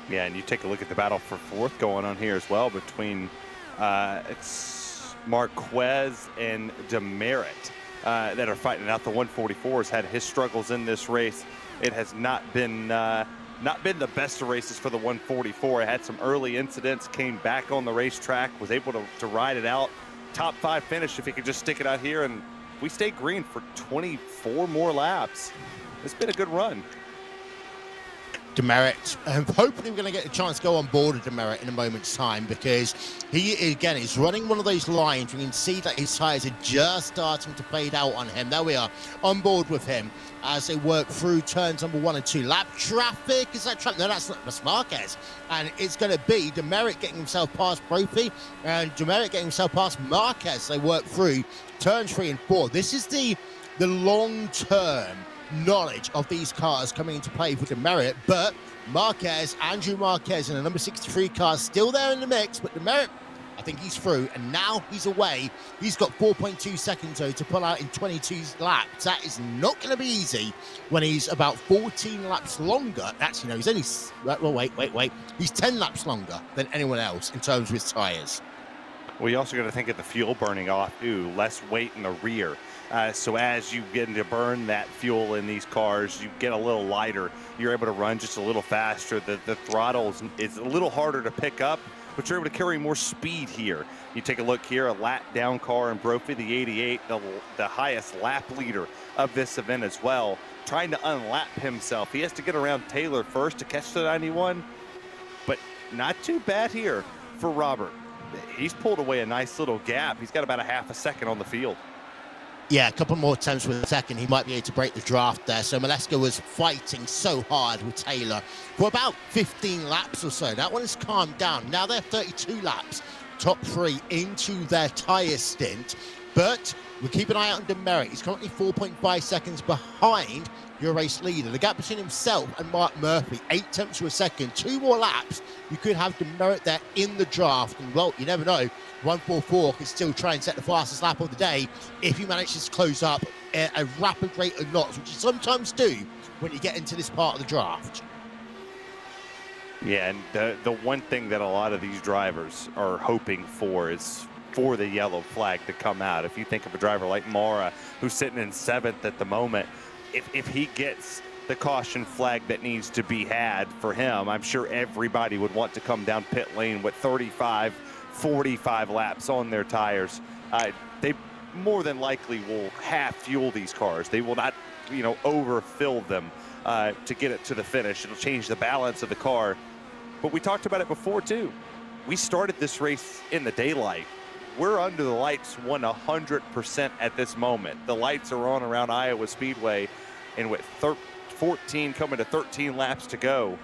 Yeah, and you take a look at the battle for fourth going on here as well between it's Marquez and Demerit that are fighting out. The 144's had his struggles in this race. It has not been the best of races for the 144. It had some early incidents, came back on the racetrack, was able to ride it out. Top 5 finish if he could just stick it out here, and we stay green for 24 more laps. It's been a good run. Demerit, hopefully we're going to get a chance to go on board with Demerit in a moment's time, because he, again, is running one of those lines. We can see that his tyres are just starting to fade out on him. There we are, on board with him as they work through turns number 1 and 2. Lap traffic, is that traffic? No, that's Marquez. And it's going to be Demerit getting himself past Brophy and Demerit getting himself past Marquez. They work through turns 3 and 4. This is the long-term knowledge of these cars coming into play for Demerit, but Andrew Marquez in the number 63 car still there in the mix, but Demerit, I think he's through, and now he's away. He's got 4.2 seconds though to pull out in 22 laps. That is not going to be easy when he's about 14 laps longer. Actually, no, he's only, well, wait. He's 10 laps longer than anyone else in terms of his tires. Well, you also got to think of the fuel burning off, too. Less weight in the rear. So as you get to burn that fuel in these cars, you get a little lighter. You're able to run just a little faster. The throttle is a little harder to pick up, but you're able to carry more speed here. You take a look here, a lap down car in Brophy, the 88, the highest lap leader of this event as well, trying to unlap himself. He has to get around Taylor first to catch the 91, but not too bad here for Robert. He's pulled away a nice little gap. He's got about a half a second on the field. Yeah, a couple more attempts with a second. He might be able to break the draft there. So Maleska was fighting so hard with Taylor for about 15 laps or so. That one has calmed down. Now they're 32 laps, top 3 into their tyre stint. But we'll keep an eye out on Demerit. He's currently 4.5 seconds behind your race leader. The gap between himself and Mark Murphy, 8 tenths to a second. 2 more laps, you could have Demerit there in the draft. And, well, you never know. 144 could still try and set the fastest lap of the day if he manages to close up at a rapid rate of knots, which you sometimes do when you get into this part of the draft. Yeah, and the one thing that a lot of these drivers are hoping for is for the yellow flag to come out. If you think of a driver like Mara, who's sitting in 7th at the moment, if he gets the caution flag that needs to be had for him, I'm sure everybody would want to come down pit lane with 35, 45 laps on their tires. They more than likely will half fuel these cars. They will not, overfill them to get it to the finish. It'll change the balance of the car. But we talked about it before too. We started this race in the daylight. We're under the lights 100% at this moment. The lights are on around Iowa Speedway, and with 14 coming to 13 laps to go,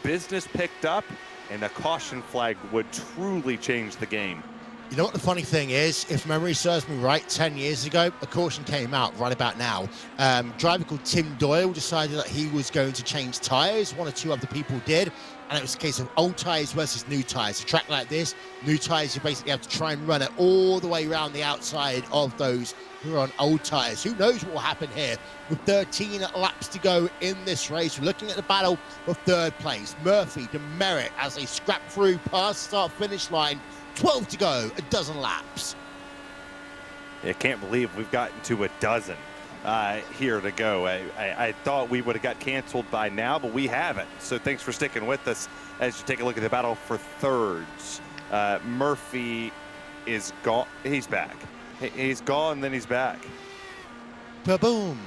business picked up, and a caution flag would truly change the game. You know what the funny thing is? If memory serves me right, 10 years ago, a caution came out right about now. A driver called Tim Doyle decided that he was going to change tyres. 1 or 2 other people did. And it was a case of old tyres versus new tyres. A track like this, new tyres, you basically have to try and run it all the way around the outside of those who are on old tyres. Who knows what will happen here? With 13 laps to go in this race, we're looking at the battle for 3rd place. Murphy, Demerit, as they scrap through past start-finish line. 12 to go, a dozen laps. I can't believe we've gotten to a dozen here to go. I thought we would have got canceled by now, but we haven't. So thanks for sticking with us as you take a look at the battle for thirds. Murphy is gone. He's back. He's gone, then he's back. Ba-boom.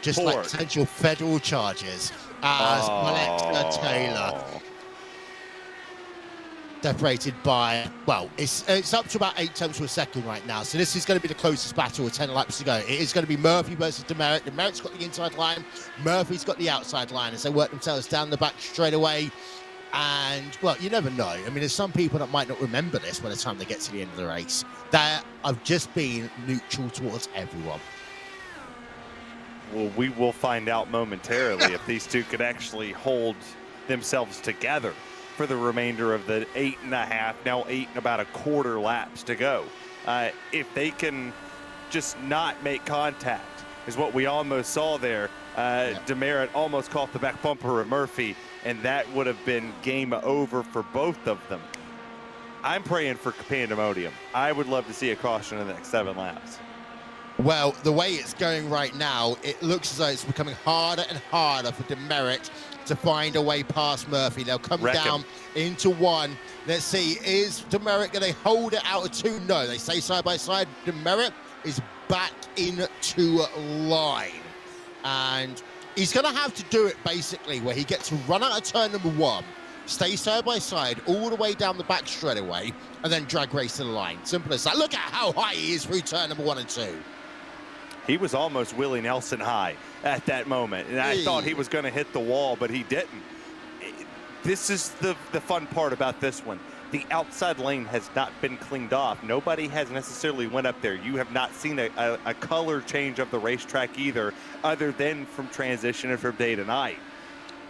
Just like potential federal charges as Maleska Taylor. Separated by, well, it's up to about 8 tenths to a second right now. So this is going to be the closest battle with 10 laps to go. It is going to be Murphy versus Demerit. Demerit's got the inside line. Murphy's got the outside line as they work themselves down the back straight away. And, well, you never know. I mean, there's some people that might not remember this by the time they get to the end of the race. That I've just been neutral towards everyone. Well, we will find out momentarily if these two could actually hold themselves together for the remainder of the 8.5, now 8 and about a quarter laps to go. If they can just not make contact, is what we almost saw there. Demerit almost caught the back bumper of Murphy, and that would have been game over for both of them. I'm praying for pandemonium. I would love to see a caution in the next 7 laps. Well, the way it's going right now, it looks as though it's becoming harder and harder for Demerit to find a way past Murphy. They'll come down into one. Let's see, is Demerit going to hold it out of 2? No, they stay side by side. Demerit is back into line. And he's going to have to do it basically where he gets to run out of turn number 1, stay side by side all the way down the back straightaway, and then drag race to the line. Simple as that. Look at how high he is through turn number 1 and 2. He was almost Willie Nelson high at that moment, and I thought he was going to hit the wall, but he didn't. This is the fun part about this one. The outside lane has not been cleaned off. Nobody has necessarily went up there. You have not seen a color change of the racetrack either, other than from transition and from day to night.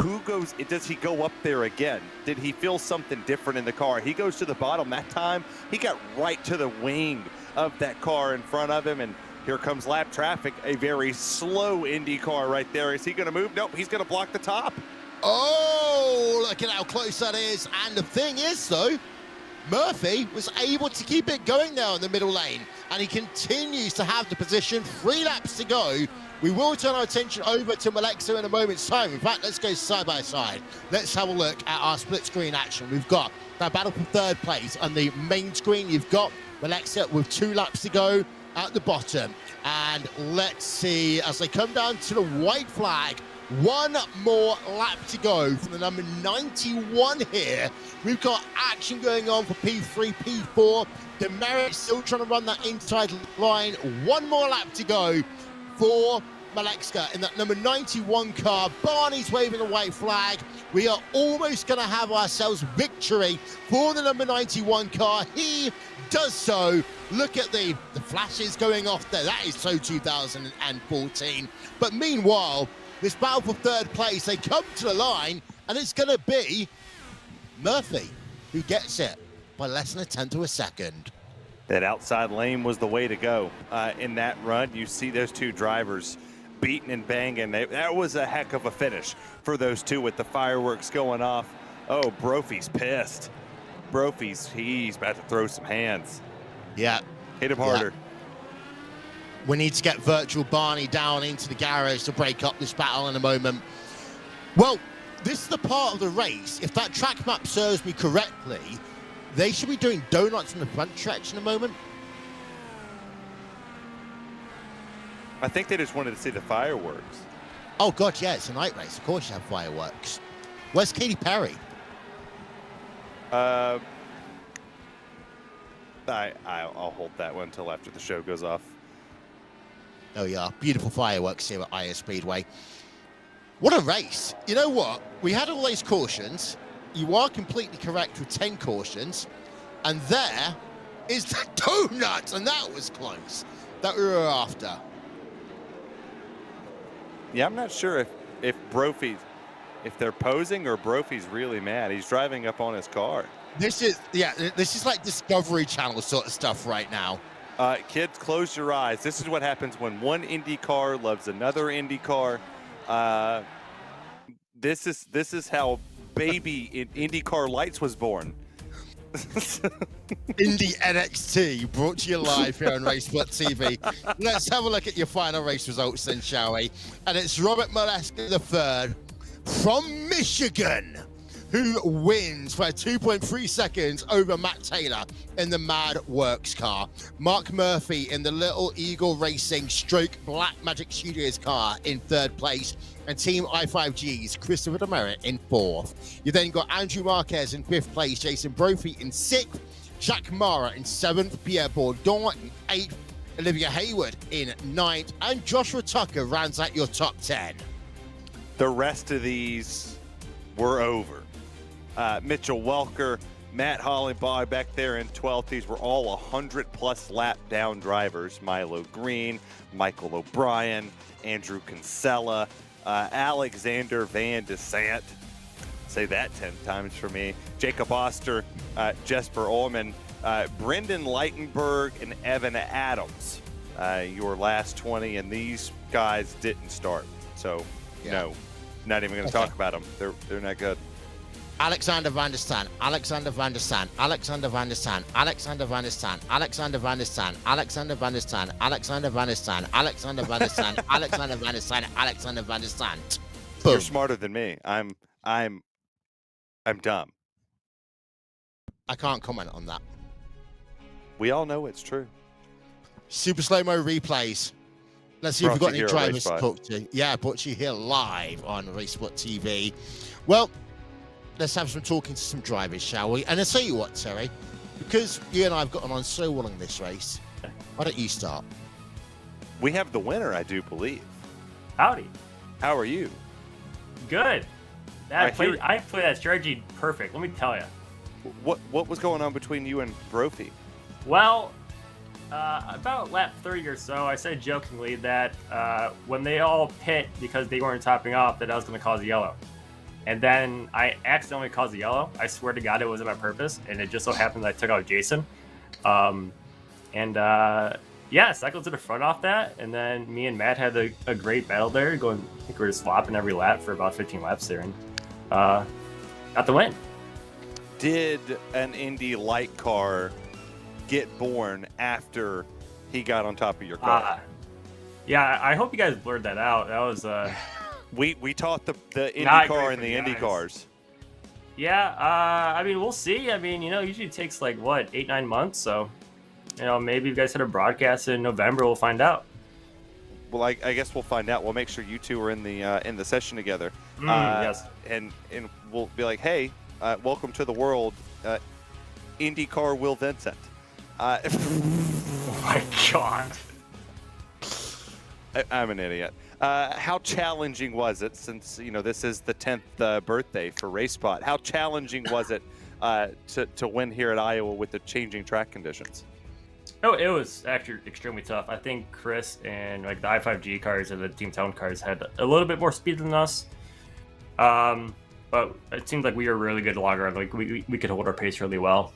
Who goes, does he go up there again? Did he feel something different in the car? He goes to the bottom. That time, he got right to the wing of that car in front of him, and here comes lap traffic, a very slow Indy car right there. Is he going to move? Nope, he's going to block the top. Oh, look at how close that is. And the thing is, though, Murphy was able to keep it going now in the middle lane, and he continues to have the position. 3 laps to go. We will turn our attention over to Malexa in a moment's time. In fact, let's go side by side. Let's have a look at our split screen action. We've got that battle for 3rd place on the main screen. You've got Malexa with 2 laps to go at the bottom. And let's see, as they come down to the white flag, 1 more lap to go from the number 91 here. We've got action going on for P3, P4. Demerit still trying to run that inside line. 1 more lap to go for Malexa in that number 91 car. Barney's waving the white flag. We are almost going to have ourselves victory for the number 91 car. He does so. Look at the flashes going off there. That is so 2014. But meanwhile, this battle for 3rd place, they come to the line, and it's going to be Murphy who gets it by less than 1/10 of a second. That outside lane was the way to go in that run. You see those 2 drivers beating and banging. That was a heck of a finish for those 2 with the fireworks going off. Oh, Brophy's pissed. Brophy's, he's about to throw some hands. Yeah. Hit him harder. Yeah. We need to get Virtual Barney down into the garage to break up this battle in a moment. Well, this is the part of the race. If that track map serves me correctly, they should be doing donuts in the front stretch in a moment. I think they just wanted to see the fireworks. Oh, God, yeah, it's a night race. Of course you have fireworks. Where's Katy Perry? I'll hold that one until after the show goes off. Oh, yeah, beautiful fireworks here at IS Speedway. What a race. You know what? We had all those cautions. You are completely correct with 10 cautions. And there is the donut, and that was close, that we were after. Yeah, I'm not sure if Brophy's, if they're posing or Brophy's really mad. He's driving up on his car. This is like Discovery Channel sort of stuff right now. Kids, close your eyes. This is what happens when one Indy car loves another Indy car. This is how baby in IndyCar Lights was born. Indy NXT brought to you live here on RaceSpot TV. Let's have a look at your final race results then, shall we? And it's Robert Molesky III from Michigan who wins by 2.3 seconds over Matt Taylor in the Mad Works car. Mark Murphy in the Little Eagle Racing stroke Black Magic Studios car in 3rd place, and Team I5G's Christopher Demerit in 4th. You then got Andrew Marquez in 5th place, Jason Brophy in 6th, Jack Mara in 7th, Pierre Bourdon in 8th, Olivia Hayward in 9th, and Joshua Tucker rounds out your top 10. The rest of these were over. Mitchell Welker, Matt Hollenbach back there in 12th. These were all 100-plus lap down drivers. Milo Green, Michael O'Brien, Andrew Kinsella, Alexander Van Desant. Say that 10 times for me. Jacob Oster, Jesper Ullman, Brendan Leitenberg, and Evan Adams. Your last 20, and these guys didn't start. So, Not even going to talk about them. They're not good. Alexander Van der Stan, Alexander Van der Stan, Alexander Van der Stan, Alexander Van der Stan, Alexander Van der Stan, Alexander Van der Stan, Alexander Van der Stan, Alexander Van der Stan, Alexander Van der Stan, Alexander Van der Stan. You're smarter than me. I'm dumb. I can't comment on that. We all know it's true. Super slow-mo replays. Let's see if we've got any drivers to talk to. Yeah, brought you here live on RaceSpot TV. Well, let's have some talking to some drivers, shall we? And I'll tell you what, Terry, because you and I have gotten on so well in this race, why don't you start? We have the winner, I do believe. Howdy. How are you? Good. I played that strategy perfect, let me tell you. What was going on between you and Brophy? Well, about lap 30 or so, I said jokingly that when they all pit because they weren't topping off, that I was going to cause yellow. And then I accidentally caused the yellow. I swear to God it wasn't on purpose, and it just so happened that I took out Jason. Yeah, cycled to the front off that, and then me and Matt had a great battle there, going, I think we were swapping every lap for about 15 laps there, and got the win. Did an Indy light car get born after he got on top of your car? Yeah, I hope you guys blurred that out. That was we taught the Indy car and the Indy guys. cars. Yeah, I mean, we'll see. I mean, usually it takes like what, 8-9 months. So, maybe if you guys had a broadcast in November, we'll find out. Well, I guess we'll find out. We'll make sure you two are in the session together. Yes. And we'll be like, hey, welcome to the world, IndyCar Will Vincent. Oh my God. I'm an idiot. How challenging was it, since this is the 10th birthday for RaceSpot? How challenging was it to win here at Iowa with the changing track conditions? Oh, it was actually extremely tough. I think Chris and the i5G cars and the Team Town cars had a little bit more speed than us. But it seemed like we were really good long run. We could hold our pace really well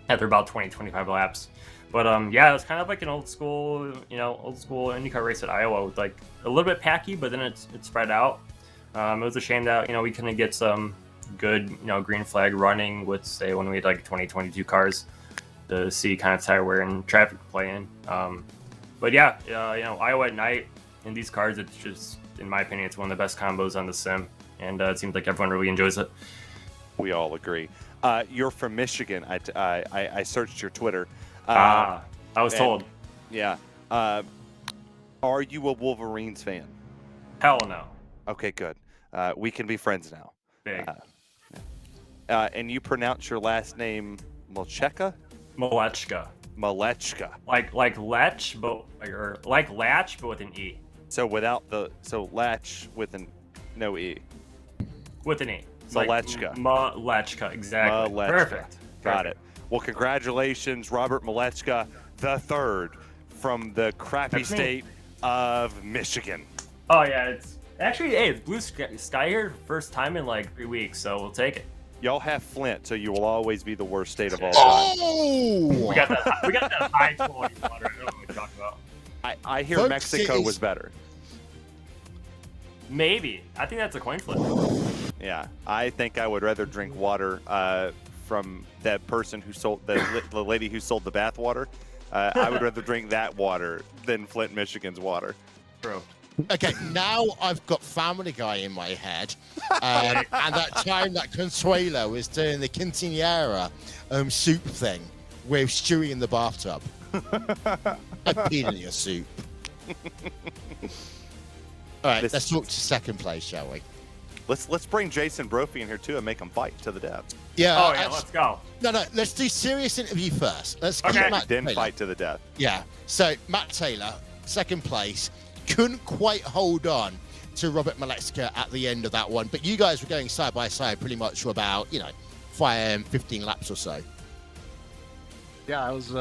after about 20-25 laps. But yeah, it was kind of like an old school IndyCar race at Iowa with a little bit packy, but then it's spread out. It was a shame that we couldn't get some good green flag running with, say, when we had 2022 cars to see kind of tire wear and traffic play in. But yeah, Iowa at night in these cars, it's just, in my opinion, it's one of the best combos on the sim, and it seems like everyone really enjoys it. We all agree. You're from Michigan. I searched your Twitter. I was told. Yeah. Are you a Wolverines fan? Hell no. Okay, good. We can be friends now. Big. And you pronounce your last name Malechka? Malechka. Malechka. Like Lech, but like Latch, but with an E. So Latch with no E. With an E. Malechka. Malechka, exactly. Malechka. Perfect. Got it. Well, congratulations, Robert Malechka, the third from the crappy state of Michigan. Oh yeah, it's blue sky here, first time in 3 weeks, so we'll take it. Y'all have Flint, so you will always be the worst state of all time. Oh! We got that high quality water. I don't know what you're talking about. I hear Mexico was better. Maybe. I think that's a coin flip. Yeah, I think I would rather drink water from that person who sold the lady who sold the bath water. I would rather drink that water than Flint, Michigan's water. True. Okay, now I've got Family Guy in my head, and that time that Consuelo was doing the quinceañera soup thing with Stewie in the bathtub. I peed in your soup. All right, let's talk to second place, shall we? Let's bring Jason Brophy in here too and make him fight to the death. Yeah. Oh yeah, let's go. No, let's do serious interview first. Let's keep Matt then Taylor. Fight to the death. Yeah. So Matt Taylor, second place, couldn't quite hold on to Robert Malechka at the end of that one, but you guys were going side by side pretty much for about 15 laps or so. Yeah, I was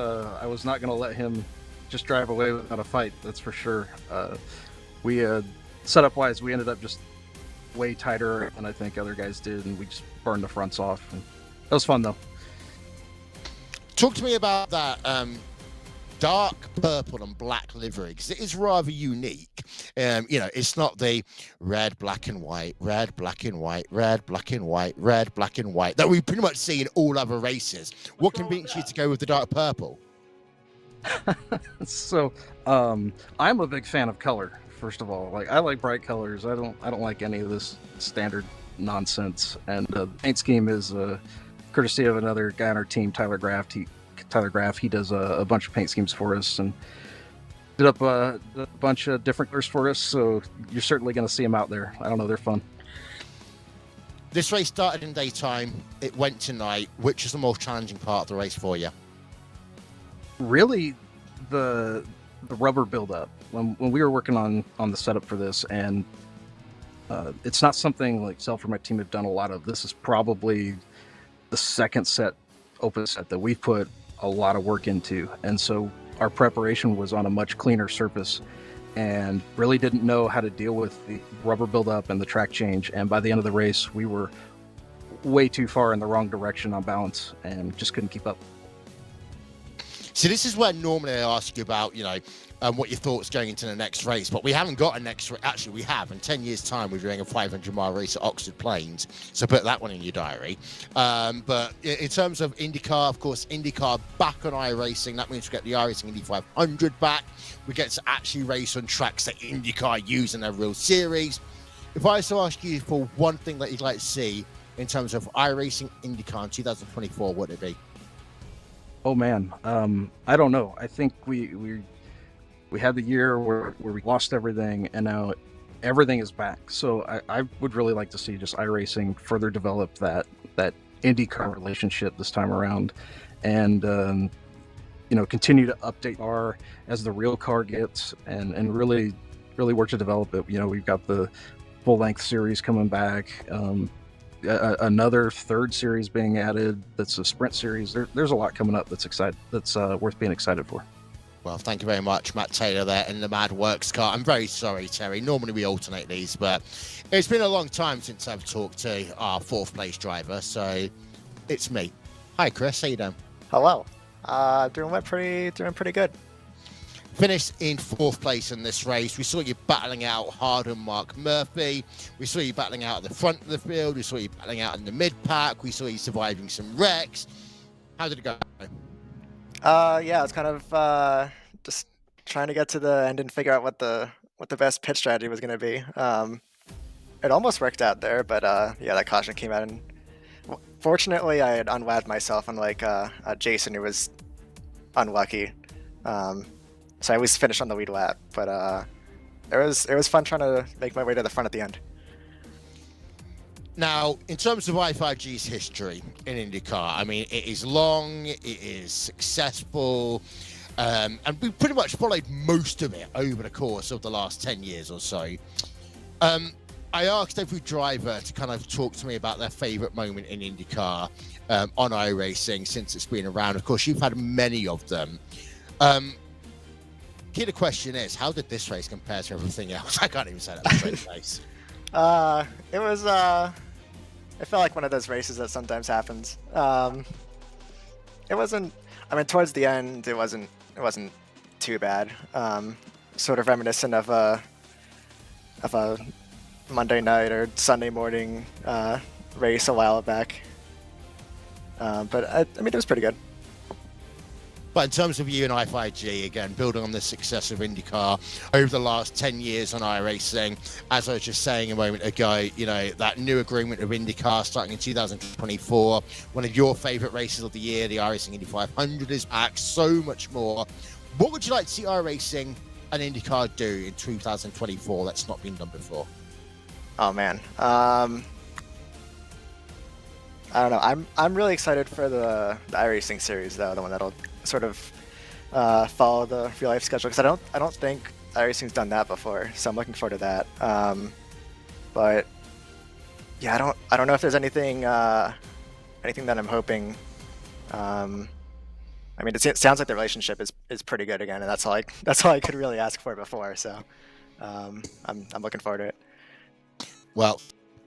not going to let him just drive away without a fight. That's for sure. We setup wise, we ended up just way tighter than I think other guys did, and we just burned the fronts off. And it was fun though. Talk to me about that dark purple and black livery, because it is rather unique. It's not the red, black and white, red, black and white, red, black and white, red, black and white that we pretty much see in all other races. What convinced you to go with the dark purple? So, I'm a big fan of color. First of all, I like bright colors. I don't like any of this standard nonsense. And the paint scheme is courtesy of another guy on our team, Tyler Graff. He does a bunch of paint schemes for us and did up a bunch of different colors for us. So you're certainly going to see them out there. I don't know, they're fun. This race started in daytime. It went to night. Which is the most challenging part of the race for you? Really, the rubber buildup. When we were working on the setup for this, and it's not something like Self or my team have done a lot of. This is probably the second open set that we've put a lot of work into, and so our preparation was on a much cleaner surface, and really didn't know how to deal with the rubber buildup and the track change. And by the end of the race, we were way too far in the wrong direction on balance, and just couldn't keep up. So this is where normally I ask you about, what your thoughts going into the next race, but we haven't got a next race. Actually, we have. In 10 years' time, we're doing a 500-mile race at Oxford Plains, so put that one in your diary. But in terms of IndyCar, of course, IndyCar back on iRacing. That means we get the iRacing Indy 500 back. We get to actually race on tracks that IndyCar use in their real series. If I was to ask you for one thing that you'd like to see in terms of iRacing IndyCar in 2024, what would it be? Oh man, I don't know. I think we had the year where we lost everything, and now everything is back. So I would really like to see just iRacing further develop that IndyCar relationship this time around, and continue to update our as the real car gets, and really work to develop it. We've got the full length series coming back. Another third series being added. That's a sprint series. There's a lot coming up that's worth being excited for. Well, thank you very much, Matt Taylor there in the Mad Works car. I'm very sorry, Terry. Normally we alternate these, but it's been a long time since I've talked to our fourth place driver, so it's me. Hi, Chris. How you doing? Hello. Doing pretty good. Finished in fourth place in this race. We saw you battling out hard on Mark Murphy. We saw you battling out at the front of the field. We saw you battling out in the mid-pack. We saw you surviving some wrecks. How did it go? Yeah, it's kind of just trying to get to the end and figure out what the best pit strategy was going to be. It almost worked out there, but yeah, that caution came out, and fortunately, I had unwound myself, unlike Jason, who was unlucky. So I always finished on the lead lap, but it was fun trying to make my way to the front at the end. Now, in terms of i5G's history in IndyCar, I mean, it is long, it is successful, and we pretty much followed most of it over the course of the last 10 years or so. I asked every driver to kind of talk to me about their favorite moment in IndyCar on iRacing since it's been around. Of course, you've had many of them. Key the question is, how did this race compare to everything else? I can't even say that straight face. It was it felt like one of those races that sometimes happens. It wasn't, I mean, towards the end it wasn't too bad. Sort of reminiscent of a Monday night or Sunday morning race a while back. But I mean, it was pretty good. But in terms of you and i5G, again, building on the success of IndyCar over the last 10 years on iRacing, as I was just saying a moment ago, that new agreement of IndyCar starting in 2024, one of your favorite races of the year, the iRacing Indy 500 is back, so much more. What would you like to see iRacing and IndyCar do in 2024 that's not been done before? Oh man. I don't know. I'm really excited for the iRacing series though, the one that'll sort of follow the real life schedule, because I don't think iRacing's done that before, so I'm looking forward to that. But yeah, I don't know if there's anything that I'm hoping. I mean, it sounds like the relationship is pretty good again, and that's all I could really ask for before. So I'm looking forward to it. Well,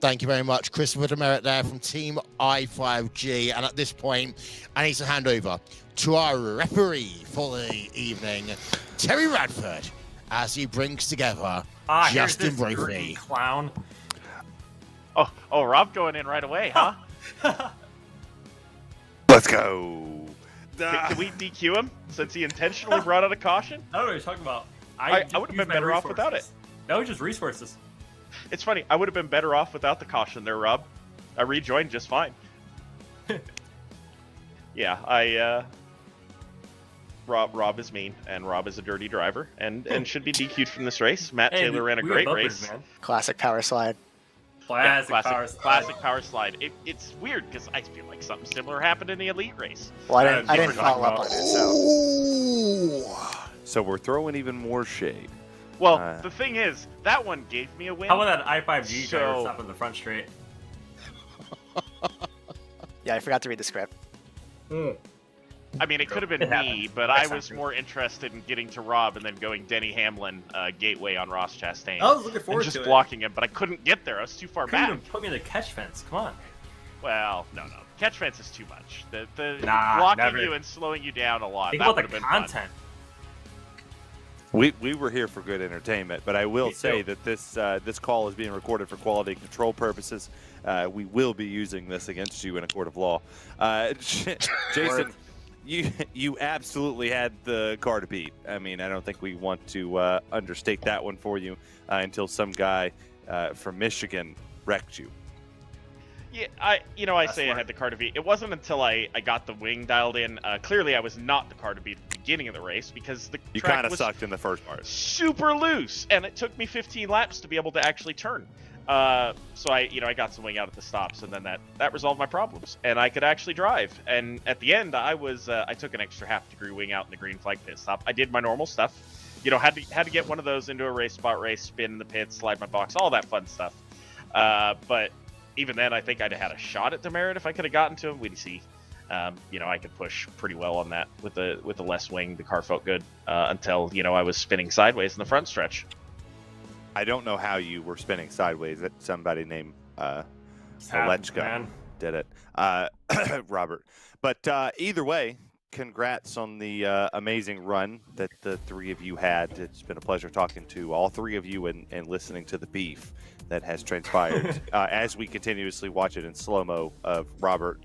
Thank you very much, Christopher Demerit there from Team I5G. And at this point, I need to hand over to our referee for the evening, Terry Radford, as he brings together Justin Brophy. Clown. Oh, Rob going in right away, huh? Let's go. Can we DQ him since he intentionally brought out a caution? I don't know what you're talking about. I would have been better off without it. That was just resources. It's funny. I would have been better off without the caution there, Rob. I rejoined just fine. Yeah, Rob is mean, and Rob is a dirty driver, and should be DQ'd from this race. Matt Taylor ran a great race. Man. Classic power slide. Classic power slide. It's weird because I feel like something similar happened in the elite race. Well, I didn't follow up on it, so. Ooh. So we're throwing even more shade. Well, the thing is, that one gave me a win. How about that I5G driver stop in the front straight? Yeah, I forgot to read the script. I mean, it could have been me, but I was more interested in getting to Rob and then going Denny Hamlin gateway on Ross Chastain. I was looking forward to it. Just blocking him, but I couldn't get there. I was too far Couldn't back. even put me in the catch fence. Come on. Well, no. Catch fence is too much. The Nah, blocking never. you and slowing you down a lot. Think That about would have the been fun. content. We were here for good entertainment, but I will Me say too. that this call is being recorded for quality control purposes. We will be using this against you in a court of law. Jason, you absolutely had the car to beat. I mean, I don't think we want to understate that one for you until some guy from Michigan wrecked you. Yeah, I say I had the car to beat. It wasn't until I got the wing dialed in. Clearly, I was not the car to beat at the beginning of the race because the You track kind of was sucked in the first part. super loose, and it took me 15 laps to be able to actually turn. So I got some wing out at the stops, and then that resolved my problems, and I could actually drive. And at the end, I took an extra half-degree wing out in the green flag pit stop. I did my normal stuff, had to get one of those into a race spot race, spin in the pit, slide my box, all that fun stuff. But even then, I think I'd have had a shot at Demerit if I could have gotten to him. We'd see. I could push pretty well on that with the less wing. The car felt good until I was spinning sideways in the front stretch. I don't know how you were spinning sideways. That somebody named Malechka did it, Robert. But either way, congrats on the amazing run that the three of you had. It's been a pleasure talking to all three of you and listening to the beef that has transpired as we continuously watch it in slow-mo of Robert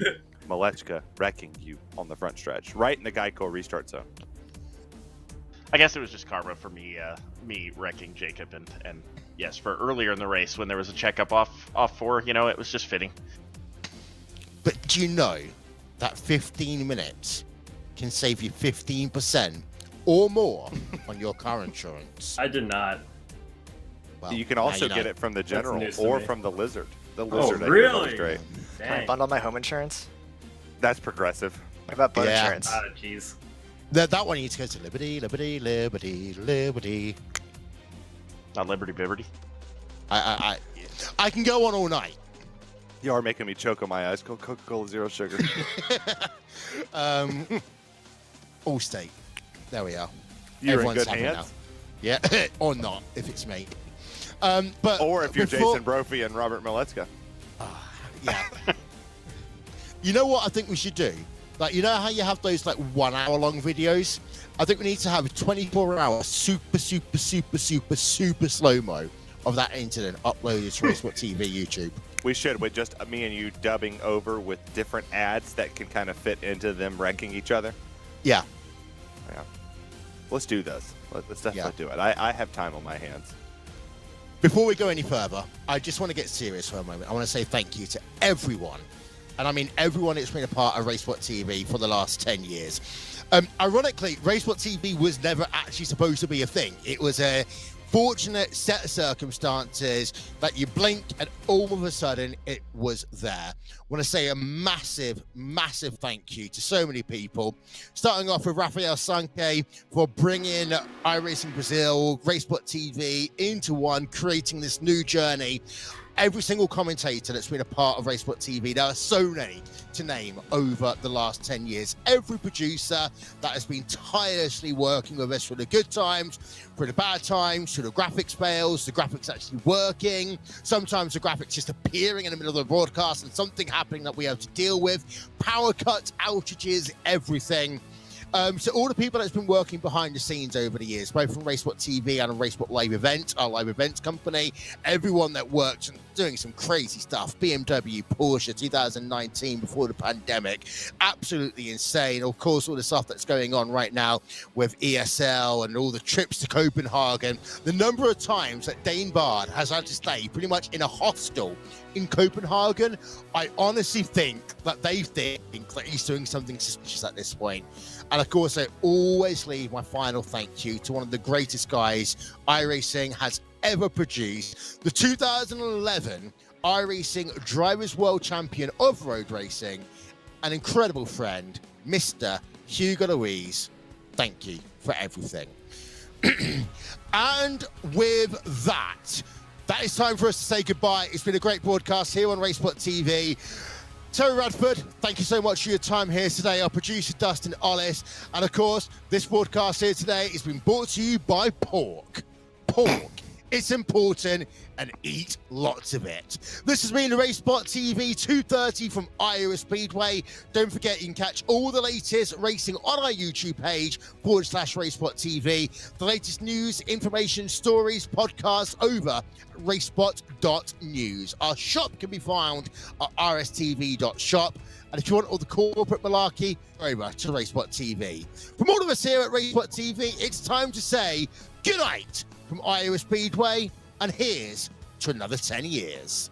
Malechka wrecking you on the front stretch, right in the Geico restart zone. I guess it was just karma for me wrecking Jacob and yes, for earlier in the race when there was a checkup off 4, it was just fitting. But do you know that 15 minutes can save you 15% or more on your car insurance? I did not. Well, You can also now get it from the General news to or me. from the Lizard. The Oh, Lizard, I think, really? is great. Can I Dang. bundle my home insurance? That's progressive. What about boat Yeah. insurance? Jeez. That one needs to go to Liberty, Liberty, Liberty, Liberty. Not Liberty Biberty. I can go on all night. You are making me choke on my eyes. Coca-Cola Zero Sugar. Allstate. There we are. You're in Everyone's good happy hands. now. Yeah, or not, if it's me. But Or if you're before- Jason Brophy and Robert Malechka. Yeah. You know what I think we should do? Like, you know how you have those 1 hour long videos? I think we need to have a 24-hour super slow-mo of that incident uploaded to RaceSpot TV YouTube. We should, with just me and you dubbing over with different ads that can kind of fit into them wrecking each other. Yeah. Yeah. Let's do this. Let's definitely do it. I have time on my hands. Before we go any further, I just want to get serious for a moment. I want to say thank you to everyone. And I mean everyone that's been a part of RaceSpot TV for the last 10 years. Ironically, RaceSpot TV was never actually supposed to be a thing. It was a fortunate set of circumstances that you blink and all of a sudden it was there. I want to say a massive thank you to so many people, starting off with Rafael Sanke for bringing iRacing Brazil, RaceSpot TV into one, creating this new journey. every single commentator that's been a part of RaceSpot TV. There are so many to name over the last 10 years. Every producer that has been tirelessly working with us through the good times, through the bad times, through the graphics fails, the graphics actually working, sometimes the graphics just appearing in the middle of the broadcast and something happening that we have to deal with, power cuts, outages, everything. So all the people that's been working behind the scenes over the years, both from RaceSpot TV and RaceSpot Live Event, our live events company, everyone that worked and doing some crazy stuff, BMW, Porsche, 2019 before the pandemic, absolutely insane. Of course, all the stuff that's going on right now with ESL and all the trips to Copenhagen, the number of times that Dane Bard has had to stay pretty much in a hostel in Copenhagen, I honestly think that they think that he's doing something suspicious at this point. And of course, I always leave my final thank you to one of the greatest guys iRacing has ever produced, the 2011 iRacing Drivers' World Champion of Road Racing, an incredible friend, Mr. Hugo Louise. Thank you for everything. And with that is time for us to say goodbye. It's been a great broadcast here on RaceSpot TV. Terry Radford, thank you so much for your time here today. Our producer, Dustin Ollis. And of course, this broadcast here today has been brought to you by Pork. Pork. It's important, and eat lots of it. This has been the RaceSpot TV 230 from Iowa Speedway. Don't forget, you can catch all the latest racing on our YouTube page, /RaceSpot TV. The latest news, information, stories, podcasts over at RaceSpot.news. Our shop can be found at rstv.shop. And if you want all the corporate malarkey, over to RaceSpot TV. From all of us here at RaceSpot TV, it's time to say good night from Iowa Speedway, and here's to another 10 years.